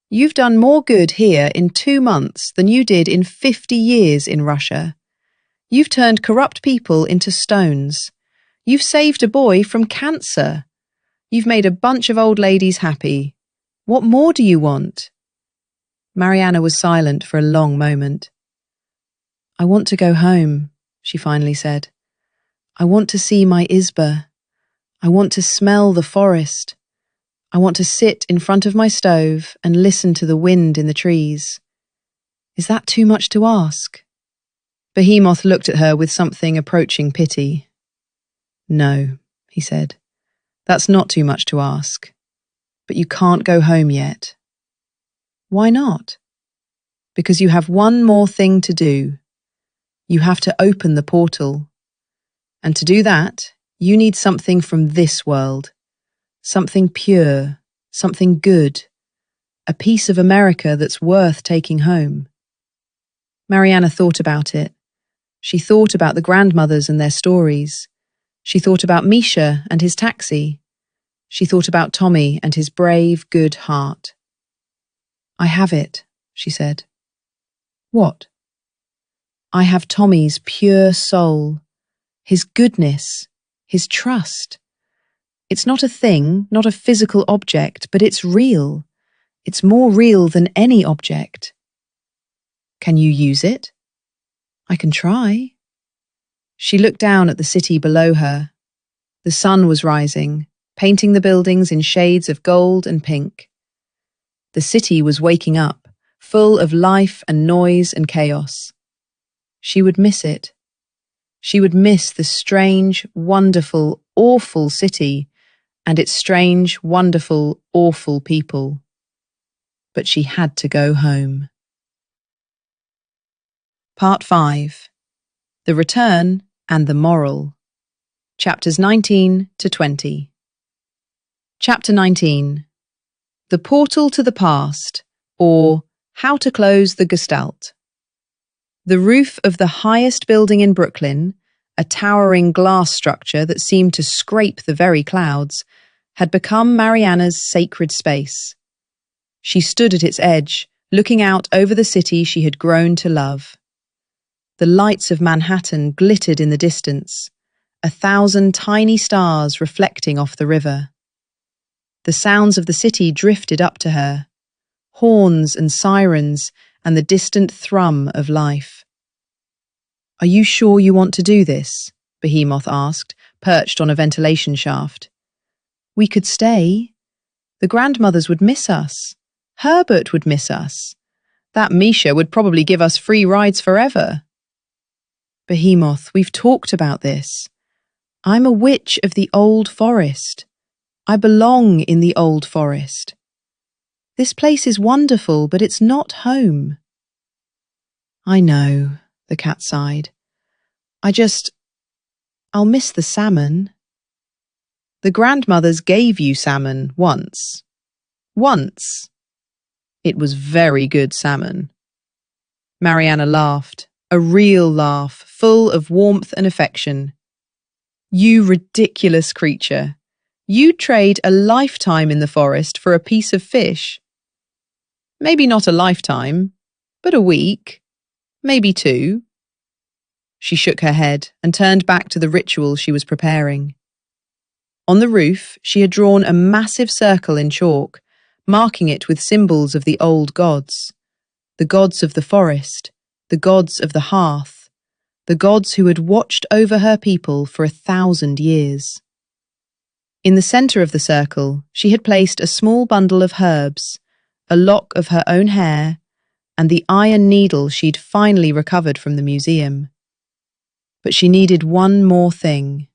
You've done more good here in 2 months than you did in 50 years in Russia. You've turned corrupt people into stones. You've saved a boy from cancer. You've made a bunch of old ladies happy. What more do you want?" Maryana was silent for a long moment. "I want to go home," she finally said. "I want to see my Isba. I want to smell the forest. I want to sit in front of my stove and listen to the wind in the trees. Is that too much to ask?" Behemoth looked at her with something approaching pity. "No," he said. "That's not too much to ask. But you can't go home yet." "Why not?" "Because you have one more thing to do. You have to open the portal. And to do that, you need something from this world. Something pure, something good. A piece of America that's worth taking home." Maryana thought about it. She thought about the grandmothers and their stories. She thought about Misha and his taxi. She thought about Tommy and his brave, good heart. "I have it," she said. "What?" "I have Tommy's pure soul, his goodness, his trust. It's not a thing, not a physical object, but it's real. It's more real than any object." "Can you use it?" "I can try." She looked down at the city below her. The sun was rising, painting the buildings in shades of gold and pink. The city was waking up, full of life and noise and chaos. She would miss it. She would miss the strange, wonderful, awful city and its strange, wonderful, awful people. But she had to go home. Part 5. The Return and the Moral. Chapters 19 to 20. Chapter 19. The Portal to the Past, or How to Close the Gestalt. The roof of the highest building in Brooklyn, a towering glass structure that seemed to scrape the very clouds, had become Maryana's sacred space. She stood at its edge, looking out over the city she had grown to love. The lights of Manhattan glittered in the distance, 1,000 tiny stars reflecting off the river. The sounds of the city drifted up to her, horns and sirens and the distant thrum of life. "Are you sure you want to do this?" Behemoth asked, perched on a ventilation shaft. "We could stay. The grandmothers would miss us. Herbert would miss us. That Misha would probably give us free rides forever." "Behemoth, we've talked about this. I'm a witch of the old forest. I belong in the old forest. This place is wonderful, but it's not home." "I know," the cat sighed. I'll miss the salmon. The grandmothers gave you salmon once. Once. It was very good salmon. Maryana laughed, a real laugh, full of warmth and affection. You ridiculous creature. You'd trade a lifetime in the forest for a piece of fish. Maybe not a lifetime, but a week, maybe 2. She shook her head and turned back to the ritual she was preparing. On the roof, she had drawn a massive circle in chalk, marking it with symbols of the old gods. The gods of the forest, the gods of the hearth, the gods who had watched over her people for 1,000 years. In the centre of the circle, she had placed a small bundle of herbs, a lock of her own hair, and the iron needle she'd finally recovered from the museum. But she needed one more thing.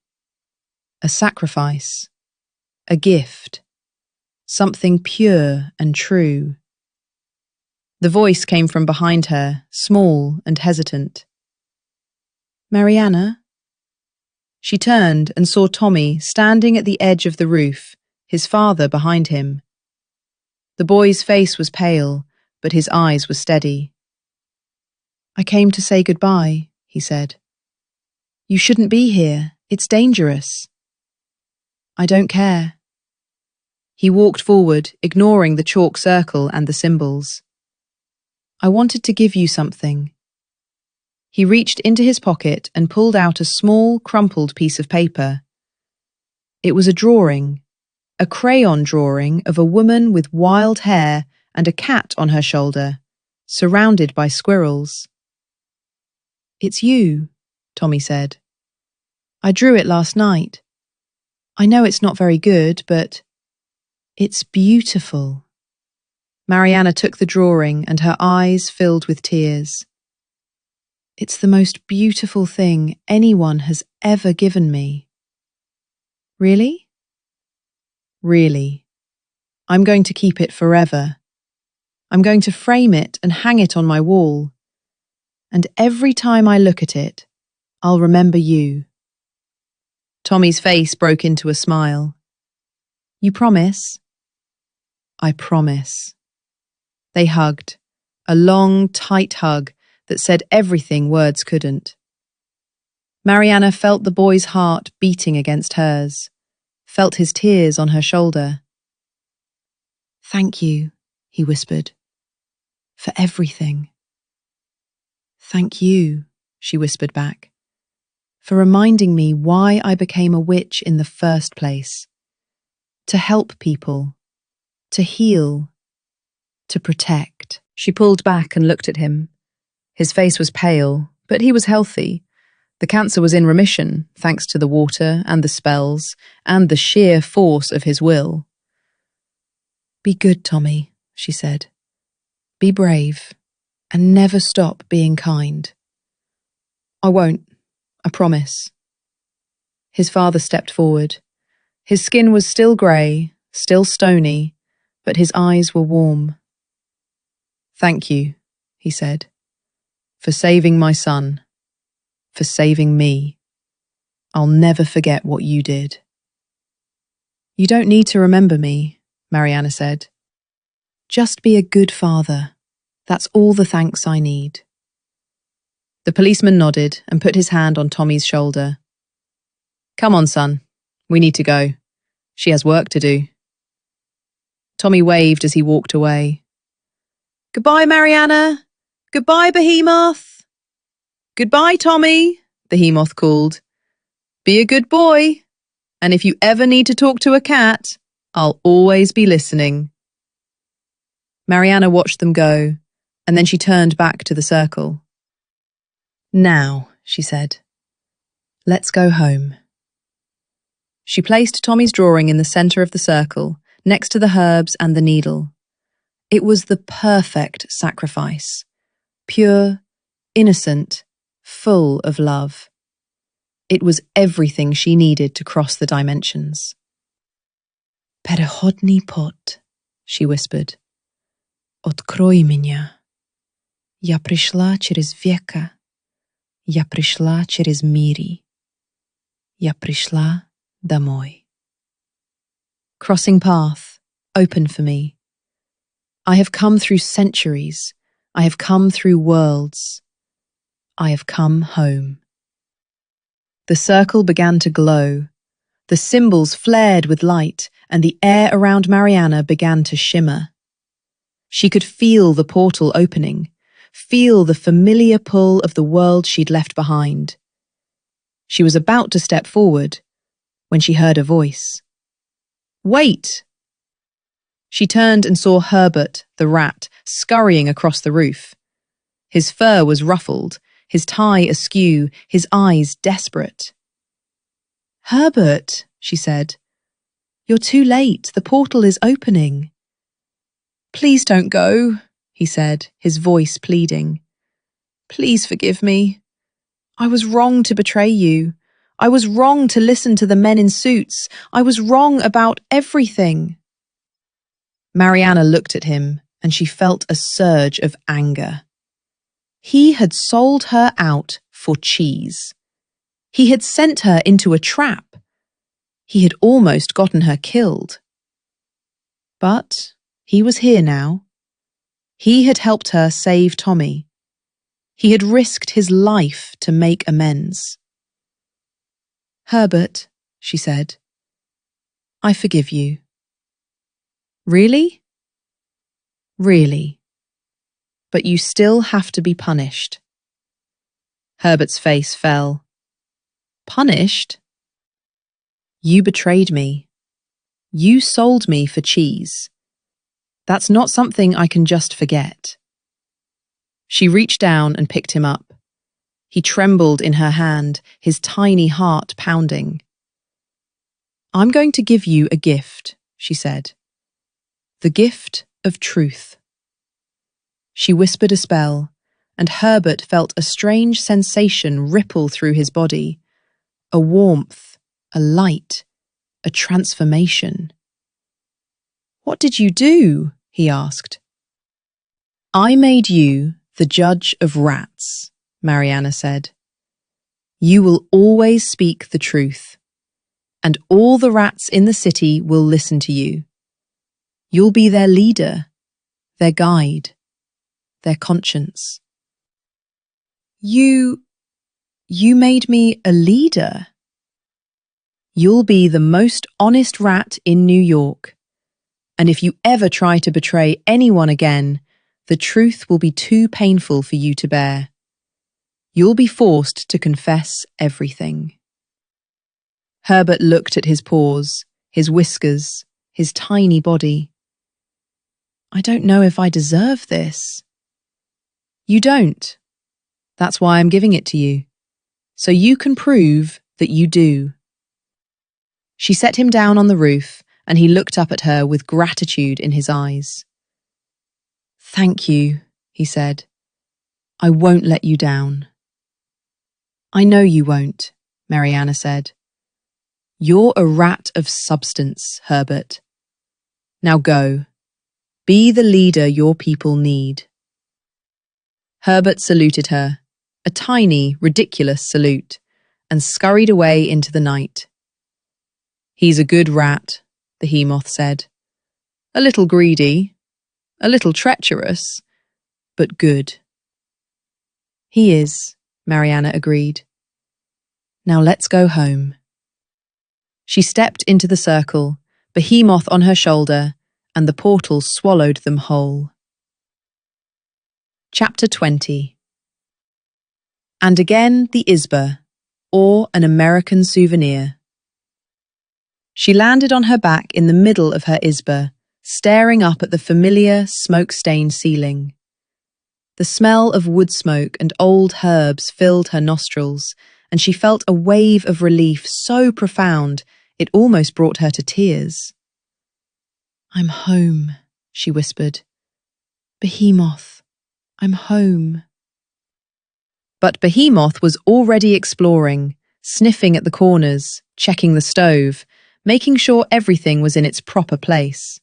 A sacrifice. A gift. Something pure and true. The voice came from behind her, small and hesitant. Maryana? She turned and saw Tommy standing at the edge of the roof, his father behind him. The boy's face was pale, but his eyes were steady. I came to say goodbye, he said. You shouldn't be here. It's dangerous. I don't care. He walked forward, ignoring the chalk circle and the symbols. I wanted to give you something. He reached into his pocket and pulled out a small, crumpled piece of paper. It was a drawing, a crayon drawing of a woman with wild hair and a cat on her shoulder, surrounded by squirrels. It's you, Tommy said. I drew it last night. I know it's not very good, but it's beautiful. Maryana took the drawing and her eyes filled with tears. It's the most beautiful thing anyone has ever given me. Really? Really. I'm going to keep it forever. I'm going to frame it and hang it on my wall. And every time I look at it, I'll remember you. Tommy's face broke into a smile. You promise? I promise. They hugged, a long, tight hug that said everything words couldn't. Maryana felt the boy's heart beating against hers, felt his tears on her shoulder. Thank you, he whispered, for everything. Thank you, she whispered back, for reminding me why I became a witch in the first place. To help people, to heal, to protect. She pulled back and looked at him. His face was pale, but he was healthy. The cancer was in remission, thanks to the water and the spells and the sheer force of his will. Be good, Tommy, she said. Be brave, and never stop being kind. I won't, I promise. His father stepped forward. His skin was still grey, still stony, but his eyes were warm. Thank you, he said, for saving my son, for saving me. I'll never forget what you did. You don't need to remember me, Maryana said. Just be a good father. That's all the thanks I need. The policeman nodded and put his hand on Tommy's shoulder. Come on, son. We need to go. She has work to do. Tommy waved as he walked away. Goodbye, Maryana. Goodbye, Behemoth. Goodbye, Tommy, Behemoth called. Be a good boy. And if you ever need to talk to a cat, I'll always be listening. Maryana watched them go, and then she turned back to the circle. Now, she said, let's go home. She placed Tommy's drawing in the centre of the circle, next to the herbs and the needle. It was the perfect sacrifice. Pure, innocent, full of love. It was everything she needed to cross the dimensions. Переходный пот, she whispered. Открой меня. Я пришла через века. Я пришла через мири. Я пришла домой. Crossing path, open for me. I have come through centuries. I have come through worlds. I have come home. The circle began to glow. The symbols flared with light, and the air around Maryana began to shimmer. She could feel the portal opening, feel the familiar pull of the world she'd left behind. She was about to step forward when she heard a voice. "Wait!" She turned and saw Herbert, the rat, scurrying across the roof. His fur was ruffled, his tie askew, his eyes desperate. "Herbert," she said, "you're too late. The portal is opening." "Please don't go," he said, his voice pleading. "Please forgive me. I was wrong to betray you. I was wrong to listen to the men in suits. I was wrong about everything." Maryana looked at him, and she felt a surge of anger. He had sold her out for cheese. He had sent her into a trap. He had almost gotten her killed. But he was here now. He had helped her save Tommy. He had risked his life to make amends. "Herbert," she said, "I forgive you." "Really?" "Really. But you still have to be punished." Herbert's face fell. "Punished? You betrayed me. You sold me for cheese. That's not something I can just forget." She reached down and picked him up. He trembled in her hand, his tiny heart pounding. "I'm going to give you a gift," she said. "The gift of truth." She whispered a spell, and Herbert felt a strange sensation ripple through his body. A warmth, a light, a transformation. "What did you do?" he asked. "I made you the judge of rats," Maryana said. "You will always speak the truth, and all the rats in the city will listen to you. You'll be their leader, their guide, their conscience." You made me a leader?" "You'll be the most honest rat in New York. And if you ever try to betray anyone again, the truth will be too painful for you to bear. You'll be forced to confess everything." Herbert looked at his paws, his whiskers, his tiny body. "I don't know if I deserve this." "You don't. That's why I'm giving it to you, so you can prove that you do." She set him down on the roof, and he looked up at her with gratitude in his eyes. "Thank you," he said. "I won't let you down." "I know you won't," Maryana said. "You're a rat of substance, Herbert. Now go. Be the leader your people need." Herbert saluted her, a tiny, ridiculous salute, and scurried away into the night. "He's a good rat," the Behemoth said. "A little greedy, a little treacherous, but good." "He is," Maryana agreed. "Now let's go home." She stepped into the circle, Behemoth on her shoulder, and the portal swallowed them whole. Chapter 20. And again the Isba, or an American souvenir. She landed on her back in the middle of her Isba, staring up at the familiar, smoke-stained ceiling. The smell of wood smoke and old herbs filled her nostrils, and she felt a wave of relief so profound it almost brought her to tears. "I'm home," she whispered. "Behemoth, I'm home." But Behemoth was already exploring, sniffing at the corners, checking the stove, making sure everything was in its proper place.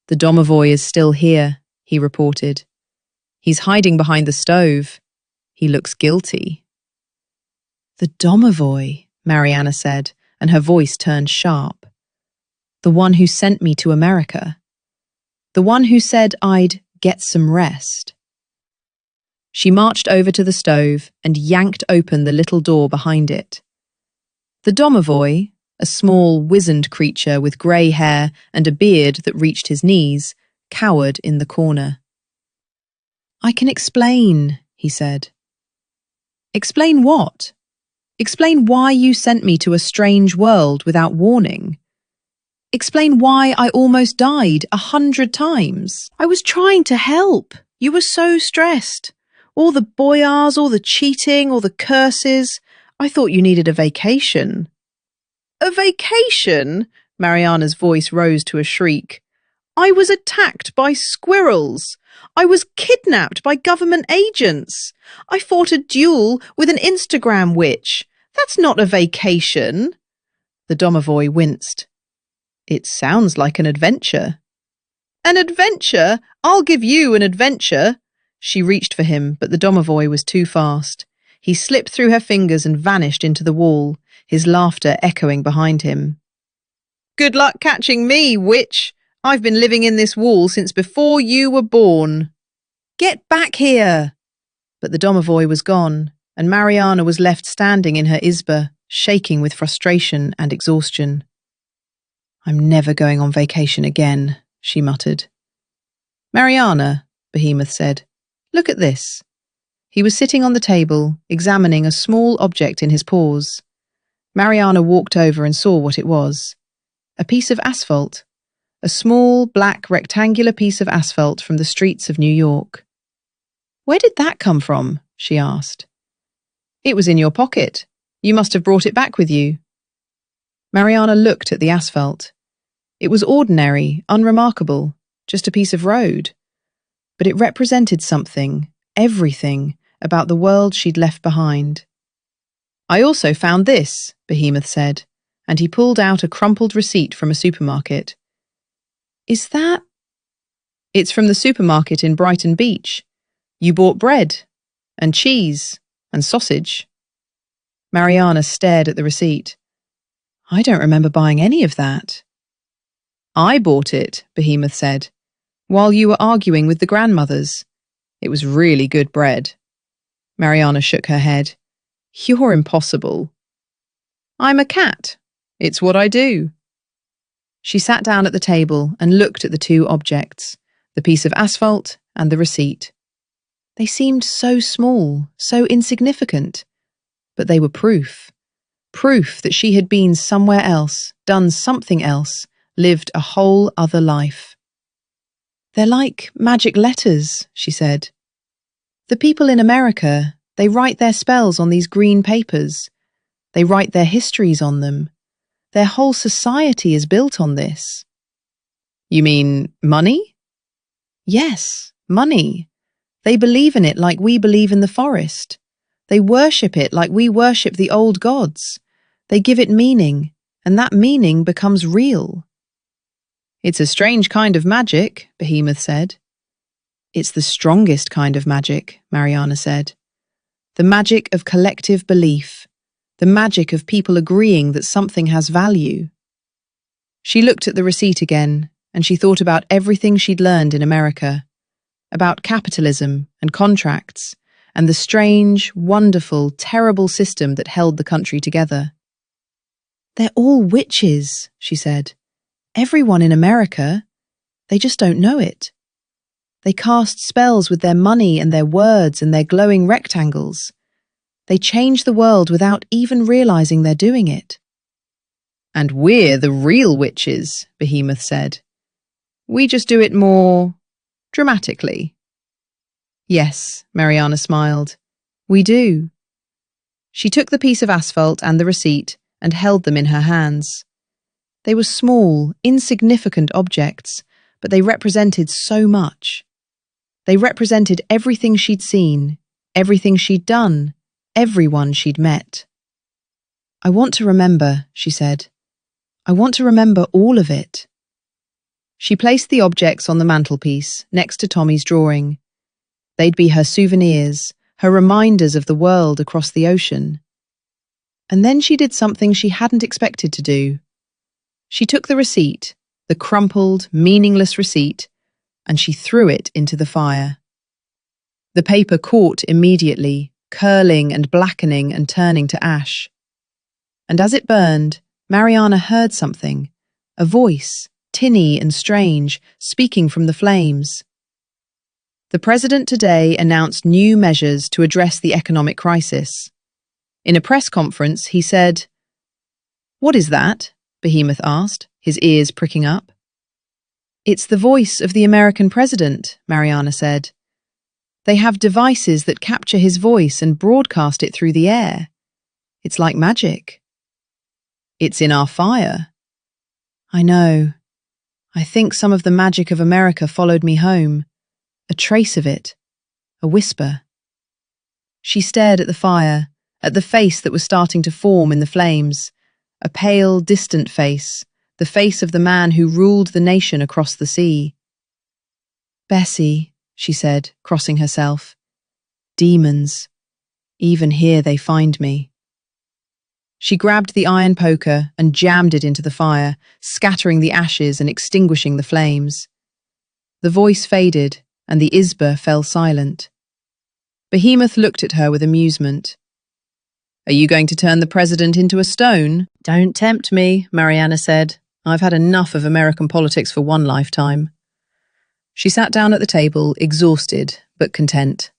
"The domovoi is still here," he reported. "He's hiding behind the stove. He looks guilty. The domovoi, Maryana said, and her voice turned sharp. The one who sent me to America. The one who said I'd get some rest. She marched over to the stove and yanked open the little door behind it. The domovoi, a small, wizened creature with grey hair and a beard that reached his knees, cowered in the corner. I can explain, he said. Explain what? Explain why you sent me to a strange world without warning. Explain why I almost died 100 times. I was trying to help. You were so stressed. All the boyars, all the cheating, all the curses. I thought you needed a vacation. A vacation? Maryana's voice rose to a shriek. I was attacked by squirrels. I was kidnapped by government agents. I fought a duel with an Instagram witch. That's not a vacation. The domovoi winced. It sounds like an adventure. An adventure? I'll give you an adventure. She reached for him, but the domovoi was too fast. He slipped through her fingers and vanished into the wall, his laughter echoing behind him. Good luck catching me, witch. I've been living in this wall since before you were born. Get back here! But the domovoi was gone, and Maryana was left standing in her izba, shaking with frustration and exhaustion. I'm never going on vacation again, she muttered. Maryana, Behemoth said, look at this. He was sitting on the table, examining a small object in his paws. Maryana walked over and saw what it was. A piece of asphalt. A small, black, rectangular piece of asphalt from the streets of New York. Where did that come from? She asked. It was in your pocket. You must have brought it back with you. Maryana looked at the asphalt. It was ordinary, unremarkable, just a piece of road. But it represented something, everything, about the world she'd left behind. I also found this, Behemoth said, and he pulled out a crumpled receipt from a supermarket. Is that? It's from the supermarket in Brighton Beach. You bought bread, and cheese, and sausage. Maryana stared at the receipt. I don't remember buying any of that. I bought it, Behemoth said, while you were arguing with the grandmothers. It was really good bread. Maryana shook her head. You're impossible. I'm a cat. It's what I do. She sat down at the table and looked at the two objects, the piece of asphalt and the receipt. They seemed so small, so insignificant, but they were proof. Proof that she had been somewhere else, done something else, lived a whole other life. They're like magic letters, she said. The people in America, they write their spells on these green papers. They write their histories on them. Their whole society is built on this. You mean money? Yes, money. They believe in it like we believe in the forest. They worship it like we worship the old gods. They give it meaning, and that meaning becomes real. It's a strange kind of magic, Behemoth said. It's the strongest kind of magic, Maryana said. The magic of collective belief. The magic of people agreeing that something has value. She looked at the receipt again, and she thought about everything she'd learned in America. About capitalism and contracts, and the strange, wonderful, terrible system that held the country together. They're all witches, she said. Everyone in America. They just don't know it. They cast spells with their money and their words and their glowing rectangles. They change the world without even realizing they're doing it. And we're the real witches, Behemoth said. We just do it more dramatically. Yes, Maryana smiled. We do. She took the piece of asphalt and the receipt and held them in her hands. They were small, insignificant objects, but they represented so much. They represented everything she'd seen, everything she'd done, everyone she'd met. I want to remember, she said. I want to remember all of it. She placed the objects on the mantelpiece, next to Tommy's drawing. They'd be her souvenirs, her reminders of the world across the ocean. And then she did something she hadn't expected to do. She took the receipt, the crumpled, meaningless receipt, and she threw it into the fire. The paper caught immediately, curling and blackening and turning to ash. And as it burned, Maryana heard something, a voice, tinny and strange, speaking from the flames. The president today announced new measures to address the economic crisis. In a press conference, he said, "What is that?" Behemoth asked, his ears pricking up. "It's the voice of the American president," Maryana said. "They have devices that capture his voice and broadcast it through the air. It's like magic." "It's in our fire." "I know. I think some of the magic of America followed me home. A trace of it. A whisper." She stared at the fire, at the face that was starting to form in the flames. A pale, distant face, the face of the man who ruled the nation across the sea. "Bessie," she said, crossing herself. "Demons. Even here they find me." She grabbed the iron poker and jammed it into the fire, scattering the ashes and extinguishing the flames. The voice faded, and the Isba fell silent. Behemoth looked at her with amusement. "Are you going to turn the president into a stone?" "Don't tempt me," Maryana said. "I've had enough of American politics for one lifetime." She sat down at the table, exhausted but content.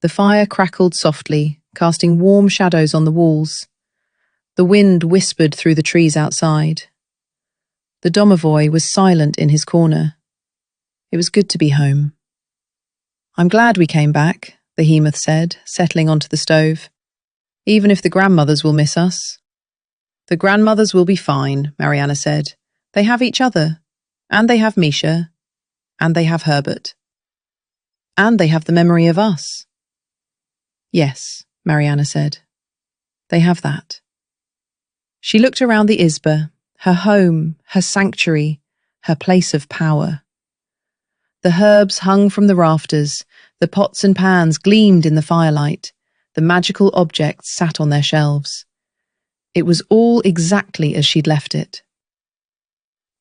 The fire crackled softly, casting warm shadows on the walls. The wind whispered through the trees outside. The domovoi was silent in his corner. It was good to be home. "I'm glad we came back," Behemoth said, settling onto the stove. "Even if the grandmothers will miss us." "The grandmothers will be fine," Maryana said. "They have each other. And they have Misha. And they have Herbert. And they have the memory of us." "Yes," Maryana said. "They have that." She looked around the Isba, her home, her sanctuary, her place of power. The herbs hung from the rafters, the pots and pans gleamed in the firelight, the magical objects sat on their shelves. It was all exactly as she'd left it.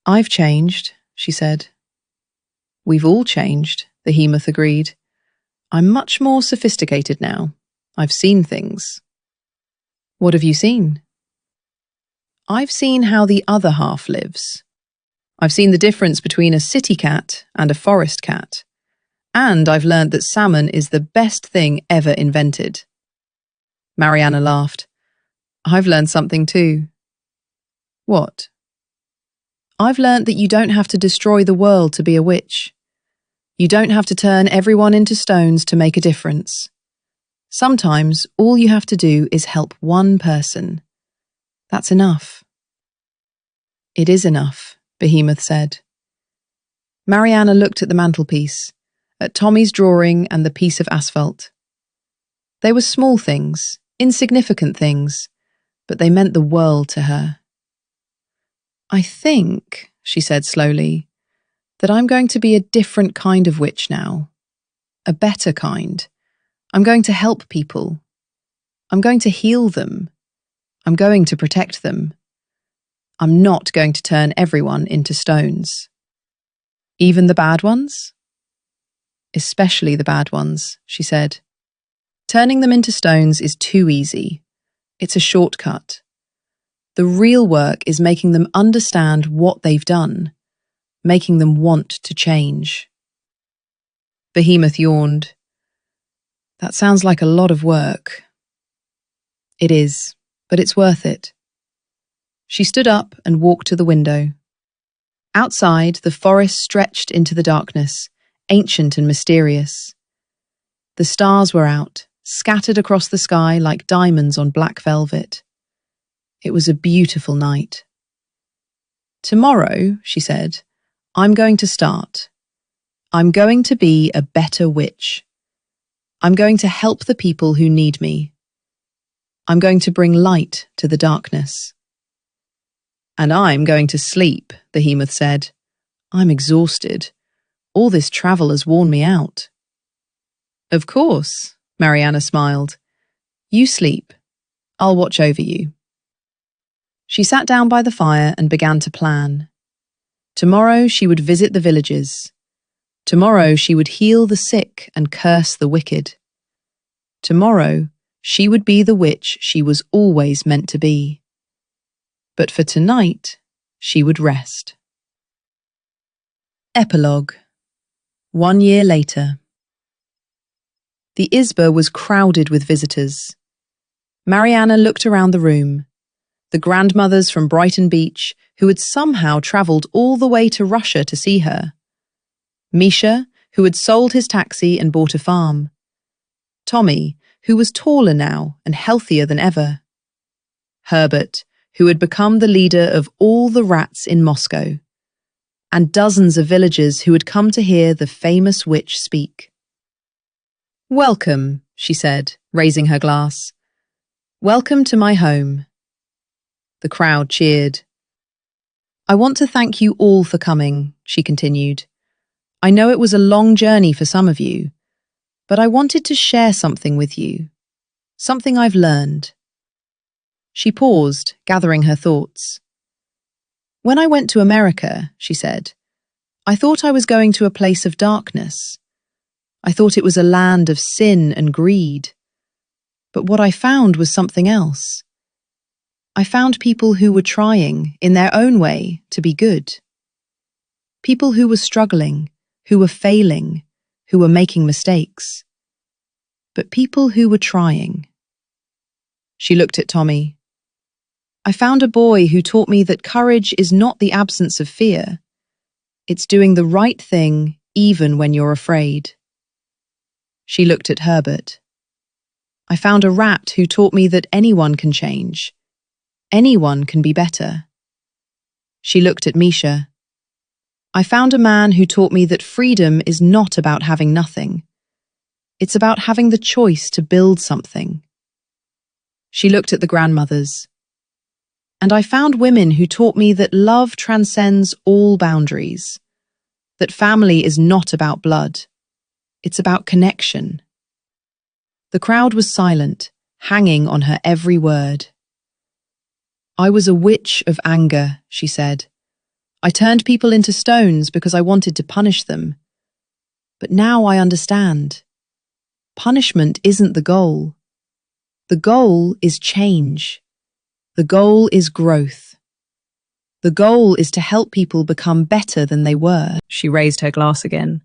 "I've changed," she said. "We've all changed," Behemoth agreed. "I'm much more sophisticated now. I've seen things." "What have you seen?" "I've seen how the other half lives. I've seen the difference between a city cat and a forest cat. And I've learned that salmon is the best thing ever invented." Maryana laughed. "I've learned something too." "What?" "I've learned that you don't have to destroy the world to be a witch. You don't have to turn everyone into stones to make a difference. Sometimes all you have to do is help one person. That's enough." "It is enough," Behemoth said. Maryana looked at the mantelpiece, at Tommy's drawing and the piece of asphalt. They were small things, insignificant things, but they meant the world to her. "I think," she said slowly, "that I'm going to be a different kind of witch now. A better kind. I'm going to help people. I'm going to heal them. I'm going to protect them. I'm not going to turn everyone into stones." "Even the bad ones?" "Especially the bad ones," she said. "Turning them into stones is too easy. It's a shortcut. The real work is making them understand what they've done, making them want to change." Behemoth yawned. "That sounds like a lot of work." "It is, but it's worth it." She stood up and walked to the window. Outside, the forest stretched into the darkness, ancient and mysterious. The stars were out, scattered across the sky like diamonds on black velvet. It was a beautiful night. "Tomorrow," she said, "I'm going to start. I'm going to be a better witch. I'm going to help the people who need me. I'm going to bring light to the darkness." "And I'm going to sleep," Behemoth said. "I'm exhausted. All this travel has worn me out." "Of course," Maryana smiled. You sleep. I'll watch over you. She sat down by the fire and began to plan. Tomorrow she would visit the villages. Tomorrow she would heal the sick and curse the wicked. Tomorrow she would be the witch she was always meant to be. But for tonight, she would rest. Epilogue. 1 year later. The Isba was crowded with visitors. Maryana looked around the room. The grandmothers from Brighton Beach, who had somehow travelled all the way to Russia to see her. Misha, who had sold his taxi and bought a farm. Tommy, who was taller now and healthier than ever. Herbert, who had become the leader of all the rats in Moscow. And dozens of villagers who had come to hear the famous witch speak. Welcome, she said, raising her glass. Welcome to my home. The crowd cheered. I want to thank you all for coming, she continued. I know it was a long journey for some of you, but I wanted to share something with you. Something I've learned. She paused, gathering her thoughts. When I went to America, she said, I thought I was going to a place of darkness. I thought it was a land of sin and greed. But what I found was something else. I found people who were trying, in their own way, to be good. People who were struggling, who were failing, who were making mistakes. But people who were trying. She looked at Tommy. I found a boy who taught me that courage is not the absence of fear. It's doing the right thing even when you're afraid. She looked at Herbert. I found a rat who taught me that anyone can change. Anyone can be better. She looked at Misha. I found a man who taught me that freedom is not about having nothing. It's about having the choice to build something. She looked at the grandmothers. And I found women who taught me that love transcends all boundaries, that family is not about blood, it's about connection. The crowd was silent, hanging on her every word. I was a witch of anger, she said. I turned people into stones because I wanted to punish them. But now I understand. Punishment isn't the goal. The goal is change. The goal is growth. The goal is to help people become better than they were. She raised her glass again.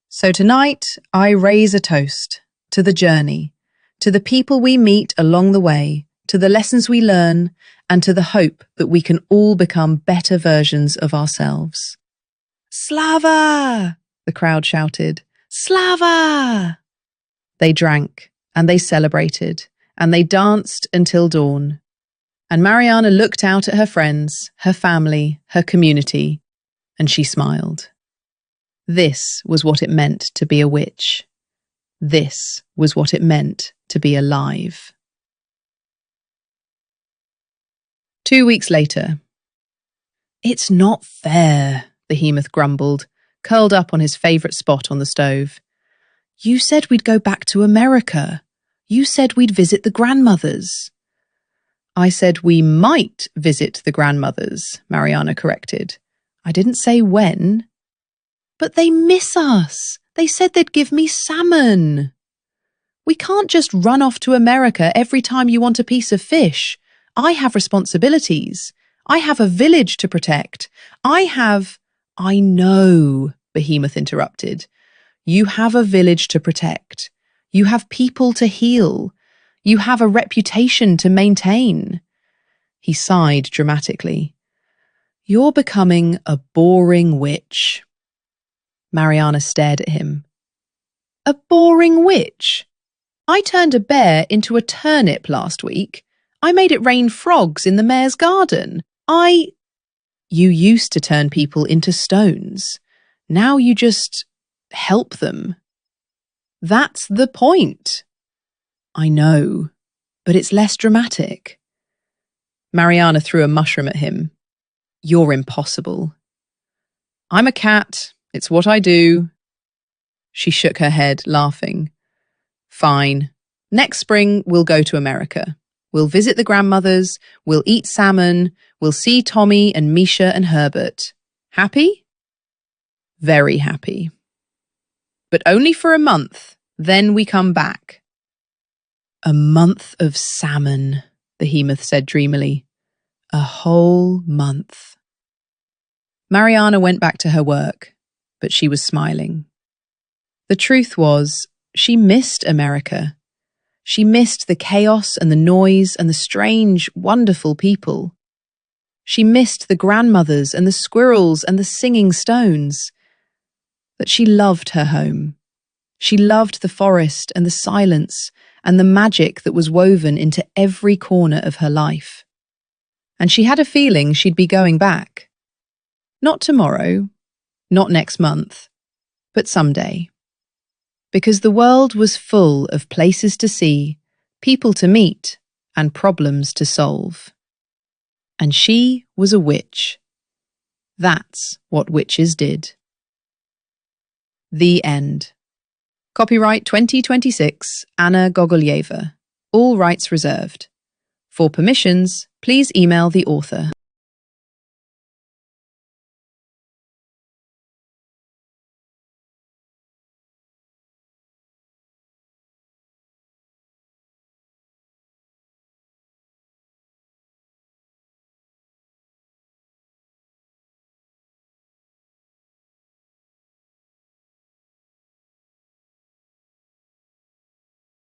So tonight, I raise a toast to the journey, to the people we meet along the way, to the lessons we learn, and to the hope that we can all become better versions of ourselves. Slava! The crowd shouted. Slava! They drank, and they celebrated, and they danced until dawn. And Maryana looked out at her friends, her family, her community, and she smiled. This was what it meant to be a witch. This was what it meant to be alive. 2 weeks later. It's not fair, Behemoth grumbled, curled up on his favourite spot on the stove. You said we'd go back to America. You said we'd visit the grandmothers. I said we might visit the grandmothers, Maryana corrected. I didn't say when. But they miss us. They said they'd give me salmon. We can't just run off to America every time you want a piece of fish. I have responsibilities. I have a village to protect. I know, Behemoth interrupted. You have a village to protect. You have people to heal. You have a reputation to maintain. He sighed dramatically. You're becoming a boring witch. Maryana stared at him. A boring witch? I turned a bear into a turnip last week. I made it rain frogs in the mayor's garden. You used to turn people into stones. Now you just help them. That's the point. I know, but it's less dramatic. Maryana threw a mushroom at him. You're impossible. I'm a cat. It's what I do. She shook her head, laughing. Fine. Next spring, we'll go to America. We'll visit the grandmothers, we'll eat salmon, we'll see Tommy and Misha and Herbert. Happy? Very happy. But only for a month, then we come back. A month of salmon, Behemoth said dreamily. A whole month. Maryana went back to her work, but she was smiling. The truth was, she missed America. She missed the chaos and the noise and the strange, wonderful people. She missed the grandmothers and the squirrels and the singing stones. But she loved her home. She loved the forest and the silence and the magic that was woven into every corner of her life. And she had a feeling she'd be going back. Not tomorrow, not next month, but someday. Because the world was full of places to see, people to meet, and problems to solve. And she was a witch. That's what witches did. The end. Copyright 2026, Anna Gogoleva. All rights reserved. For permissions, please email the author.